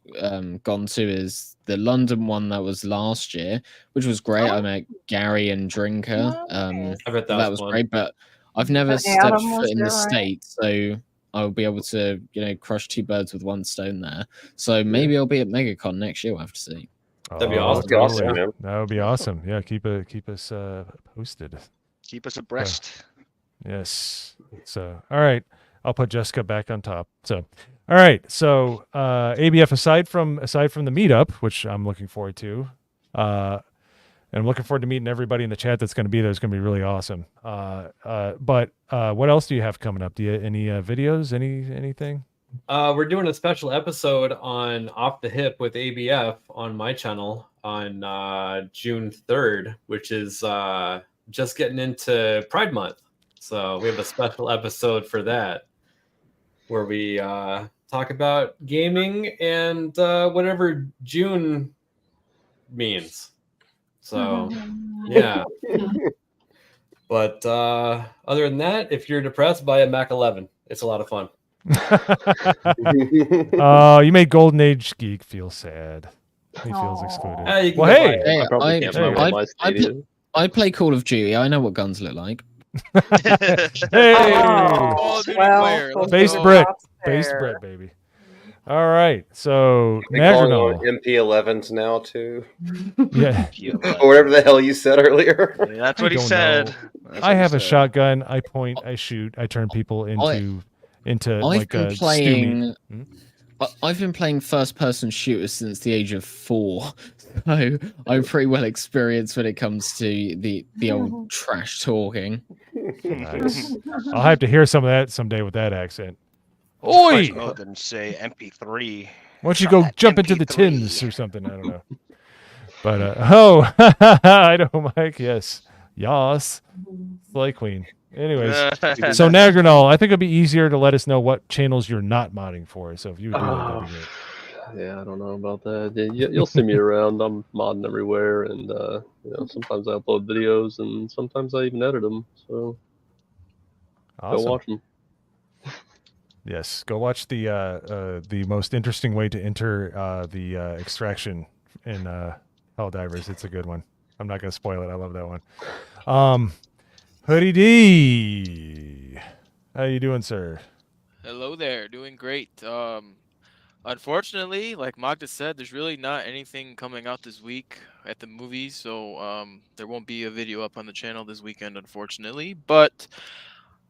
gone to is the London one that was last year, which was great. I met Gary and Drinker. I bet that was fun. great, but I've never And stepped Adam was foot in the there, right? States, so I'll be able to, crush two birds with one stone there. So maybe I'll be at MegaCon next year. We'll have to see. That'd be awesome. Totally. That would be awesome. Yeah, keep us posted. Keep us abreast. Yes. So, all right. I'll put Jessica back on top. So, all right. So, ABF, aside from the meetup, which I'm looking forward to, and I'm looking forward to meeting everybody in the chat that's going to be there. It's going to be really awesome. But what else do you have coming up? Do you any videos? Anything? We're doing a special episode on Off the Hip with ABF on my channel on June 3rd, which is just getting into Pride Month. So we have a special episode for that where we talk about gaming and whatever June means. So, yeah. But other than that, if you're depressed, buy a Mac 11. It's a lot of fun. Oh, you made Golden Age Geek feel sad. He feels excluded. Well, hey, I play Call of Duty. I know what guns look like. Hey, well, base Brit, baby. All right, so They calling Nagrinol. on MP11s now too. Yeah. Or whatever the hell you said earlier. That's what he don't said. know. That's I what he have a said. shotgun. I point. I shoot. I turn people into I've like been a playing. stew meat. I've been playing first-person shooters since the age of 4, so I'm pretty well experienced when it comes to the old trash talking. Nice. I'll have to hear some of that someday with that accent. Oi! Oi! More than say MP3. Why don't you go jump into the tins or something? I don't know. But I know, Mike. Yes, Slay Queen. Anyways, so Nagrinol, I think it'd be easier to let us know what channels you're not modding for. So if you would do that, that'd be great. Yeah, I don't know about that. Yeah, you'll see me around. I'm modding everywhere, and sometimes I upload videos, and sometimes I even edit them. So Awesome. go watch them. Yes, go watch the most interesting way to enter the extraction in Helldivers. It's a good one. I'm not gonna spoil it. I love that one. Hoodie D, how you doing, sir? Hello there, doing great. Unfortunately, like Magda said, there's really not anything coming out this week at the movies, so there won't be a video up on the channel this weekend, unfortunately. But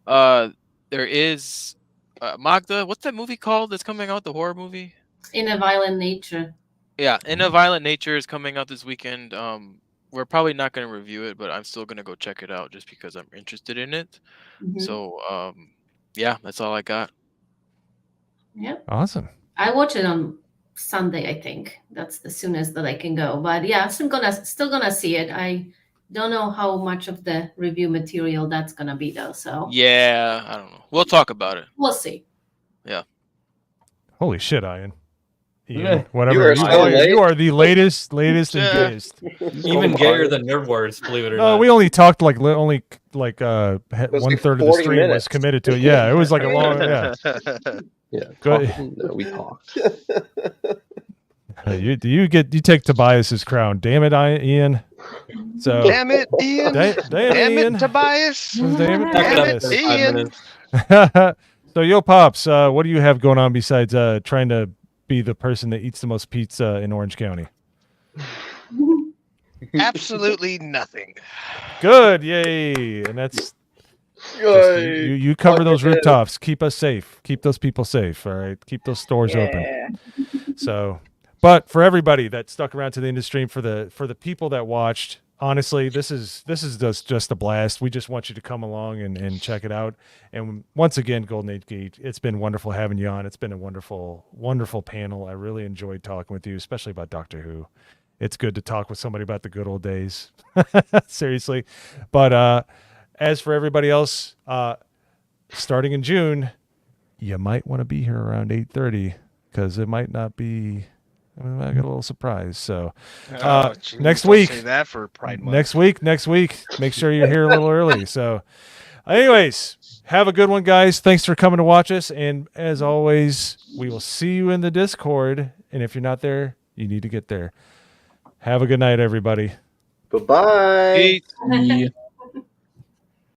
there is Magda. What's that movie called that's coming out? The horror movie? In a Violent Nature. Yeah, In a Violent Nature is coming out this weekend. We're probably not going to review it, but I'm still going to go check it out just because I'm interested in it. Mhm. So, yeah, that's all I got. Yep. Awesome. I watch it on Sunday, I think. That's the soonest that I can go. But yeah, still gonna see it. I don't know how much of the review material that's gonna be though. So Yeah, I don't know. We'll talk about it. we'll see. Yeah. Holy shit, Ian. Yeah. Ian, whatever. You are so late. You are the latest and gayest. Even gayer than Nerd Wars, believe it or No, not. we only talked like 1/3 of the 40 stream was minutes. committed to it. Yeah, it was like a long. Yeah. Yeah, Go we talked. You take Tobias's crown. Damn it, Ian. So Damn it, Ian. Damn it, Ian. Tobias. Damn it, Damn it, Tobias. Ian. So Yo Pops, what do you have going on besides trying to be the person that eats the most pizza in Orange County? Absolutely nothing. Good, yay! And that's just, you cover those rooftops. Keep us safe. Keep those people safe. All right, keep those stores open. So, but for everybody that stuck around to the end of the stream, for the people that watched, honestly, this is just a blast. We just want you to come along and check it out. And once again, Golden Age Geek, it's been wonderful having you on. It's been a wonderful panel. I really enjoyed talking with you, especially about Doctor Who. It's good to talk with somebody about the good old days. Seriously. But as for everybody else, starting in June, you might want to be here around 8:30 because it might not be I got a little surprise. So Geez, next don't week, say that for Pride Month. next week, make sure you're here a little early. So, anyways, have a good one, guys. Thanks for coming to watch us. And as always, we will see you in the Discord. And if you're not there, you need to get there. Have a good night, everybody. Bye-bye. Yeah.